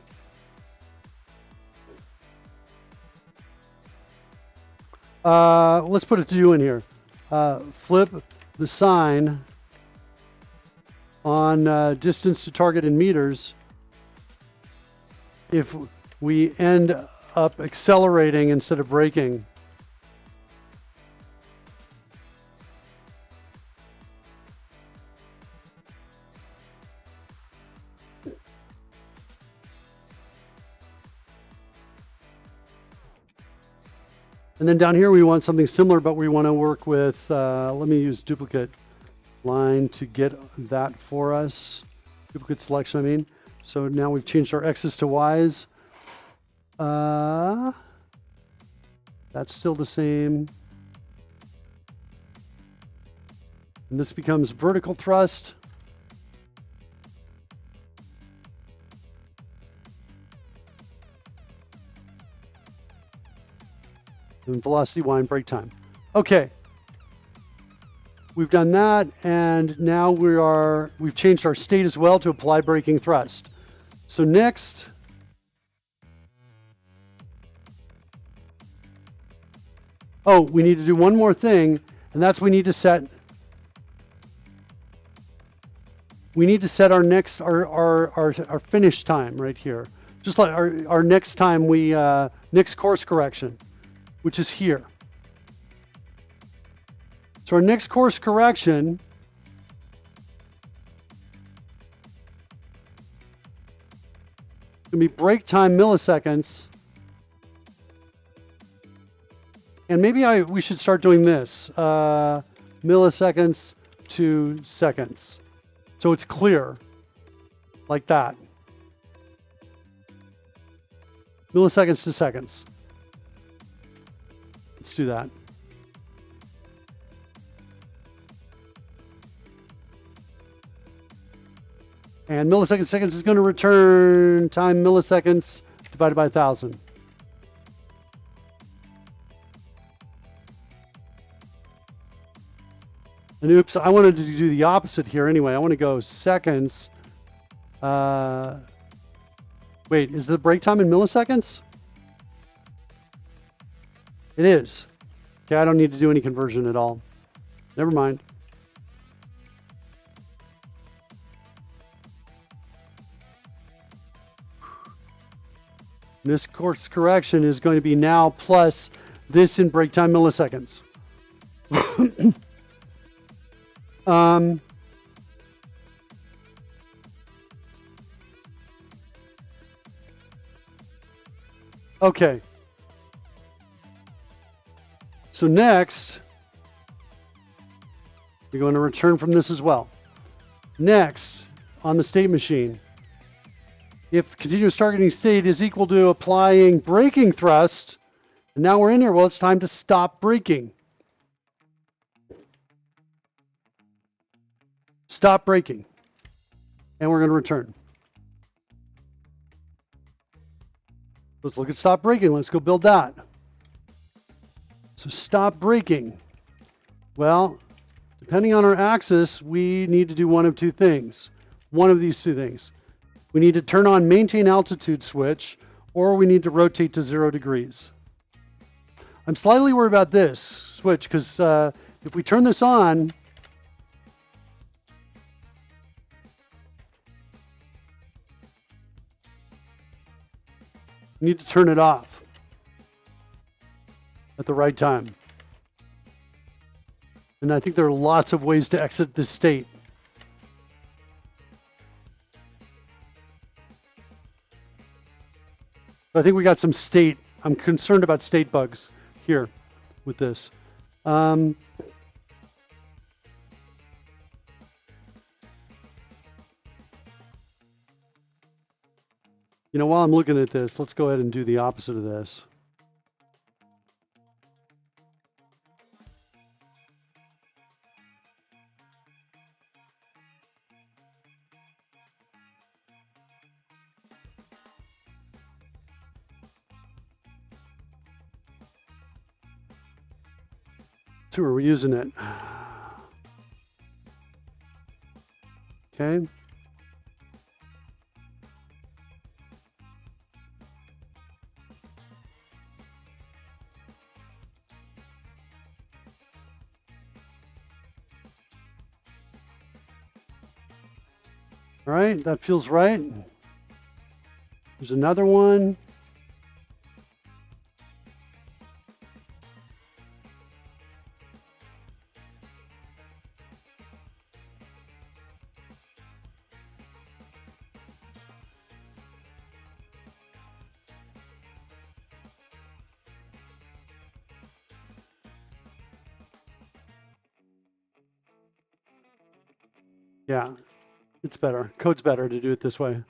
Speaker 1: Let's put a 2 in here. Flip the sign on distance to target in meters if we end up accelerating instead of braking. And then down here we want something similar, but we want to work with, let me use duplicate line to get that for us. Duplicate selection, I mean. So now we've changed our X's to Y's. That's still the same. And this becomes vertical thrust. And velocity Y and brake time. Okay. We've done that, and now we've changed our state as well to apply braking thrust. So next, we need to do one more thing, and that's we need to set our next our finish time right here. Just like our next time next course correction, which is here. So our next course correction is going to be brake time milliseconds And maybe we should start doing this. Milliseconds to seconds. So it's clear. Like that. Milliseconds to seconds. Let's do that. And milliseconds seconds is going to return time milliseconds divided by 1,000. And oops, I wanted to do the opposite here anyway. I want to go seconds. Wait, is the break time in milliseconds? It is. Okay, I don't need to do any conversion at all. Never mind. This course correction is going to be now plus this in break time milliseconds. Okay. So next, we're going to return from this as well. Next, on the state machine, if continuous targeting state is equal to applying braking thrust, and now we're in here, well, it's time to stop braking. Stop braking. And we're going to return. Let's look at stop braking. Let's go build that. So stop braking. Well, depending on our axis, we need to do one of two things. One of these two things. We need to turn on maintain altitude switch, or we need to rotate to 0 degrees. I'm slightly worried about this switch because if we turn this on, we need to turn it off at the right time. And I think there are lots of ways to exit this state. I think we got some state. I'm concerned about state bugs here with this. You know, while I'm looking at this, let's go ahead and do the opposite of this. So we're using it. Okay. All right, that feels right. There's another one. Yeah, it's better. Code's better to do it this way.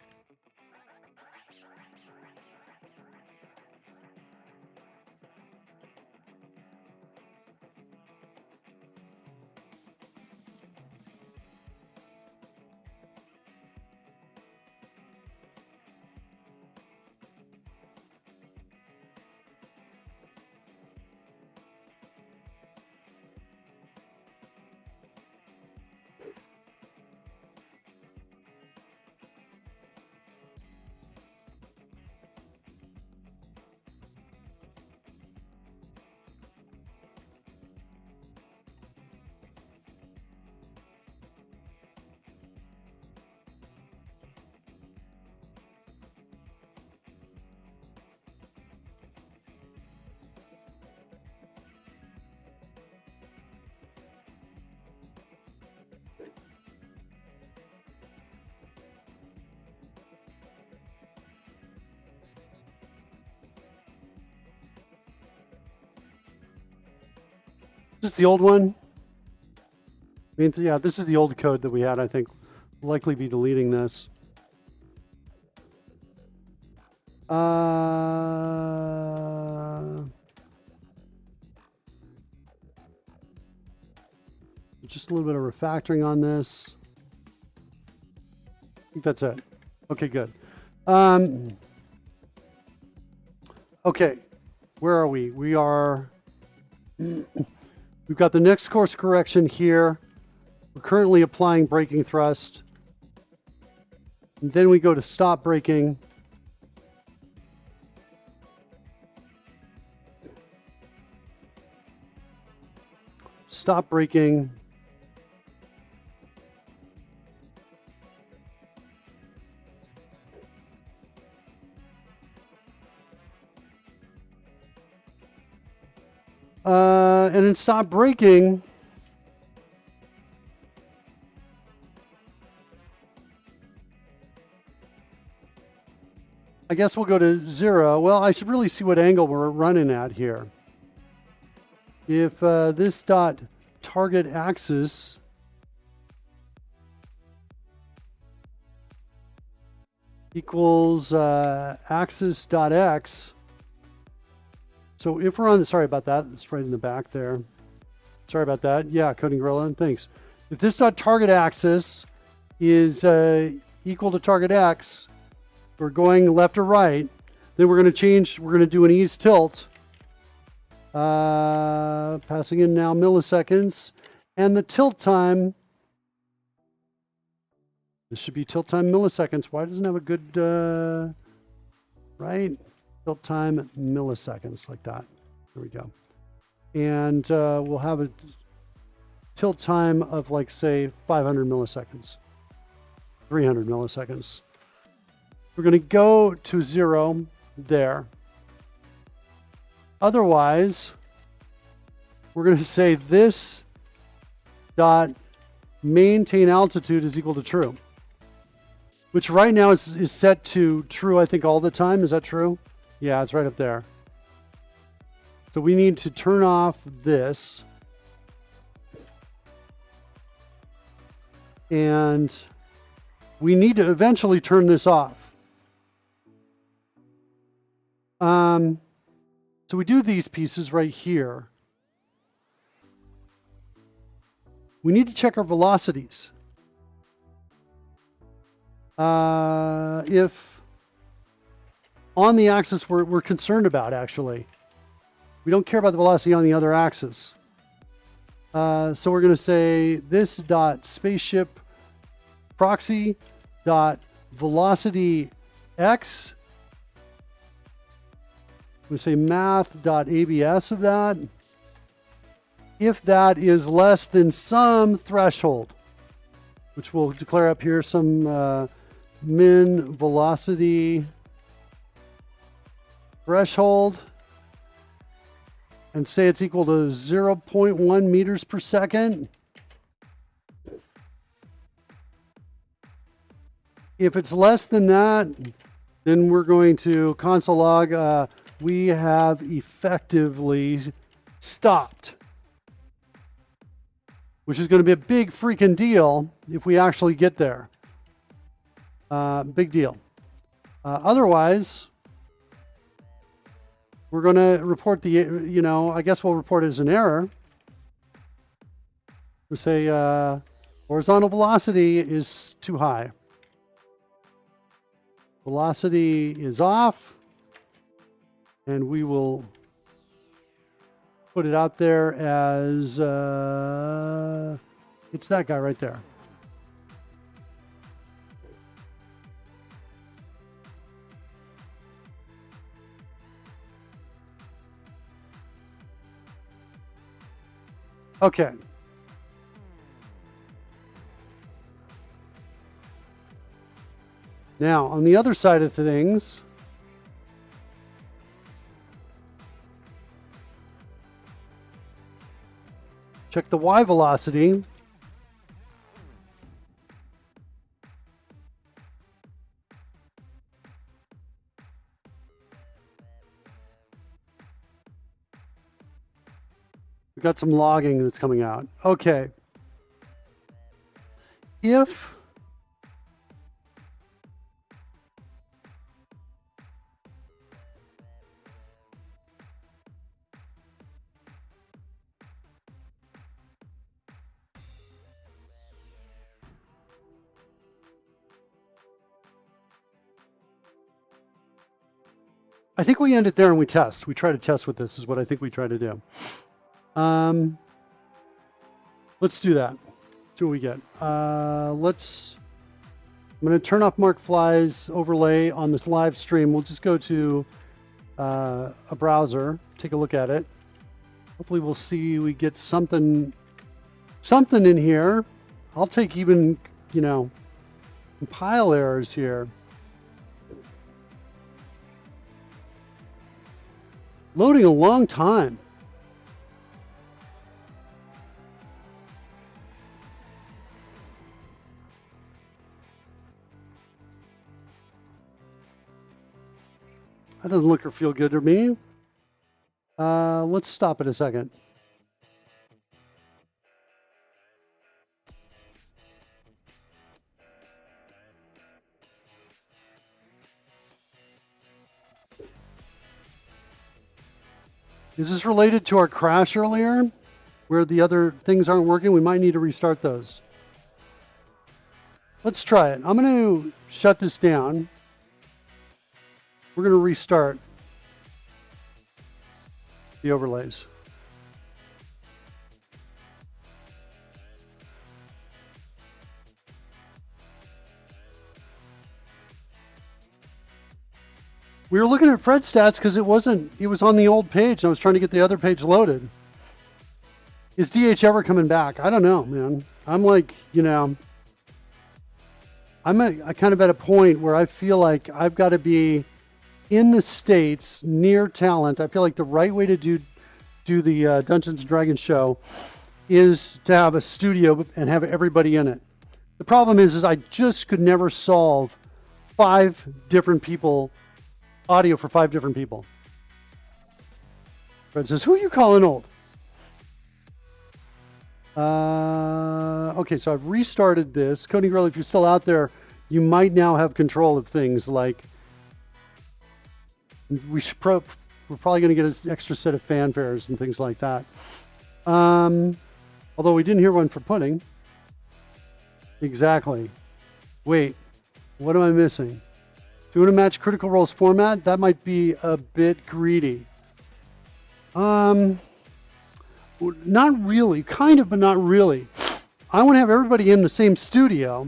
Speaker 1: This is the old one. I mean, yeah, this is the old code that we had. I think we'll likely be deleting this. Just a little bit of refactoring on this. I think that's it. Okay, good. Okay, where are we? We are, we've got the next course correction here. We're currently applying braking thrust. And then we go to stop braking. Stop braking. And then stop braking. I guess we'll go to 0. Well, I should really see what angle we're running at here. If this dot target axis equals axis dot x. So if we're on, sorry about that, it's right in the back there. Sorry about that. Yeah, Coding Gorilla, thanks. If this dot target axis is equal to target x, we're going left or right, then we're going to change, we're going to do an ease tilt. Passing in now milliseconds. And the tilt time, this should be tilt time milliseconds. Why doesn't it have a good, right? Tilt time milliseconds, like that. There we go. And we'll have a tilt time of, like, say, 500 milliseconds, 300 milliseconds. We're going to go to 0 there. Otherwise, we're going to say this dot maintain altitude is equal to true, which right now is set to true, I think, all the time. Is that true? Yeah, it's right up there. So we need to turn off this. And we need to eventually turn this off. So we do these pieces right here. We need to check our velocities. If on the axis we're concerned about, actually. We don't care about the velocity on the other axis. So we're going to say this dot spaceship proxy dot velocity x. We say math.abs of that. If that is less than some threshold, which we'll declare up here, some min velocity threshold, and say it's equal to 0.1 meters per second. If it's less than that, then we're going to console log we have effectively stopped, which is going to be a big freaking deal if we actually get there. Big deal. Otherwise, we're going to report the, I guess we'll report it as an error. We say horizontal velocity is too high. Velocity is off. And we will put it out there as, it's that guy right there. Okay. Now, on the other side of things, check the y velocity. We've got some logging that's coming out. Okay. If I think we end it there and we test. We try to test with this is what I think we try to do. Let's do that. See what we get. I'm going to turn off Mark Fly's overlay on this live stream. We'll just go to a browser, take a look at it. Hopefully we'll see we get something in here. I'll take even, compile errors here. Loading a long time. That doesn't look or feel good to me. Let's stop it a second. Is this related to our crash earlier, where the other things aren't working? We might need to restart those. Let's try it. I'm going to shut this down. We're going to restart the overlays. We were looking at Fred stats because it was on the old page and I was trying to get the other page loaded. Is DH ever coming back? I don't know, man. I'm like, I'm kind of at a point where I feel like I've got to be in the States near talent. I feel like the right way to do the Dungeons and Dragons show is to have a studio and have everybody in it. The problem is I just could never solve 5 different people, audio for 5 different people. Fred says, who are you calling old? Okay, so I've restarted this. Cody Girl, if you're still out there, you might now have control of things like we're probably going to get an extra set of fanfares and things like that. Although we didn't hear one for pudding. Exactly. Wait, what am I missing? Doing a match Critical Roles format? That might be a bit greedy. Not really. Kind of, but not really. I want to have everybody in the same studio,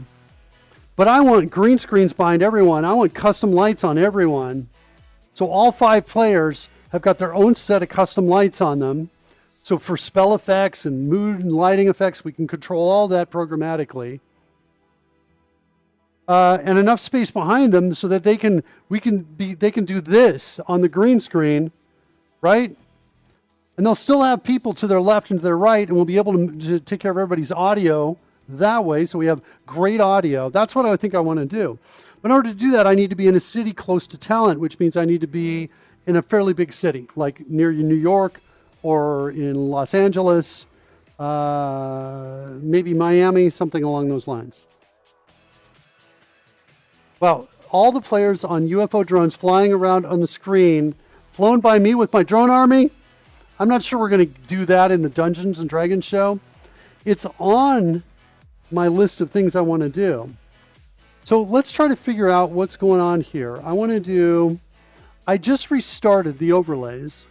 Speaker 1: but I want green screens behind everyone. I want custom lights on everyone. So all 5 players have got their own set of custom lights on them. So for spell effects and mood and lighting effects, we can control all that programmatically. And enough space behind them so that they can do this on the green screen, right? And they'll still have people to their left and to their right, and we'll be able to take care of everybody's audio that way. So we have great audio. That's what I think I want to do. But in order to do that, I need to be in a city close to talent, which means I need to be in a fairly big city, like near New York or in Los Angeles, maybe Miami, something along those lines. Wow, all the players on UFO drones flying around on the screen, flown by me with my drone army. I'm not sure we're going to do that in the Dungeons and Dragons show. It's on my list of things I want to do. So let's try to figure out what's going on here. I just restarted the overlays.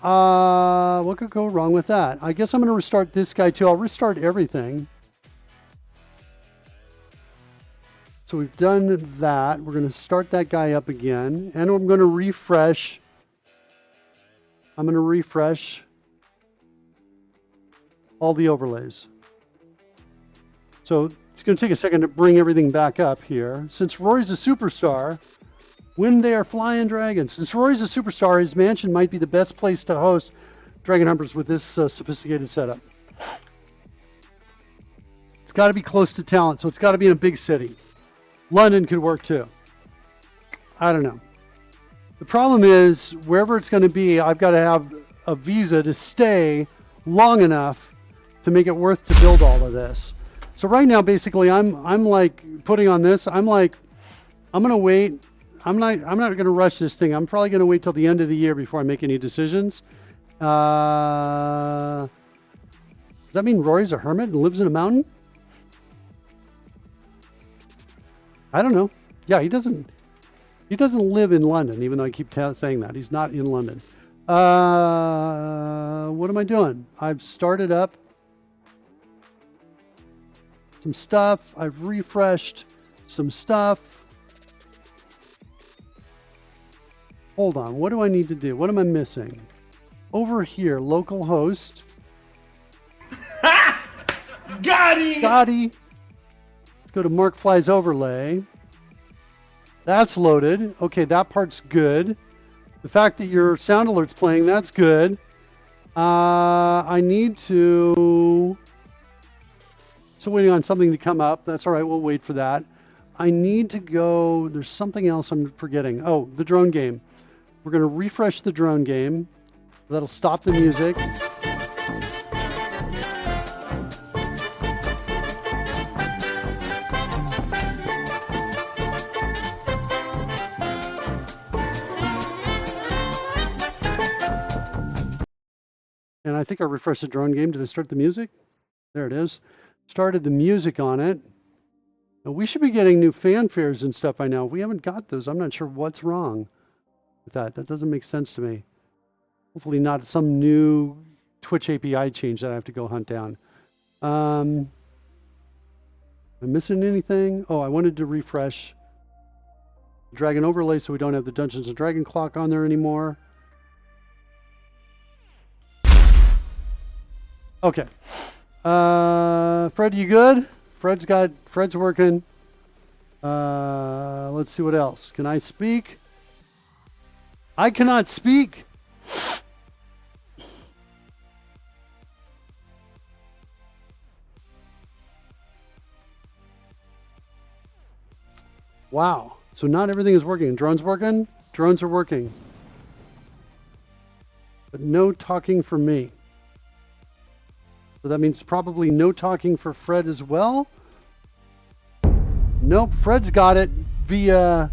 Speaker 1: What could go wrong with that? I guess I'm going to restart this guy too. I'll restart everything. So we've done that. We're going to start that guy up again. And I'm going to refresh. I'm going to refresh all the overlays. So it's going to take a second to bring everything back up here. Since Rory's a superstar, when they are flying dragons. Since Rory's a superstar, his mansion might be the best place to host Dragon Hunters with this sophisticated setup. It's got to be close to talent, so it's got to be in a big city. London could work too. I don't know. The problem is, wherever it's going to be, I've got to have a visa to stay long enough to make it worth to build all of this. So right now, basically, I'm like putting on this. I'm like, I'm going to wait. I'm not going to rush this thing. I'm probably going to wait till the end of the year before I make any decisions. Does that mean Rory's a hermit and lives in a mountain? I don't know. Yeah, he doesn't live in London, even though I keep saying that. He's not in London. What am I doing? I've started up some stuff. I've refreshed some stuff. Hold on. What do I need to do? What am I missing? Over here, localhost. Got him! Let's go to Markfly's overlay. That's loaded. Okay, that part's good. The fact that your sound alert's playing, that's good. I need to... Still waiting on something to come up. That's all right, we'll wait for that. I need to go... There's something else I'm forgetting. Oh, the drone game. We're going to refresh the drone game. That'll stop the music. And I think I refreshed the drone game. Did I start the music? There it is. Started the music on it. Now, we should be getting new fanfares and stuff by now. If we haven't got those, I'm not sure what's wrong with that. That doesn't make sense to me. Hopefully not some new Twitch API change that I have to go hunt down. Am I missing anything? Oh, I wanted to refresh the Dragon overlay so we don't have the Dungeons and Dragon clock on there anymore. Okay. Fred, you good? Fred's working. Let's see what else. Can I speak? I cannot speak. Wow. So not everything is working. Drones working? Drones are working. But no talking for me. So that means probably no talking for Fred as well. Nope, Fred's got it via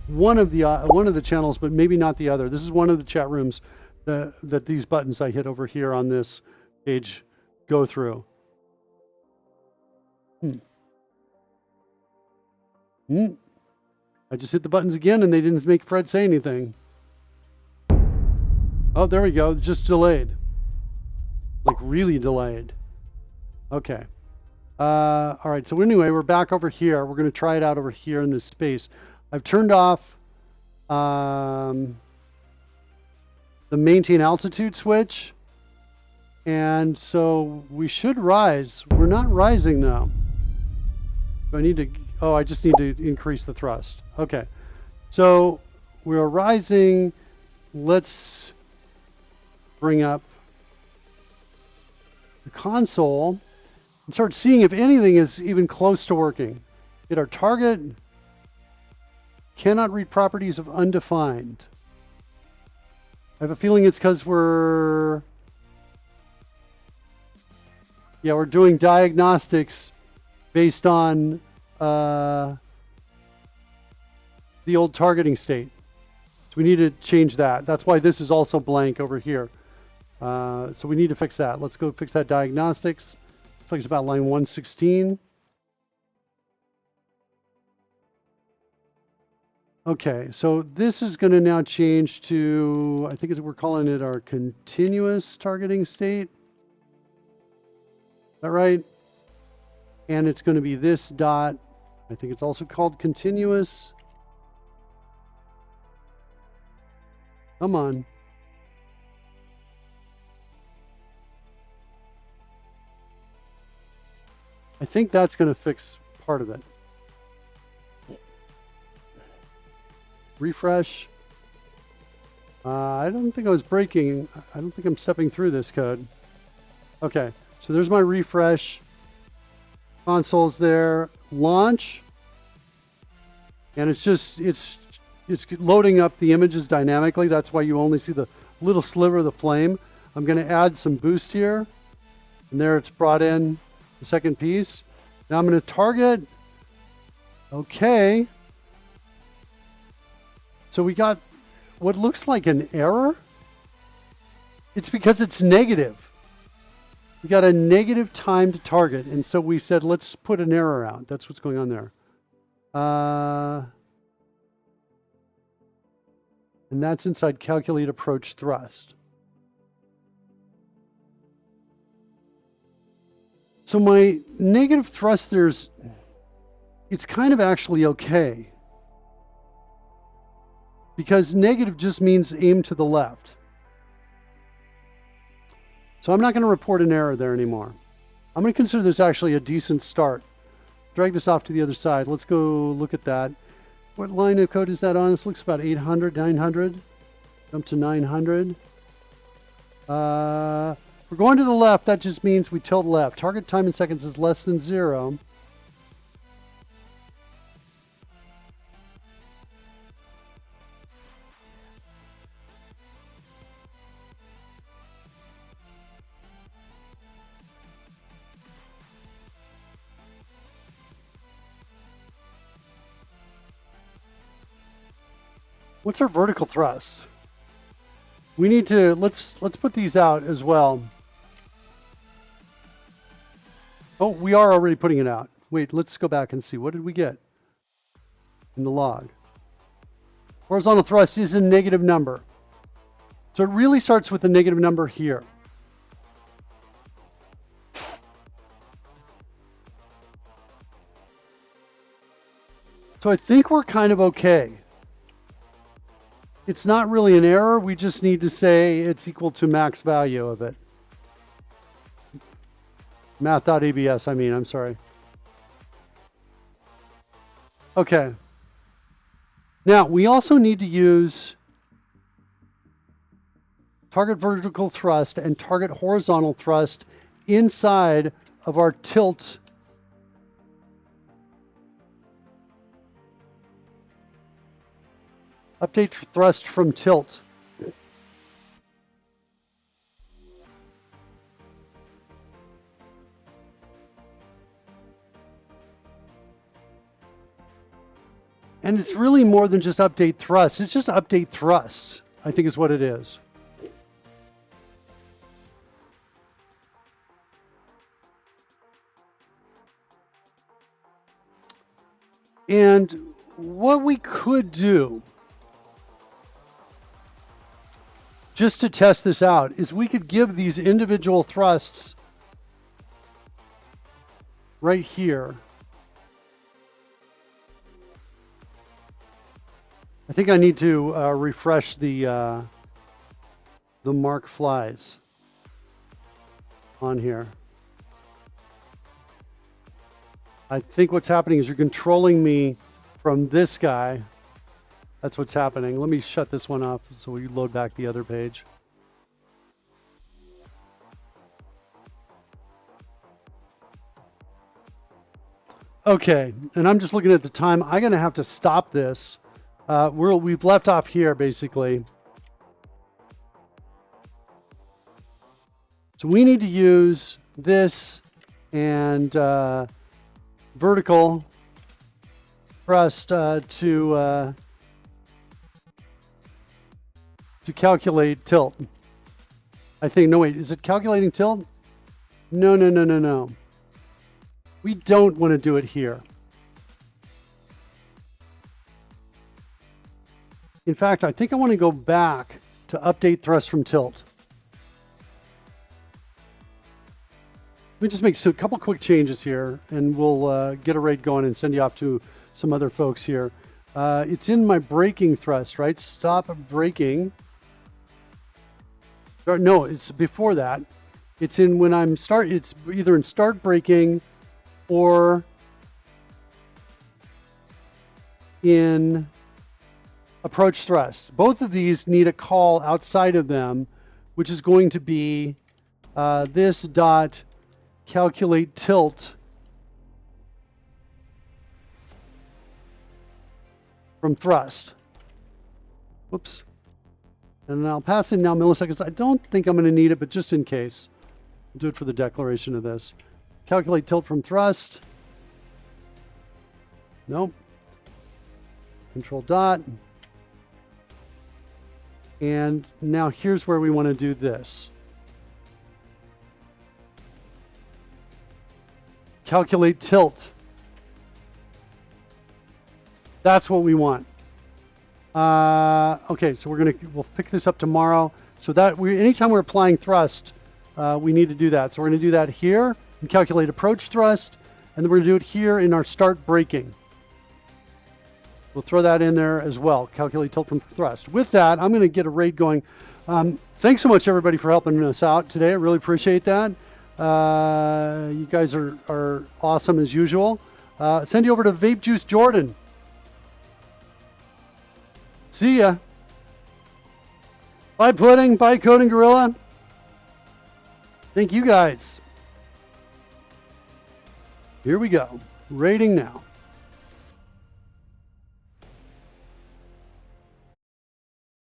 Speaker 1: one of the channels, but maybe not the other. This is one of the chat rooms that these buttons I hit over here on this page go through. I just hit the buttons again and they didn't make Fred say anything. Oh, there we go. Just delayed. Like really delayed. Okay. All right. So anyway, we're back over here. We're going to try it out over here in this space. I've turned off the maintain altitude switch. And so we should rise. We're not rising though. Do I need to... Oh, I just need to increase the thrust. Okay. So we're rising. Let's bring up the console and start seeing if anything is even close to working. Hit our target. Cannot read properties of undefined. I have a feeling it's because we're doing diagnostics based on the old targeting state. So we need to change that. That's why this is also blank over here. So we need to fix that. Let's go fix that diagnostics. Looks like it's about line 116. Okay, so this is going to now change to, I think we're calling it our continuous targeting state. Is that right? And it's going to be this dot. I think it's also called continuous. Come on. I think that's going to fix part of it. Refresh. I don't think I was breaking. I don't think I'm stepping through this code. Okay, so there's my refresh. Console's there. Launch. And it's it's loading up the images dynamically. That's why you only see the little sliver of the flame. I'm going to add some boost here. And there it's brought in the second piece. Now I'm going to target. Okay. So we got what looks like an error. It's because it's negative. We got a negative time to target. And so we said, let's put an error out. That's what's going on there. And that's inside calculate approach thrust. So my negative thrust it's kind of actually okay. Because negative just means aim to the left. So I'm not going to report an error there anymore. I'm going to consider this actually a decent start. Drag this off to the other side. Let's go look at that. What line of code is that on? This looks about 800, 900. Jump to 900. We're going to the left. That just means we tilt left. Target time in seconds is less than 0. What's our vertical thrust? We need to let's put these out as well. Oh, we are already putting it out. Wait, let's go back and see. What did we get in the log? Horizontal thrust is a negative number. So it really starts with a negative number here. So I think we're kind of okay. It's not really an error. We just need to say it's equal to max value of it. Math.abs, I'm sorry. Okay. Now, we also need to use target vertical thrust and target horizontal thrust inside of our tilt update thrust from tilt. And it's really more than just update thrust. It's just update thrust, I think is what it is. And what we could do, just to test this out, is we could give these individual thrusts right here. I think I need to refresh the mark flies on here. I think what's happening is you're controlling me from this guy. That's what's happening. Let me shut this one off so we load back the other page. Okay, and I'm just looking at the time. I'm going to have to stop this. We've left off here, basically. So we need to use this and vertical thrust to calculate tilt. I think, no wait, is it calculating tilt? No. We don't want to do it here. In fact, I think I want to go back to update thrust from tilt. Let me just make a couple quick changes here, and we'll get a raid going and send you off to some other folks here. It's in my braking thrust, right? Stop braking. Or, no, it's before that. It's in when I'm it's either in start braking or in approach thrust. Both of these need a call outside of them, which is going to be this dot calculate tilt from thrust. Whoops. And I'll pass in now milliseconds. I don't think I'm going to need it, but just in case. I'll do it for the declaration of this. Calculate tilt from thrust. Nope. Control dot. And now here's where we want to do this. Calculate tilt. That's what we want. Okay, so we'll pick this up tomorrow. So that anytime we're applying thrust, we need to do that. So we're going to do that here and calculate approach thrust, and then we're going to do it here in our start braking. We'll throw that in there as well. Calculate tilt from thrust. With that, I'm going to get a rate going. Thanks so much, everybody, for helping us out today. I really appreciate that. You guys are awesome as usual. Send you over to Vape Juice Jordan. See ya. Bye, Pudding. Bye, Coding Gorilla. Thank you, guys. Here we go. Rating now.